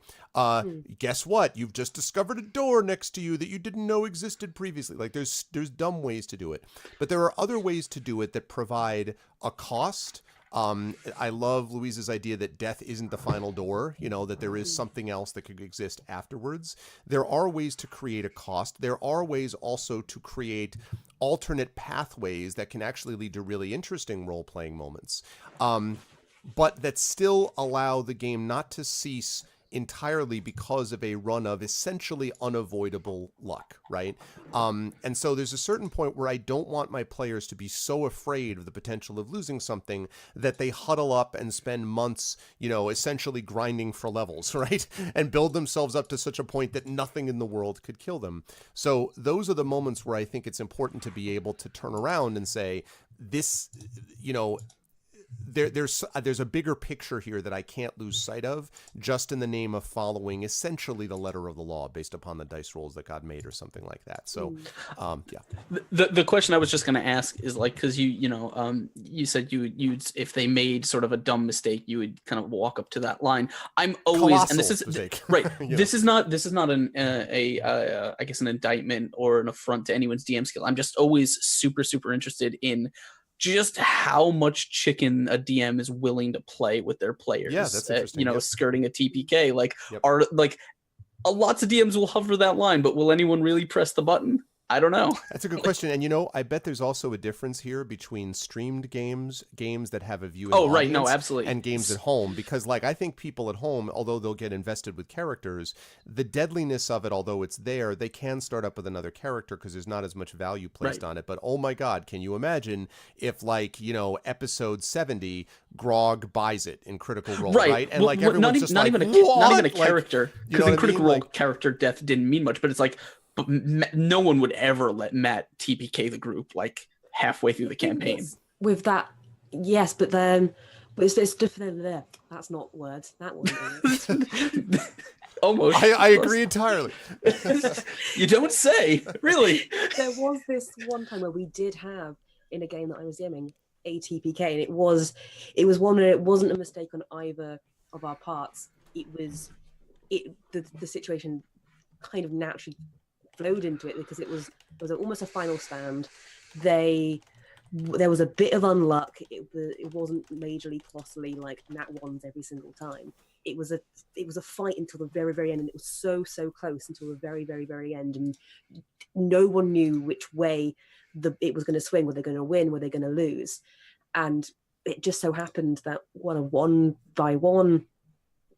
Guess what? You've just discovered a door next to you that you didn't know existed previously. Like, there's dumb ways to do it, but there are other ways to do it that provide a cost. I love Louise's idea that death isn't the final door, that there is something else that could exist afterwards. There are ways to create a cost. There are ways also to create alternate pathways that can actually lead to really interesting role-playing moments, but that still allow the game not to cease entirely because of a run of essentially unavoidable luck, right? And so there's a certain point where I don't want my players to be so afraid of the potential of losing something that they huddle up and spend months, essentially grinding for levels, right? And build themselves up to such a point that nothing in the world could kill them. So those are the moments where I think it's important to be able to turn around and say, this, there's a bigger picture here that I can't lose sight of just in the name of following essentially the letter of the law based upon the dice rolls that God made or something like that. So, yeah. The question I was just going to ask is like, because you said you'd if they made sort of a dumb mistake, you would kind of walk up to that line. I'm always, Colossal and this is mistake. right. This is not I guess an indictment or an affront to anyone's DM skill. I'm just always super, super interested in just how much chicken a DM is willing to play with their players. Yeah, that's interesting. Yep. Skirting a TPK. Are lots of DMs will hover that line, but will anyone really press the button? I don't know. That's a good question. And I bet there's also a difference here between streamed games that have a viewing audience, no, absolutely, and games at home. Because I think people at home, although they'll get invested with characters, the deadliness of it, although it's there, they can start up with another character because there's not as much value placed on it. But oh my God, can you imagine if episode 70, Grog buys it in Critical Role, right? And everyone's not even a character, because in Critical Role character death didn't mean much, but it's like, but no one would ever let Matt TPK the group halfway through the campaign. With that, yes, but then it's different there. That's not words. That wasn't. Almost. I agree entirely. You don't say. Really? There was this one time where we did have in a game that I was DMing a TPK, and it was one where it wasn't a mistake on either of our parts. The situation kind of naturally flowed into it because it was almost a final stand. There was a bit of unluck. It wasn't majorly costly like nat ones every single time. It was a fight until the very, very end, and it was so close until the very, very, very end, and no one knew which way it was going to swing. Were they going to win? Were they going to lose? And it just so happened that one by one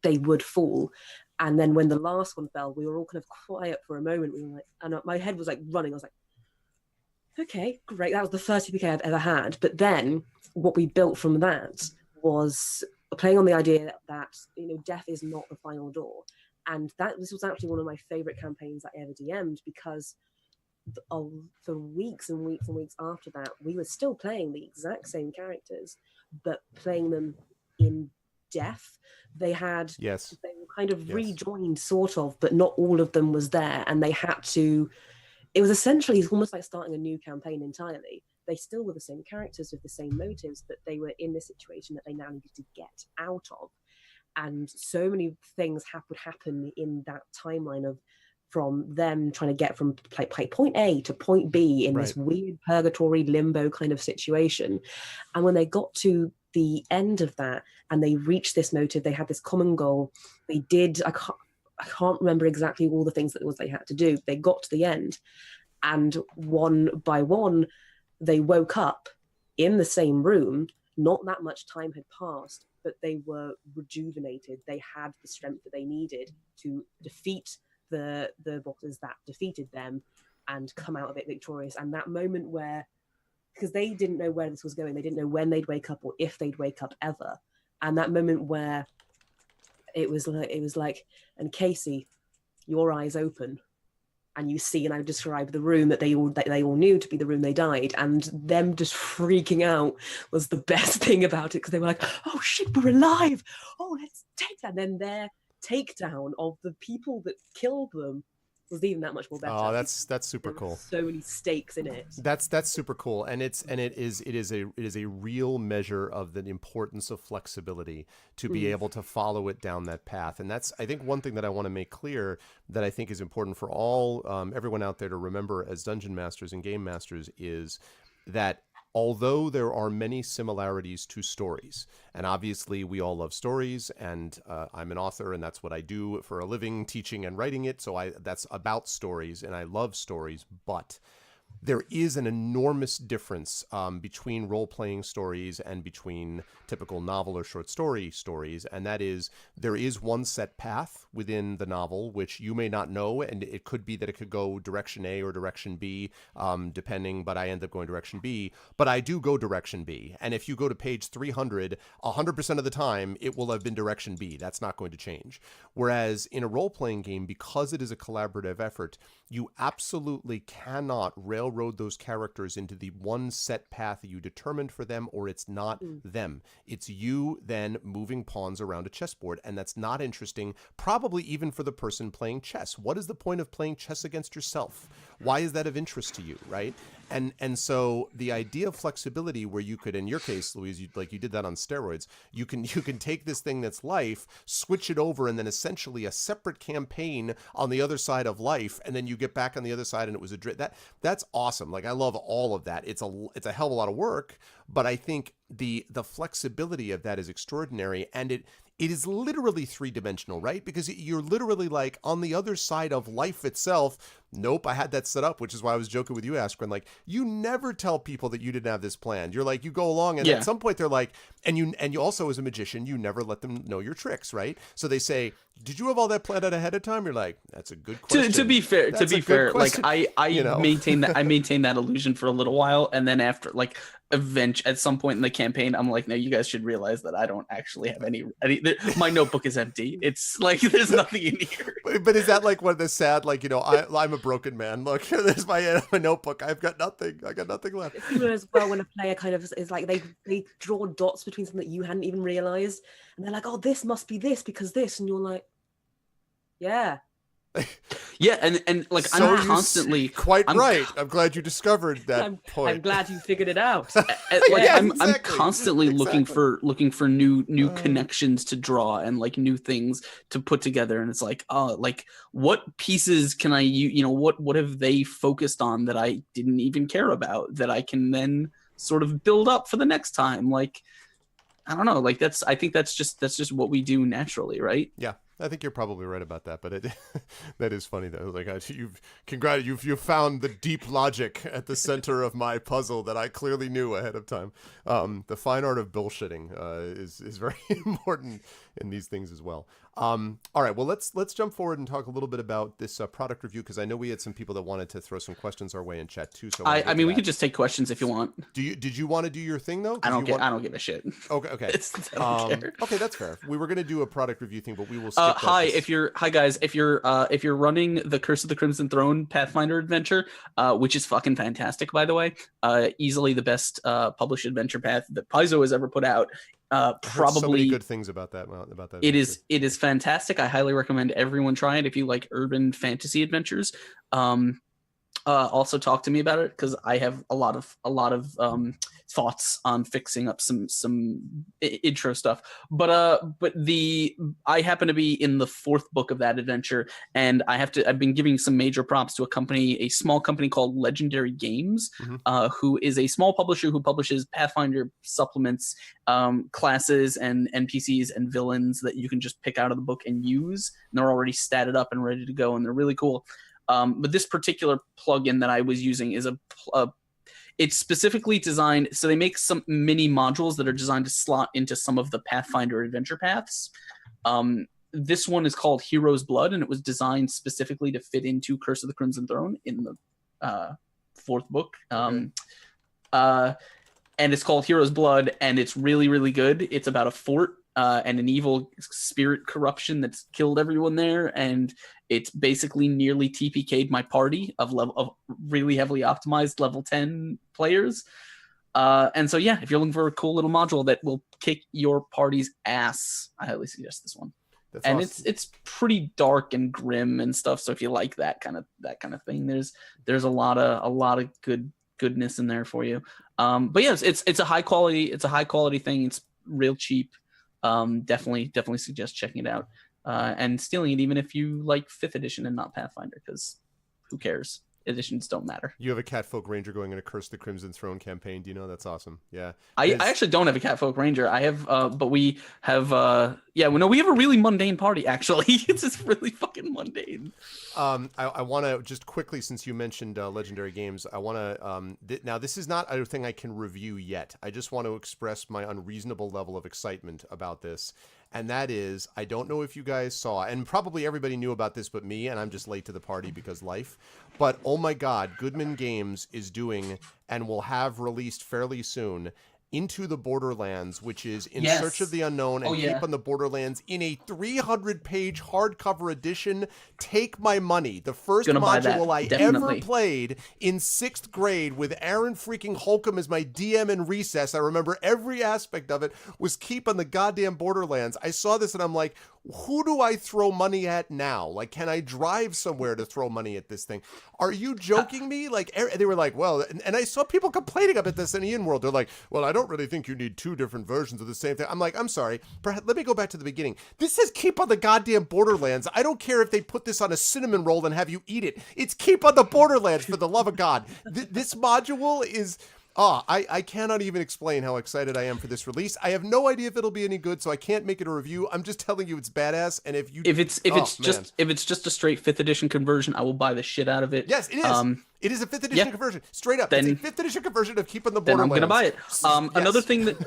they would fall. And then when the last one fell, we were all kind of quiet for a moment. We were like, and my head was running. I was like, okay, great. That was the first TPK I've ever had. But then what we built from that was playing on the idea that death is not the final door. And this was actually one of my favorite campaigns I ever DM'd, because for weeks and weeks and weeks after that, we were still playing the exact same characters, but playing them in death. They were kind of rejoined sort of, but not all of them was there, and they had to, it was essentially almost like starting a new campaign entirely. They still were the same characters with the same motives, but they were in this situation that they now needed to get out of. and so many things would happen in that timeline of from them trying to get from point A to point B in this weird purgatory limbo kind of situation. And when they got to the end of that and they reached this motive, they had this common goal. They did, I can't remember exactly all the things that it was they had to do. They got to the end, and one by one, they woke up in the same room. Not that much time had passed, but they were rejuvenated. They had the strength that they needed to defeat the bosses that defeated them and come out of it victorious. And that moment where, because they didn't know where this was going, they didn't know when they'd wake up or if they'd wake up ever. And that moment where it was like, and Casey, your eyes open, and you see, and I describe the room that they all knew to be the room they died, and them just freaking out was the best thing about it, because they were like, oh shit, we're alive, oh let's take that. And then their takedown of the people that killed them was even that much more better. Oh, that's super cool. So many stakes in it. That's super cool, and it is a real measure of the importance of flexibility to be able to follow it down that path. And that's, I think, one thing that I want to make clear that I think is important for all everyone out there to remember as dungeon masters and game masters is that although there are many similarities to stories, and obviously we all love stories, and I'm an author, and that's what I do for a living, teaching and writing it, so that's about stories, and I love stories, but there is an enormous difference between role-playing stories and between typical novel or short story stories, and that is there is one set path within the novel which you may not know, and it could be that it could go direction A or direction B, depending, but I end up going direction B, but I do go direction B, and if you go to page 300, 100% of the time, it will have been direction B. That's not going to change. Whereas in a role-playing game, because it is a collaborative effort, you absolutely cannot railroad those characters into the one set path that you determined for them, or it's not them. It's you then moving pawns around a chessboard, and that's not interesting, probably even for the person playing chess. What is the point of playing chess against yourself? Why is that of interest to you, right? And so the idea of flexibility, where you could, in your case, Louise, you did that on steroids. You can take this thing that's life, switch it over, and then essentially a separate campaign on the other side of life, and then you get back on the other side, and it was that's awesome. Like, I love all of that. It's a hell of a lot of work, but I think the flexibility of that is extraordinary, and it is literally three-dimensional, right? Because you're literally like on the other side of life itself. Nope, I had that set up, which is why I was joking with you, Askren. Like, you never tell people that you didn't have this planned. You're like, you go along, and at some point they're like, and you also, as a magician, you never let them know your tricks, right? So they say, did you have all that planned out ahead of time? You're like, that's a good question. To be fair, like I maintain that illusion for a little while, and then after, like, at some point in the campaign, I'm like, no, you guys should realize that I don't actually have any my notebook is empty. It's like there's nothing in here. But is that like one of the sad, like, I'm a broken man. Look, there's my notebook. I've got nothing. I got nothing left. Even as well, when a player kind of is like they draw dots between something that you hadn't even realized, and they're like, oh, this must be this because this, and you're like, yeah. Yeah, and like, so I'm constantly right. I'm glad you discovered that point. I'm glad you figured it out. I'm constantly looking for new connections to draw and like new things to put together, and it's like, like, what pieces can I use? What have they focused on that I didn't even care about that I can then sort of build up for the next time? Like, I don't know. Like, I think that's just what we do naturally, right? Yeah. I think you're probably right about that, but that is funny though. Like, you've found the deep logic at the center of my puzzle that I clearly knew ahead of time. The fine art of bullshitting is very important in these things as well. All right, well, let's jump forward and talk a little bit about this product review, because I know we had some people that wanted to throw some questions our way in chat too. So I mean, we could just take questions if you want. Did you want to do your thing though? I don't give a shit. Okay. I don't care. Okay, that's fair. We were going to do a product review thing, but we will. Hi guys, if you're running the Curse of the Crimson Throne Pathfinder adventure, which is fucking fantastic, by the way, easily the best published adventure path that Paizo has ever put out. Probably so many good things about that. It is fantastic. I highly recommend everyone try it if you like urban fantasy adventures. also talk to me about it, because I have a lot of thoughts on fixing up some intro stuff. But I happen to be in the 4th book of that adventure, and I've been giving some major props to a small company called Legendary Games, who is a small publisher who publishes Pathfinder supplements, classes and NPCs and villains that you can just pick out of the book and use, and they're already statted up and ready to go, and they're really cool. But this particular plugin that I was using is it's specifically designed, so they make some mini modules that are designed to slot into some of the Pathfinder adventure paths. This one is called Hero's Blood, and it was designed specifically to fit into Curse of the Crimson Throne in the 4th book. And it's called Hero's Blood, and it's really, really good. It's about a fort and an evil spirit corruption that's killed everyone there, and it's basically nearly TPK'd my party of really heavily optimized level 10 players. And so yeah, if you're looking for a cool little module that will kick your party's ass, I highly suggest this one. That's and awesome. It's pretty dark and grim and stuff. So if you like that kind of thing, there's a lot of goodness in there for you. But yes, it's a high quality thing. It's real cheap. Definitely suggest checking it out and stealing it, even if you like 5th edition and not Pathfinder, because who cares? Editions don't matter. You have a Catfolk Ranger going in a Curse the Crimson Throne campaign. Do you know? That's awesome. Yeah. I actually don't have a Catfolk Ranger. I have, but we have, we have a really mundane party, actually. It's just really fucking mundane. I want to just quickly, since you mentioned Legendary Games, I want to, now this is not a thing I can review yet. I just want to express my unreasonable level of excitement about this. And that is, I don't know if you guys saw, and probably everybody knew about this but me, and I'm just late to the party because life. But oh my God, Goodman Games is doing, and will have released fairly soon, Into the Borderlands, which is In Search of the Unknown and Keep on the Borderlands in a 300-page hardcover edition. Take my money. The first module I ever played in 6th grade with Aaron freaking Holcomb as my DM in Recess. I remember every aspect of it was Keep on the goddamn Borderlands. I saw this and I'm like, who do I throw money at now? Like, can I drive somewhere to throw money at this thing? Are you joking me? Like, they were like, well, and I saw people complaining about this in Ian World. They're like, well, I don't really think you need 2 different versions of the same thing. I'm like, I'm sorry. Let me go back to the beginning. This says Keep on the goddamn Borderlands. I don't care if they put this on a cinnamon roll and have you eat it. It's Keep on the Borderlands, for the love of God. This module is... I cannot even explain how excited I am for this release. I have no idea if it'll be any good, so I can't make it a review. I'm just telling you it's badass, and if it's just a straight 5th edition conversion, I will buy the shit out of it. Yes, it is. It is a 5th edition conversion, straight up. It's a 5th edition conversion of Keep on the Borderlands. Then I'm gonna buy it. Yes.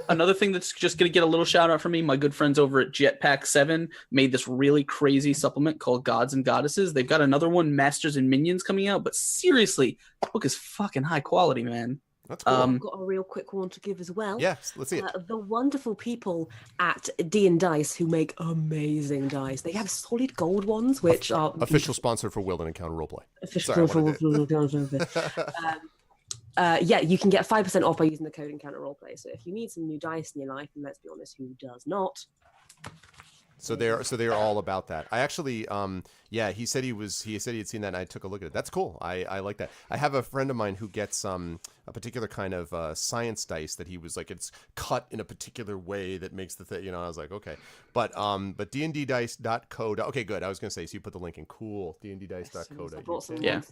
Another thing that's just gonna get a little shout out from me. My good friends over at Jetpack 7 made this really crazy supplement called Gods and Goddesses. They've got another one, Masters and Minions, coming out. But seriously, the book is fucking high quality, man. That's cool. I've got a real quick one to give as well. Yes, let's see it. The wonderful people at D&Dice who make amazing dice. They have solid gold ones, which are... Official sponsor for Will and Encounter Roleplay. Official for you can get 5% off by using the code Encounter Roleplay. So if you need some new dice in your life, and let's be honest, who does not? So they're all about that. I actually, he said he had seen that, and I took a look at it. That's cool. I like that. I have a friend of mine who gets a particular kind of science dice that he was like, it's cut in a particular way that makes the thing. I was like, okay, but dnddice.co. Okay, good. I was gonna say, so you put the link in. Cool. dnddice.co. I brought some that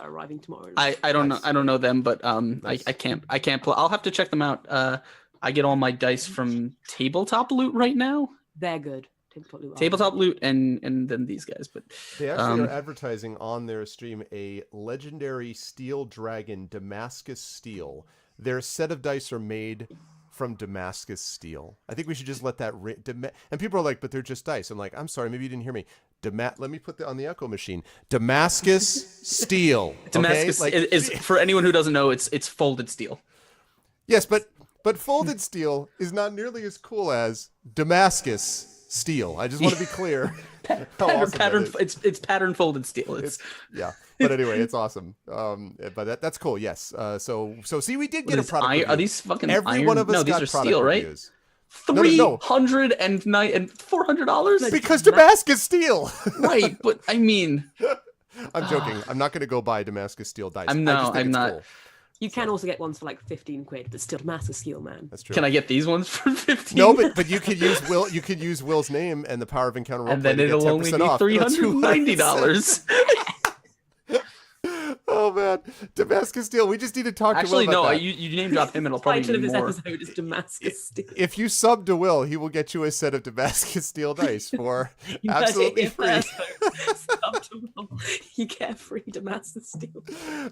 are arriving tomorrow. I don't know them, but nice. I can't play. I'll have to check them out. I get all my dice from Tabletop Loot right now. They're good. Tabletop Loot and then these guys, but they actually are advertising on their stream a legendary steel dragon, Damascus Steel. Their set of dice are made from Damascus Steel. I think we should just let that and people are like, but they're just dice. I'm like, I'm sorry, maybe you didn't hear me. Let me put that on the echo machine. Damascus Steel. Damascus is, for anyone who doesn't know, it's folded steel. Yes, but folded steel is not nearly as cool as Damascus Steel. I just want to be clear. Pattern. It's pattern folded steel. But anyway, it's awesome. But that's cool. Yes. So see, we did get a product review. Are these fucking every iron? one of us no, these got are product steel, reviews. Right? $309 and $400. Because Damascus Steel. Right, but I mean, I'm joking. I'm not going to go buy Damascus Steel dice. I'm it's not. Cool. You can also get ones for like 15 quid, but still Damascus Steel, man. That's true. Can I get these ones for 15? No, but you could use Will. You could use Will's name and the Power of Encounter Roleplay and then to get it'll only 10% be off. $390. Oh man, Damascus Steel. We just need to talk Actually, to Will no. about that. You name drop him, and it'll The probably title be of this more. episode is Damascus Steel. If you sub to Will, he will get you a set of Damascus Steel dice for You heard it absolutely here free. first, folks. Stop to Will. You get free Damascus Steel.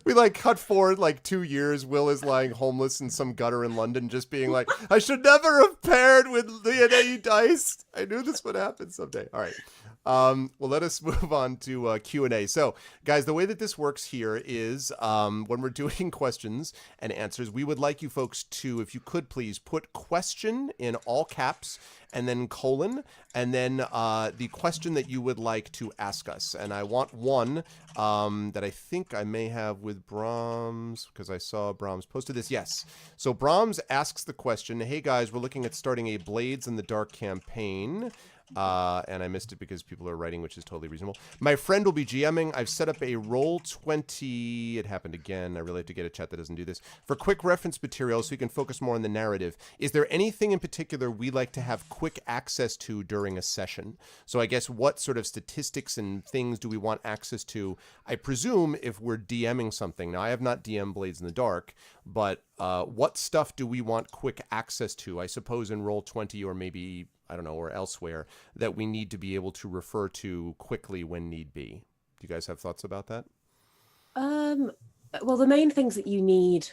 We like cut forward like 2 years. Will is lying homeless in some gutter in London, just being like, "I should never have paired with D&A dice. I knew this would happen someday." All right. Well, let us move on to Q&A. So, guys, the way that this works here is when we're doing questions and answers, we would like you folks to, if you could please, put question in all caps and then colon, and then the question that you would like to ask us. And I want one that I think I may have with Brahms, because I saw Brahms posted this. Yes. So Brahms asks the question, "Hey, guys, we're looking at starting a Blades in the Dark campaign." And I missed it because people are writing, which is totally reasonable. "My friend will be GMing. I've set up a Roll20. It happened again. I really have to get a chat that doesn't do this. For quick reference material so you can focus more on the narrative. Is there anything in particular we like to have quick access to during a session?" So I guess what sort of statistics and things do we want access to? I presume if we're DMing something. Now, I have not DM'd Blades in the Dark, but what stuff do we want quick access to? I suppose in Roll20 or maybe, I don't know, or elsewhere, that we need to be able to refer to quickly when need be. Do you guys have thoughts about that? Well, the main things that you need,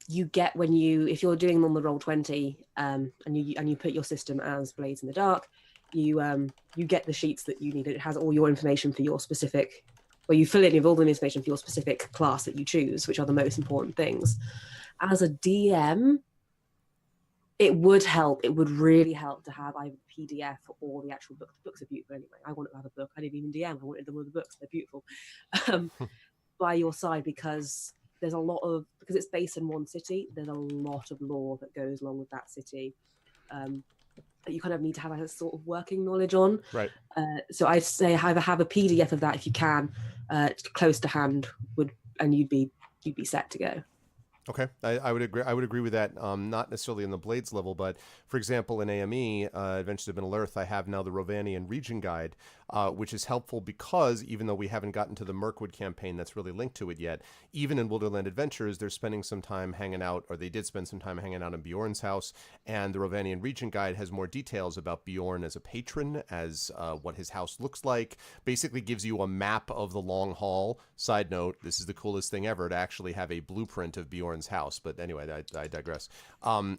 you get when if you're doing them on the Roll20, and you put your system as Blades in the Dark, you get the sheets that you need. It has all your information for your specific, where you fill in with all the information for your specific class that you choose, which are the most important things. As a DM, it would help. It would really help to have either PDF or the actual book. The books are beautiful anyway. I wanted to have a book. I didn't even DM. I wanted them with the books. They're beautiful. By your side, because there's because it's based in one city, there's a lot of lore that goes along with that city that you kind of need to have a sort of working knowledge on. Right. So I'd say either have a PDF of that if you can, close to hand, and you'd be set to go. Okay, I would agree. I would agree with that. Not necessarily in the Blades level, but for example, in AME, Adventures of Middle Earth, I have now the Rovanian Region Guide, which is helpful because even though we haven't gotten to the Mirkwood campaign that's really linked to it yet, even in Wilderland Adventures, they're spending some time hanging out, or they did spend some time hanging out in Bjorn's house, and the Rovanian Region Guide has more details about Bjorn as a patron, as what his house looks like. Basically gives you a map of the Long Hall. Side note, this is the coolest thing ever to actually have a blueprint of Bjorn's house, but anyway, I digress.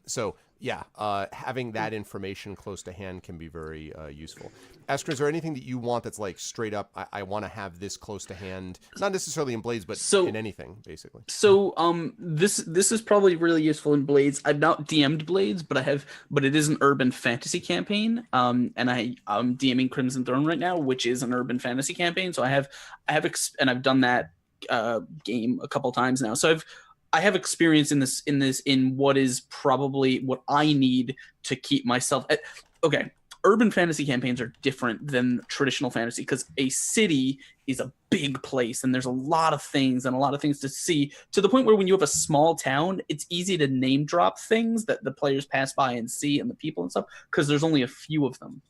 So yeah, having that information close to hand can be very useful. Esther, is there anything that you want that's like straight up, I want to have this close to hand, not necessarily in Blades, but in anything, basically? So this is probably really useful in Blades. I've not DM'd Blades, but it is an urban fantasy campaign. And I'm DMing Crimson Throne right now, which is an urban fantasy campaign. So and I've done that game a couple times now. So I have experience in what is probably what I need to keep myself at. Okay, urban fantasy campaigns are different than traditional fantasy because a city is a big place and there's a lot of things to see, to the point where when you have a small town, it's easy to name drop things that the players pass by and see, and the people and stuff, because there's only a few of them.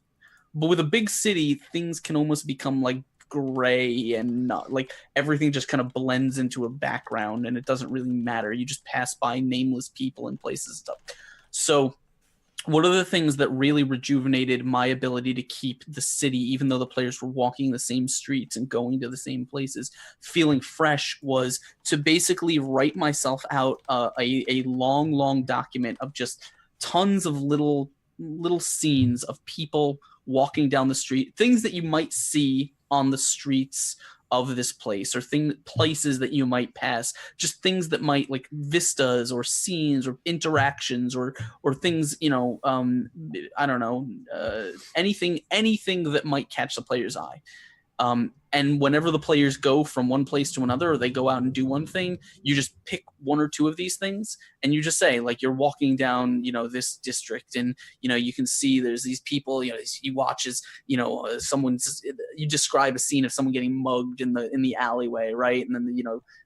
But with a big city, things can almost become like gray and not like everything just kind of blends into a background and it doesn't really matter. You just pass by nameless people and places and stuff. So one of the things that really rejuvenated my ability to keep the city, even though the players were walking the same streets and going to the same places, feeling fresh, was to basically write myself out a long document of just tons of little scenes of people walking down the street, things that you might see on the streets of this place, or places that you might pass, just things that might, like vistas or scenes or interactions or things, I don't know, anything that might catch the player's eye. And whenever the players go from one place to another, or they go out and do one thing, you just pick one or two of these things, and you just say, like, you're walking down, this district, and you can see there's these people. You watch as you describe a scene of someone getting mugged in the alleyway, right? And then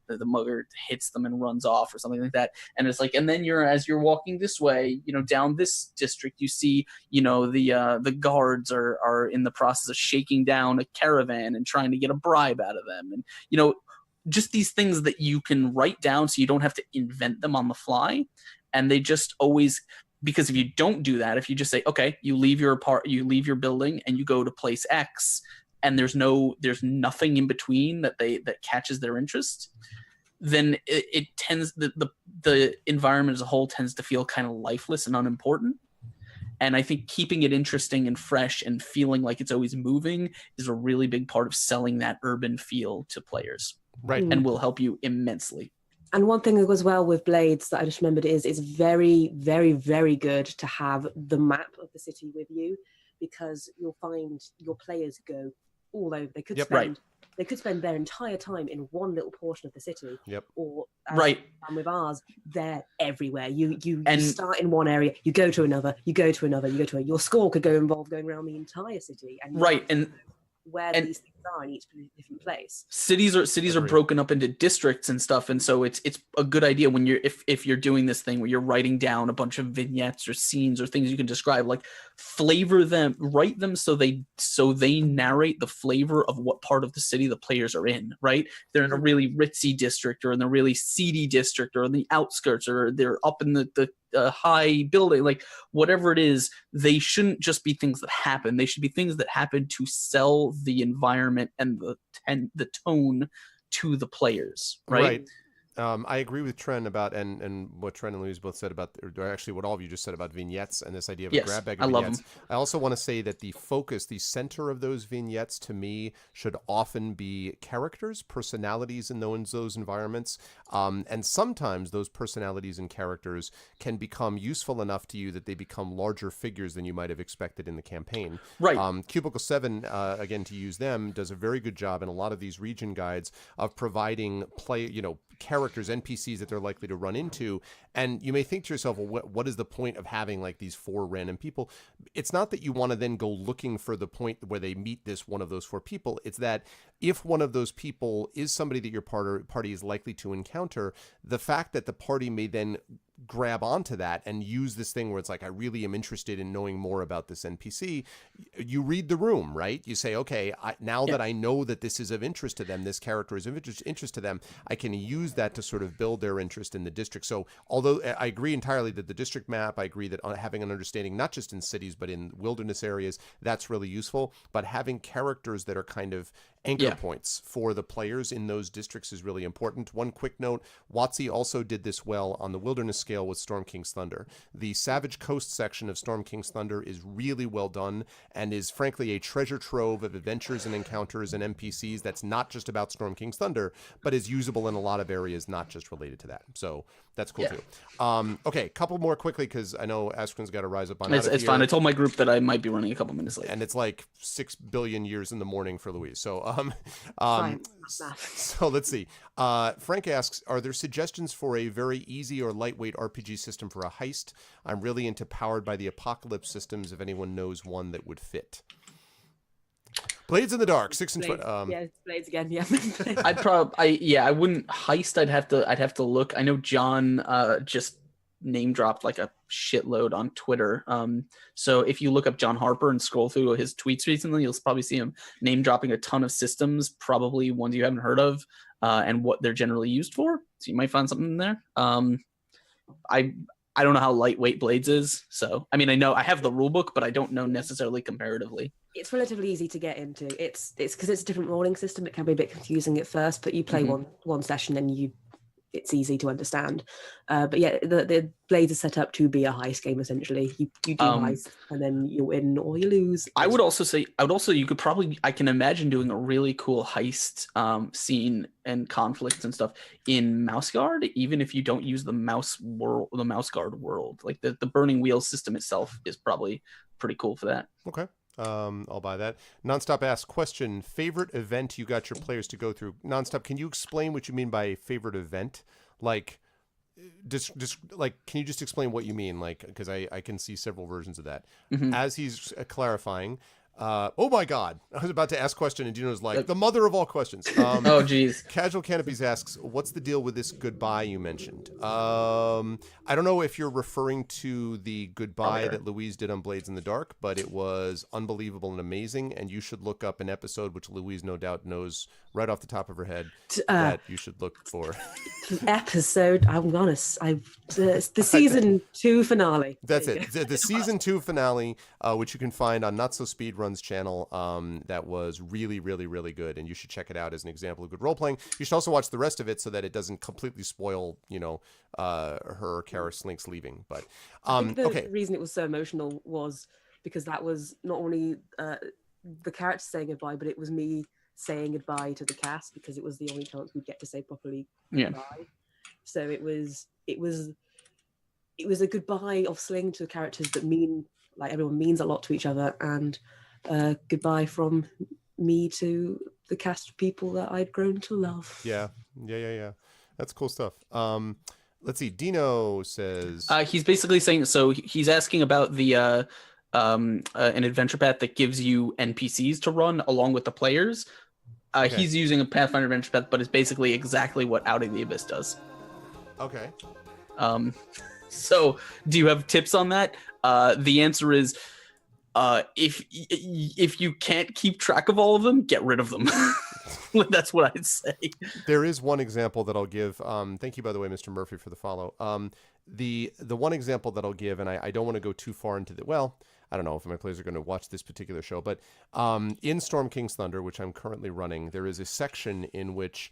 the mugger hits them and runs off or something like that. And it's like, and then as you're walking this way, down this district, you see, the guards are in the process of shaking down a caravan and trying to get a bribe out of them. And, just these things that you can write down so you don't have to invent them on the fly. And they just always, because if you don't do that, if you just say, okay, you leave your building and you go to place X, and there's nothing in between that catches their interest, then it tends, the environment as a whole tends to feel kind of lifeless and unimportant. And I think keeping it interesting and fresh and feeling like it's always moving is a really big part of selling that urban feel to players. Right. And will help you immensely. And one thing that goes well with Blades that I just remembered is it's very, very, very good to have the map of the city with you, because you'll find your players go all over. They could spend their entire time in one little portion of the city. Yep. Or right. And with ours, they're everywhere. You start in one area, you go to another, you go to another, you go to your score could involve going around the entire city. And where these things are in each different place. Cities are broken up into districts and stuff, and so it's a good idea when you're if you're doing this thing where you're writing down a bunch of vignettes or scenes or things you can describe, like write them so they narrate the flavor of what part of the city the players are in, right? They're in a really ritzy district, or in a really seedy district, or in the outskirts, or they're up in the high building, like whatever it is. They shouldn't just be things that happen. They should be things that happen to sell the environment and the tone to the players, right? I agree with Tren about and what Tren and Louise both said about, or actually what all of you just said about vignettes and this idea of a grab bag of vignettes. I also want to say that the center of those vignettes to me should often be characters, personalities in those environments. And sometimes those personalities and characters can become useful enough to you that they become larger figures than you might have expected in the campaign. Right. Cubicle 7, again, to use them, does a very good job in a lot of these region guides of providing characters, NPCs that they're likely to run into. And you may think to yourself, well, what is the point of having like these 4 random people? It's not that you want to then go looking for the point where they meet one of those 4 people. It's that if one of those people is somebody that your party is likely to encounter, the fact that the party may then grab onto that and use this thing where it's like, I really am interested in knowing more about this NPC. You read the room, right? You say, okay, now that I know that this is of interest to them, this character is of interest to them, I can use that to sort of build their interest in the district. So although I agree entirely that the district map, I agree that having an understanding, not just in cities, but in wilderness areas, that's really useful. But having characters that are kind of anchor points for the players in those districts is really important. One quick note, WotC also did this well on the wilderness scale with Storm King's Thunder. The Savage Coast section of Storm King's Thunder is really well done and is frankly a treasure trove of adventures and encounters and NPCs that's not just about Storm King's Thunder, but is usable in a lot of areas not just related to that. So that's cool too. Okay, couple more quickly because I know Askren's got to rise up on that. It's fine. I told my group that I might be running a couple minutes late. And it's like 6 billion years in the morning for Louise. So so let's see. Frank asks, are there suggestions for a very easy or lightweight RPG system for a heist? I'm really into Powered by the Apocalypse systems, if anyone knows one that would fit. Blades in the Dark, 6 and 20. Yeah, Blades again. Yeah. I wouldn't heist. I'd have to look. I know John just name dropped like a shitload on Twitter. So if you look up John Harper and scroll through his tweets recently, you'll probably see him name dropping a ton of systems, probably ones you haven't heard of, and what they're generally used for. So you might find something in there. I don't know how lightweight Blades is. So, I mean, I know I have the rule book, but I don't know necessarily comparatively. It's relatively easy to get into. It's because it's a different rolling system. It can be a bit confusing at first, but you play one session and it's easy to understand. But yeah, the Blades are set up to be a heist game essentially. You do heist and then you win or you lose. I would also you could probably, I can imagine doing a really cool heist scene and conflicts and stuff in Mouse Guard, even if you don't use the Mouse Guard world. Like the Burning Wheel system itself is probably pretty cool for that. Okay. I'll buy that. Nonstop asks, question, favorite event you got your players to go through? Nonstop, can you explain what you mean by favorite event? Like, can you just explain what you mean? Like, because I can see several versions of that. Mhm. As he's clarifying, oh my God, I was about to ask a question and Dino's like, the mother of all questions. Oh, geez. Casual Canopies asks, what's the deal with this goodbye you mentioned? I don't know if you're referring to the goodbye that Louise did on Blades in the Dark, but it was unbelievable and amazing, and you should look up an episode, which Louise no doubt knows right off the top of her head, that you should look for. Episode, I'm honest, the season 2 finale. That's it. The season 2 finale, which you can find on Not So Speedrun's channel, that was really, really, really good, and you should check it out as an example of good role playing. You should also watch the rest of it so that it doesn't completely spoil, her Kara Slinks leaving. But I think the okay, reason it was so emotional was because that was not only the character saying goodbye, but it was me saying goodbye to the cast, because it was the only chance we'd get to say properly goodbye. So it was a goodbye of Sling to characters that everyone means a lot to each other, and goodbye from me to the cast of people that I'd grown to love. Yeah. That's cool stuff. Let's see. Dino says He's basically saying, so he's asking about the an adventure path that gives you NPCs to run along with the players. Okay. He's using a Pathfinder adventure path, but it's basically exactly what Out of the Abyss does. okay. So do you have tips on that? The answer is, if you can't keep track of all of them, get rid of them. That's what I'd say. There is one example that I'll give. Thank you, by the way, Mr. Murphy, for the follow. The one example that I'll give, and I don't want to go too far into the, well, I don't know if my players are going to watch this particular show, but in Storm King's Thunder, which I'm currently running, there is a section in which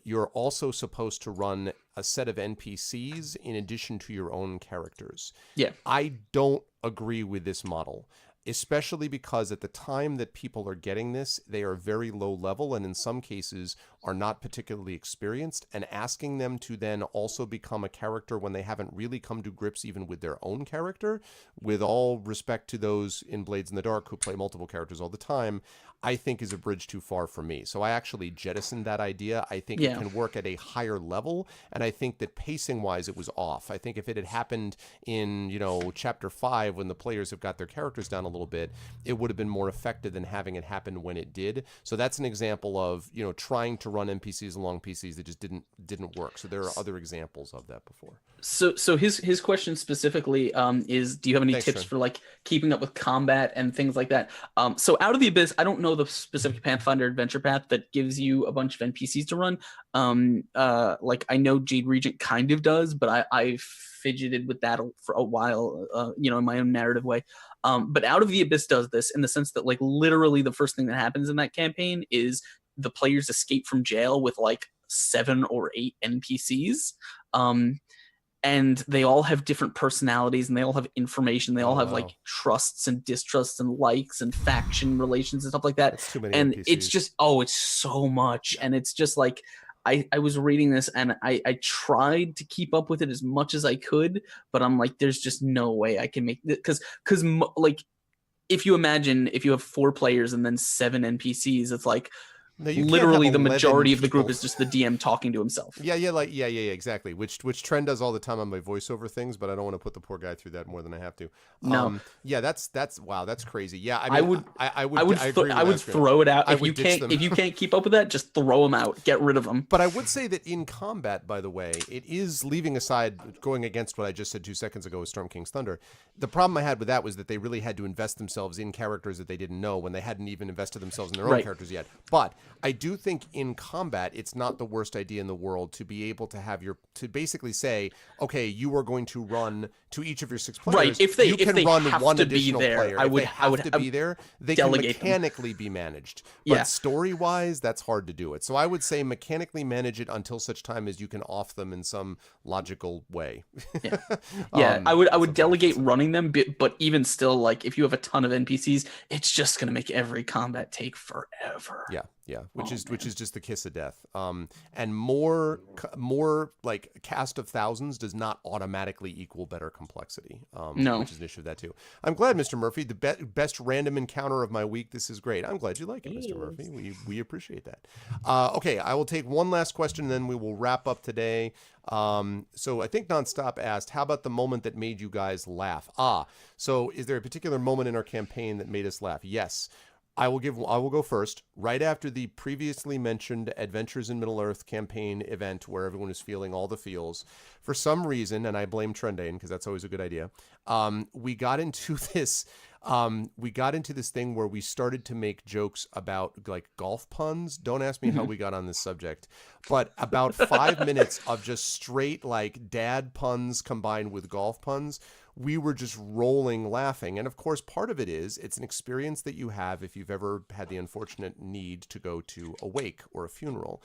you're also supposed to run a set of NPCs in addition to your own characters. Yeah. I don't agree with this model, especially because at the time that people are getting this, they are very low level and in some cases are not particularly experienced, and asking them to then also become a character when they haven't really come to grips even with their own character, with all respect to those in Blades in the Dark who play multiple characters all the time, I think is a bridge too far for me. So I actually jettisoned that idea. I think it can work at a higher level, and I think that pacing-wise it was off. I think if it had happened in, Chapter 5 when the players have got their characters down a little bit, it would have been more effective than having it happen when it did. So that's an example of, trying to run NPCs along PCs that just didn't work. So there are other examples of that before. So his question specifically is, do you have any tips for like keeping up with combat and things like that? So Out of the Abyss, I don't know the specific Pathfinder adventure path that gives you a bunch of NPCs to run. Like I know Jade Regent kind of does, but I fidgeted with that for a while, in my own narrative way. But Out of the Abyss does this in the sense that like literally the first thing that happens in that campaign is the players escape from jail with like 7 or 8 NPCs. And they all have different personalities and they all have information. They all have like trusts and distrusts and likes and faction relations and stuff like that. That's too many and NPCs. it's just, it's so much. And it's just like, I was reading this and I tried to keep up with it as much as I could, but I'm like, there's just no way I can make it. Cause like, if you imagine if you have 4 players and then 7 NPCs, it's like, No, you can't literally have the majority 11 of the group people. is just the DM talking to himself. Yeah, exactly. Which Trend does all the time on my voiceover things, but I don't want to put the poor guy through that more than I have to. No. Yeah, that's wow, that's crazy. Yeah, I would throw it out. If you can't keep up with that, just throw them out. Get rid of them. But I would say that in combat, by the way, it is, leaving aside going against what I just said 2 seconds ago with Storm King's Thunder. The problem I had with that was that they really had to invest themselves in characters that they didn't know when they hadn't even invested themselves in their own characters yet. But I do think in combat, it's not the worst idea in the world to be able to have to basically say, okay, you are going to run to each of your 6 players. Right. If they run have one to be additional there, player. I would be there. They can mechanically be managed. But story-wise, that's hard to do it. So I would say mechanically manage it until such time as you can off them in some logical way. I would delegate running them, but even still, like if you have a ton of NPCs, it's just gonna make every combat take forever. Yeah, which Oh, is just the kiss of death. And more like cast of thousands does not automatically equal better complexity. No. Which is an issue of that too. I'm glad, Mr. Murphy, the best random encounter of my week. This is great. I'm glad you like it, Mr. Murphy. We appreciate that. Okay, I will take one last question, and then we will wrap up today. So I think Nonstop asked, how about the moment that made you guys laugh? So is there a particular moment in our campaign that made us laugh? Yes. I will go first. Right after the previously mentioned Adventures in Middle-earth campaign event where everyone is feeling all the feels, for some reason, and I blame Trendane because that's always a good idea, we got into this thing where we started to make jokes about like golf puns. Don't ask me how we got on this subject, but about 5 minutes of just straight like dad puns combined with golf puns. We were just rolling laughing. And of course, part of it is it's an experience that you have if you've ever had the unfortunate need to go to a wake or a funeral.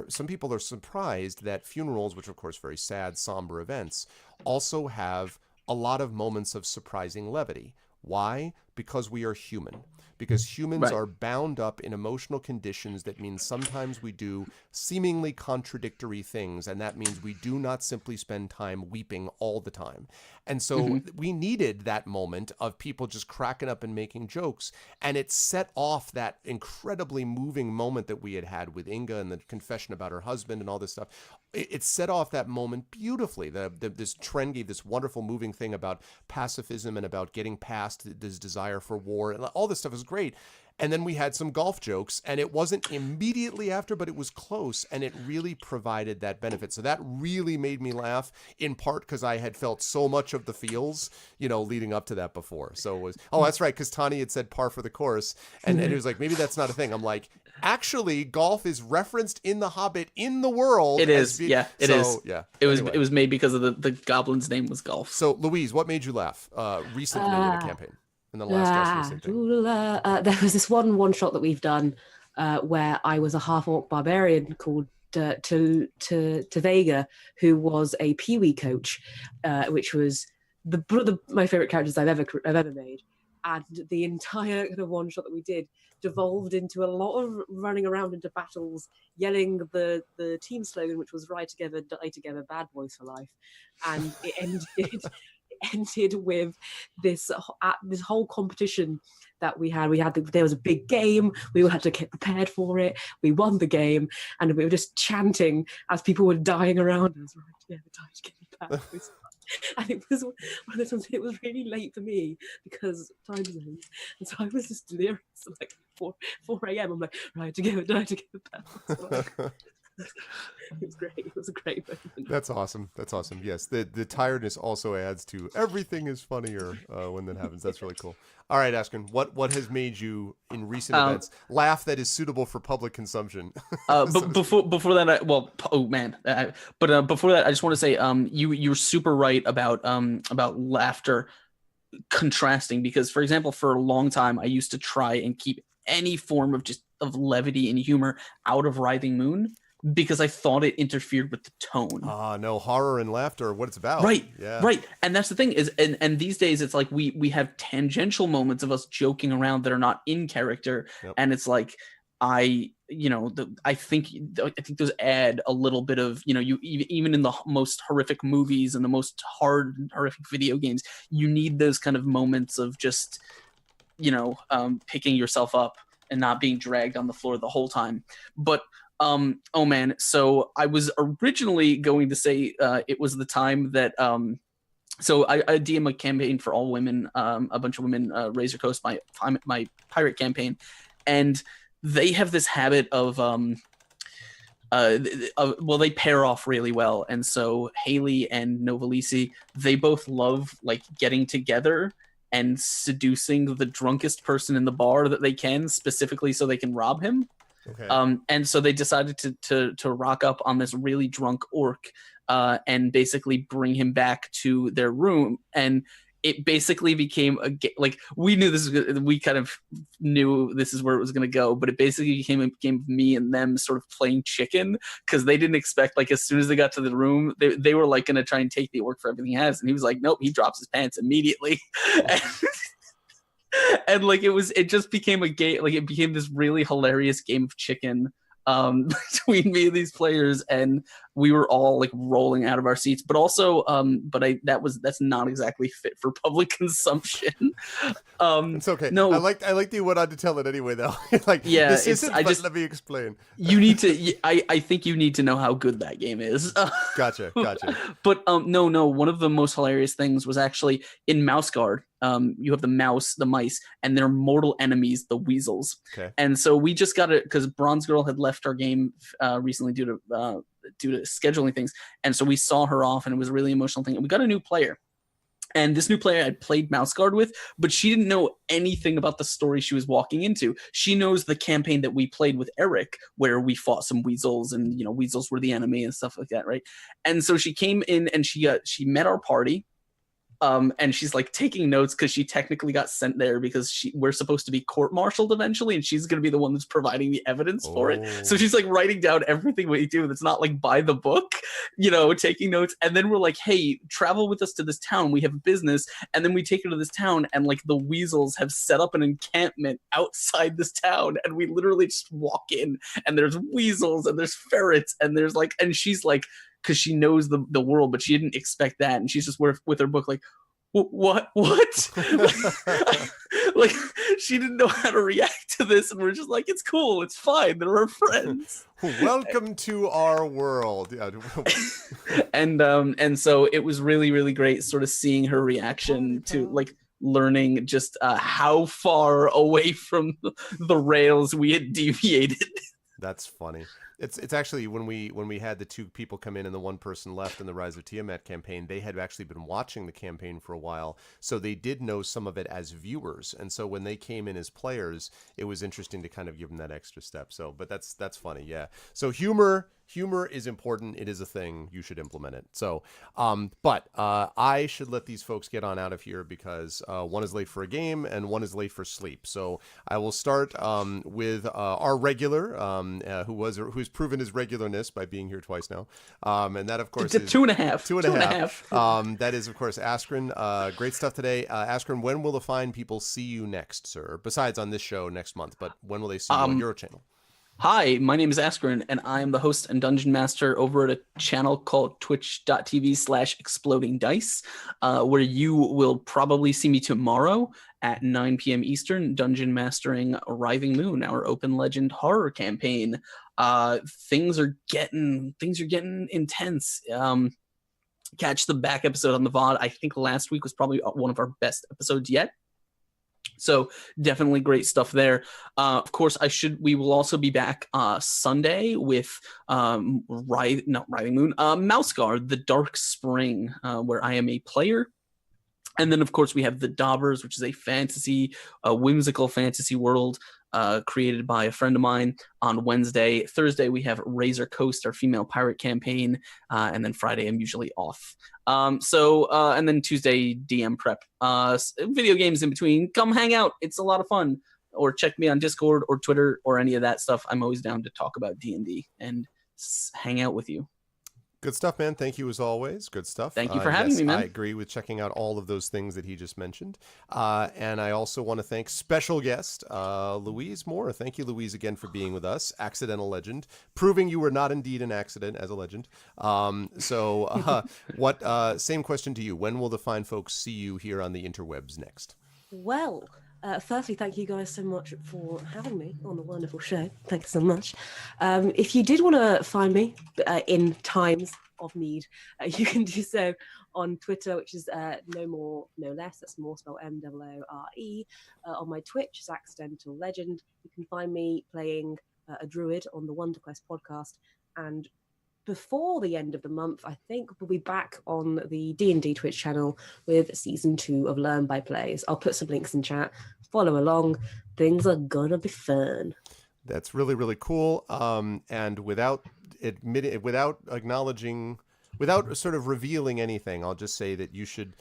Some people are surprised that funerals, which are of course very sad, somber events, also have a lot of moments of surprising levity. Why? Because we are human. Because humans are bound up in emotional conditions that means sometimes we do seemingly contradictory things, and that means we do not simply spend time weeping all the time. And so we needed that moment of people just cracking up and making jokes, and it set off that incredibly moving moment that we had with Inga and the confession about her husband and all this stuff. It set off that moment beautifully. This trend gave this wonderful moving thing about pacifism and about getting past this desire for war, and all this stuff is great. And then we had some golf jokes, and it wasn't immediately after, but it was close, and it really provided that benefit. So that really made me laugh, in part because I had felt so much of the feels, leading up to that before. So it was, that's right, because Tani had said par for the course, and it was like, maybe that's not a thing. I'm like, actually, golf is referenced in The Hobbit in the world. It is, it is. Yeah. It was made because of the goblin's name was golf. So, Louise, what made you laugh recently in a campaign? In the last thing. There was this one shot that we've done where I was a half-orc barbarian called Vega, who was a Pee-wee coach, which was my favorite characters I've ever made. And the entire kind of one shot that we did devolved into a lot of running around into battles, yelling the team slogan, which was "Ride together, die together, bad boys for life," and it ended with this whole competition that we had. There was a big game. We all had to get prepared for it. We won the game, and we were just chanting as people were dying around us. Right together, die together, bad boys. And it was one of those ones. It was really late for me because time zones, and so I was just delirious. Like 4 a.m. I'm like, right together, die together, bad boys. It was great. It was a great moment. That's awesome. Yes, the tiredness also adds to everything is funnier when that happens. That's really cool. All right, Ashken, what has made you in recent events laugh that is suitable for public consumption? But before that, before that, I just want to say, you're super right about laughter contrasting, because, for example, for a long time I used to try and keep any form of levity and humor out of Writhing Moon, because I thought it interfered with the tone. No, horror and laughter are what it's about. Right. Yeah. Right. And that's the thing is, and these days it's like we have tangential moments of us joking around that are not in character. Yep. And it's like, I think those add a little bit of, even in the most horrific movies and the most horrific video games, you need those kind of moments of just, picking yourself up and not being dragged on the floor the whole time. But so I was originally going to say it was the time that so I DM a campaign for all women, a bunch of women, Razor Coast, my pirate campaign, and they have this habit of they pair off really well, and so Haley and Novalisi, they both love like getting together and seducing the drunkest person in the bar that they can, specifically so they can rob him. Okay. And so they decided to rock up on this really drunk orc and basically bring him back to their room. And it basically became we kind of knew this is where it was going to go, but it basically became a game of me and them sort of playing chicken, because they didn't expect, like, as soon as they got to the room, they were like going to try and take the orc for everything he has. And he was like, nope, he drops his pants immediately. And like it just became a game. Like it became this really hilarious game of chicken between me and these players, and we were all like rolling out of our seats. But also, that's not exactly fit for public consumption. It's okay. No, I like that you went on to tell it anyway, though. Like, yeah, this isn't. But let me explain. You need to. I think you need to know how good that game is. Gotcha. But no. One of the most hilarious things was actually in Mouse Guard. You have the mice, and their mortal enemies, the weasels. Okay. And so we just got it because Bronze Girl had left our game recently due to scheduling things, and so we saw her off, and it was a really emotional thing. And we got a new player. And this new player I'd played Mouse Guard with, but she didn't know anything about the story she was walking into. She knows the campaign that we played with Eric, where we fought some weasels, and weasels were the enemy and stuff like that, right? And so she came in and she met our party. And she's like taking notes because she technically got sent there because we're supposed to be court-martialed eventually, and she's going to be the one that's providing the evidence for it. So she's like writing down everything we do. That's not like by the book, taking notes. And then we're like, hey, travel with us to this town. We have business. And then we take her to this town, and like the weasels have set up an encampment outside this town, and we literally just walk in, and there's weasels and there's ferrets and there's like, and she's like, because she knows the world, but she didn't expect that, and she's just with her book like, what? Like she didn't know how to react to this, and we're just like, it's cool, it's fine, they're our friends. Welcome to our world. Yeah. And so it was really, really great, sort of seeing her reaction to like learning just how far away from the rails we had deviated. That's funny. It's actually when we had the two people come in and the one person left in the Rise of Tiamat campaign, they had actually been watching the campaign for a while, so they did know some of it as viewers. And so when they came in as players, it was interesting to kind of give them that extra step. So, but that's funny, yeah. So humor is important. It is a thing. You should implement it. So, but I should let these folks get on out of here because one is late for a game and one is late for sleep. So I will start with our regular, who's proven his regularness by being here twice now, and that of course is 2.5. 2.5. That is of course Askren. Great stuff today, Askren. When will the fine people see you next, sir? Besides on this show next month, but when will they see you on your channel? Hi, my name is Askren, and I am the host and dungeon master over at a channel called twitch.tv/explodingdice, where you will probably see me tomorrow at 9 p.m. Eastern, dungeon mastering Writhing Moon, our open legend horror campaign. Things are getting intense. Catch the back episode on the VOD. I think last week was probably one of our best episodes yet. So definitely great stuff there. Of course, we will also be back Sunday with Writhing Moon, Mouse Guard, The Dark Spring, where I am a player. And then, of course, we have The Daubers, which is a whimsical fantasy world created by a friend of mine on Wednesday. Thursday, we have Razor Coast, our female pirate campaign. And then Friday, I'm usually off. And then Tuesday, DM prep. Video games in between. Come hang out. It's a lot of fun. Or check me on Discord or Twitter or any of that stuff. I'm always down to talk about D&D and hang out with you. Good stuff, man. Thank you as always. Good stuff. Thank you for having me, man. I agree with checking out all of those things that he just mentioned. And I also want to thank special guest, Louise Moore. Thank you, Louise, again for being with us. Accidental legend, proving you were not indeed an accident as a legend. Same question to you. When will the fine folks see you here on the interwebs next? Well, firstly, thank you guys so much for having me on the wonderful show. Thanks so much. If you did want to find me in times of need, you can do so on Twitter, which is no more, no less. That's more spelled MOORE. On my Twitch is Accidental Legend. You can find me playing a druid on the Wonder Quest podcast. And before the end of the month, I think we'll be back on the D&D Twitch channel with season 2 of Learn by Plays. I'll put some links in chat. Follow along. Things are gonna be fun. That's really, really cool. And without sort of revealing anything, I'll just say that you should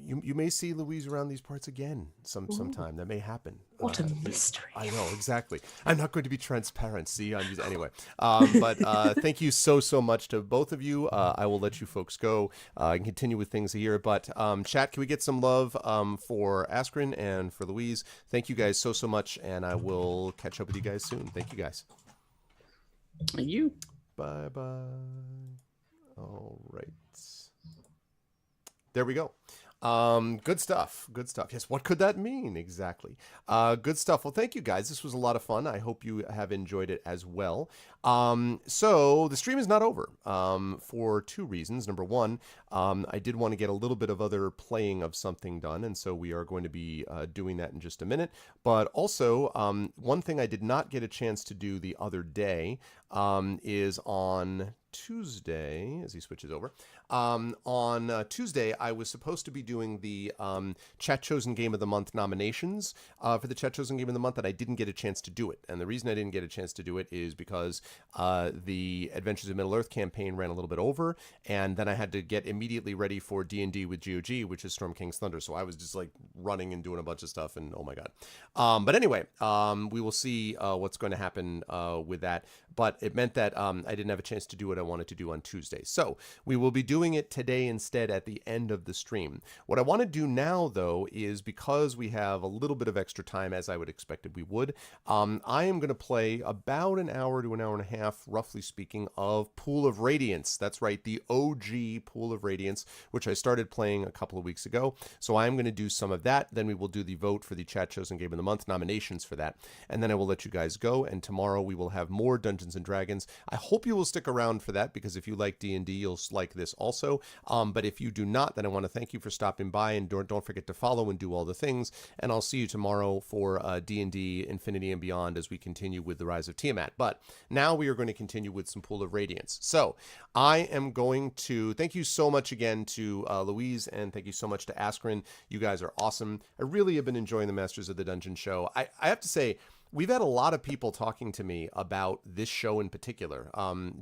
you may see Louise around these parts again sometime. That may happen. What a mystery. I know, exactly. I'm not going to be transparent. See, anyway. But thank you so much to both of you. I will let you folks go and continue with things here. But chat, can we get some love for Askren and for Louise? Thank you guys so much, and I will catch up with you guys soon. Thank you guys. Thank you. Bye-bye. All right. There we go. Good stuff. Good stuff. Yes, what could that mean? Exactly. Good stuff. Well, thank you guys. This was a lot of fun. I hope you have enjoyed it as well. So the stream is not over for two reasons. Number one, I did want to get a little bit of other playing of something done, and so we are going to be doing that in just a minute. But also, one thing I did not get a chance to do the other day is on Tuesday, as he switches over. On Tuesday, I was supposed to be doing the Chat Chosen Game of the Month nominations for the Chat Chosen Game of the Month, and I didn't get a chance to do it. And the reason I didn't get a chance to do it is because the Adventures of Middle-earth campaign ran a little bit over, and then I had to get immediately ready for D&D with GOG, which is Storm King's Thunder. So I was just like running and doing a bunch of stuff, and oh my god. But anyway, we will see what's going to happen with that. But it meant that I didn't have a chance to do what I wanted to do on Tuesday. So we will be doing it today instead at the end of the stream. What I want to do now, though, is because we have a little bit of extra time, as I would expected we would, I am going to play about an hour to an hour and a half, roughly speaking, of Pool of Radiance. That's right, the OG Pool of Radiance, which I started playing a couple of weeks ago. So I'm going to do some of that. Then we will do the vote for the Chat Chosen Game of the Month nominations for that. And then I will let you guys go. And tomorrow we will have more Dungeons and Dragons. I hope you will stick around for that, because if you like D&D, you'll like this also. But if you do not, then I want to thank you for stopping by, and don't forget to follow and do all the things. And I'll see you tomorrow for D&D Infinity and Beyond as we continue with the Rise of Tiamat. But now we are going to continue with some Pool of Radiance. So I am going to thank you so much again to Louise, and thank you so much to Askren. You guys are awesome. I really have been enjoying the Masters of the Dungeon show. I have to say, we've had a lot of people talking to me about this show in particular.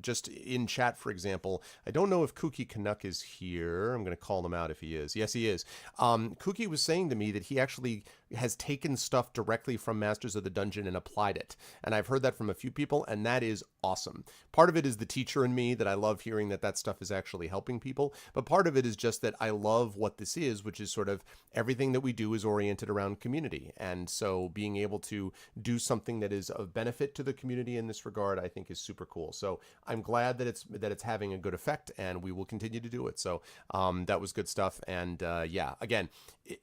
Just in chat, for example, I don't know if Kooky Canuck is here. I'm going to call him out if he is. Yes, he is. Kooky was saying to me that he actually has taken stuff directly from Masters of the Dungeon and applied it. And I've heard that from a few people, and that is awesome. Part of it is the teacher in me, that I love hearing that stuff is actually helping people. But part of it is just that I love what this is, which is sort of everything that we do is oriented around community. And so being able to do something that is of benefit to the community in this regard, I think is super cool. So I'm glad that it's having a good effect, and we will continue to do it. So that was good stuff. And yeah, again,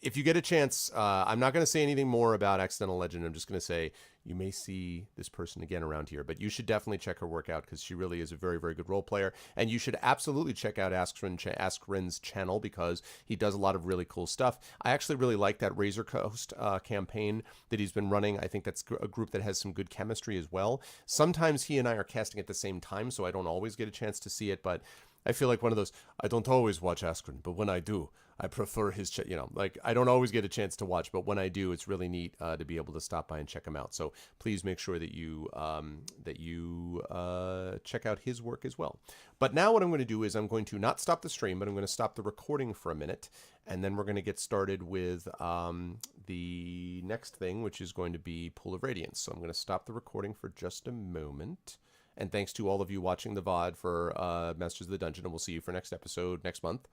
if you get a chance, I'm not going to say anything more about Accidental Legend. I'm just going to say you may see this person again around here, but you should definitely check her work out, because she really is a very, very good role player. And you should absolutely check out Askren's channel, because he does a lot of really cool stuff. I actually really like that Razor Coast campaign that he's been running. I think that's a group that has some good chemistry as well. Sometimes he and I are casting at the same time, so I don't always get a chance to see it, but I feel like one of those, I don't always watch Askren, but when I do, I prefer his, like I don't always get a chance to watch, but when I do, it's really neat to be able to stop by and check him out. So please make sure that you check out his work as well. But now what I'm going to do is I'm going to not stop the stream, but I'm going to stop the recording for a minute, and then we're going to get started with the next thing, which is going to be Pool of Radiance. So I'm going to stop the recording for just a moment. And thanks to all of you watching the VOD for Masters of the Dungeon, and we'll see you for next episode next month.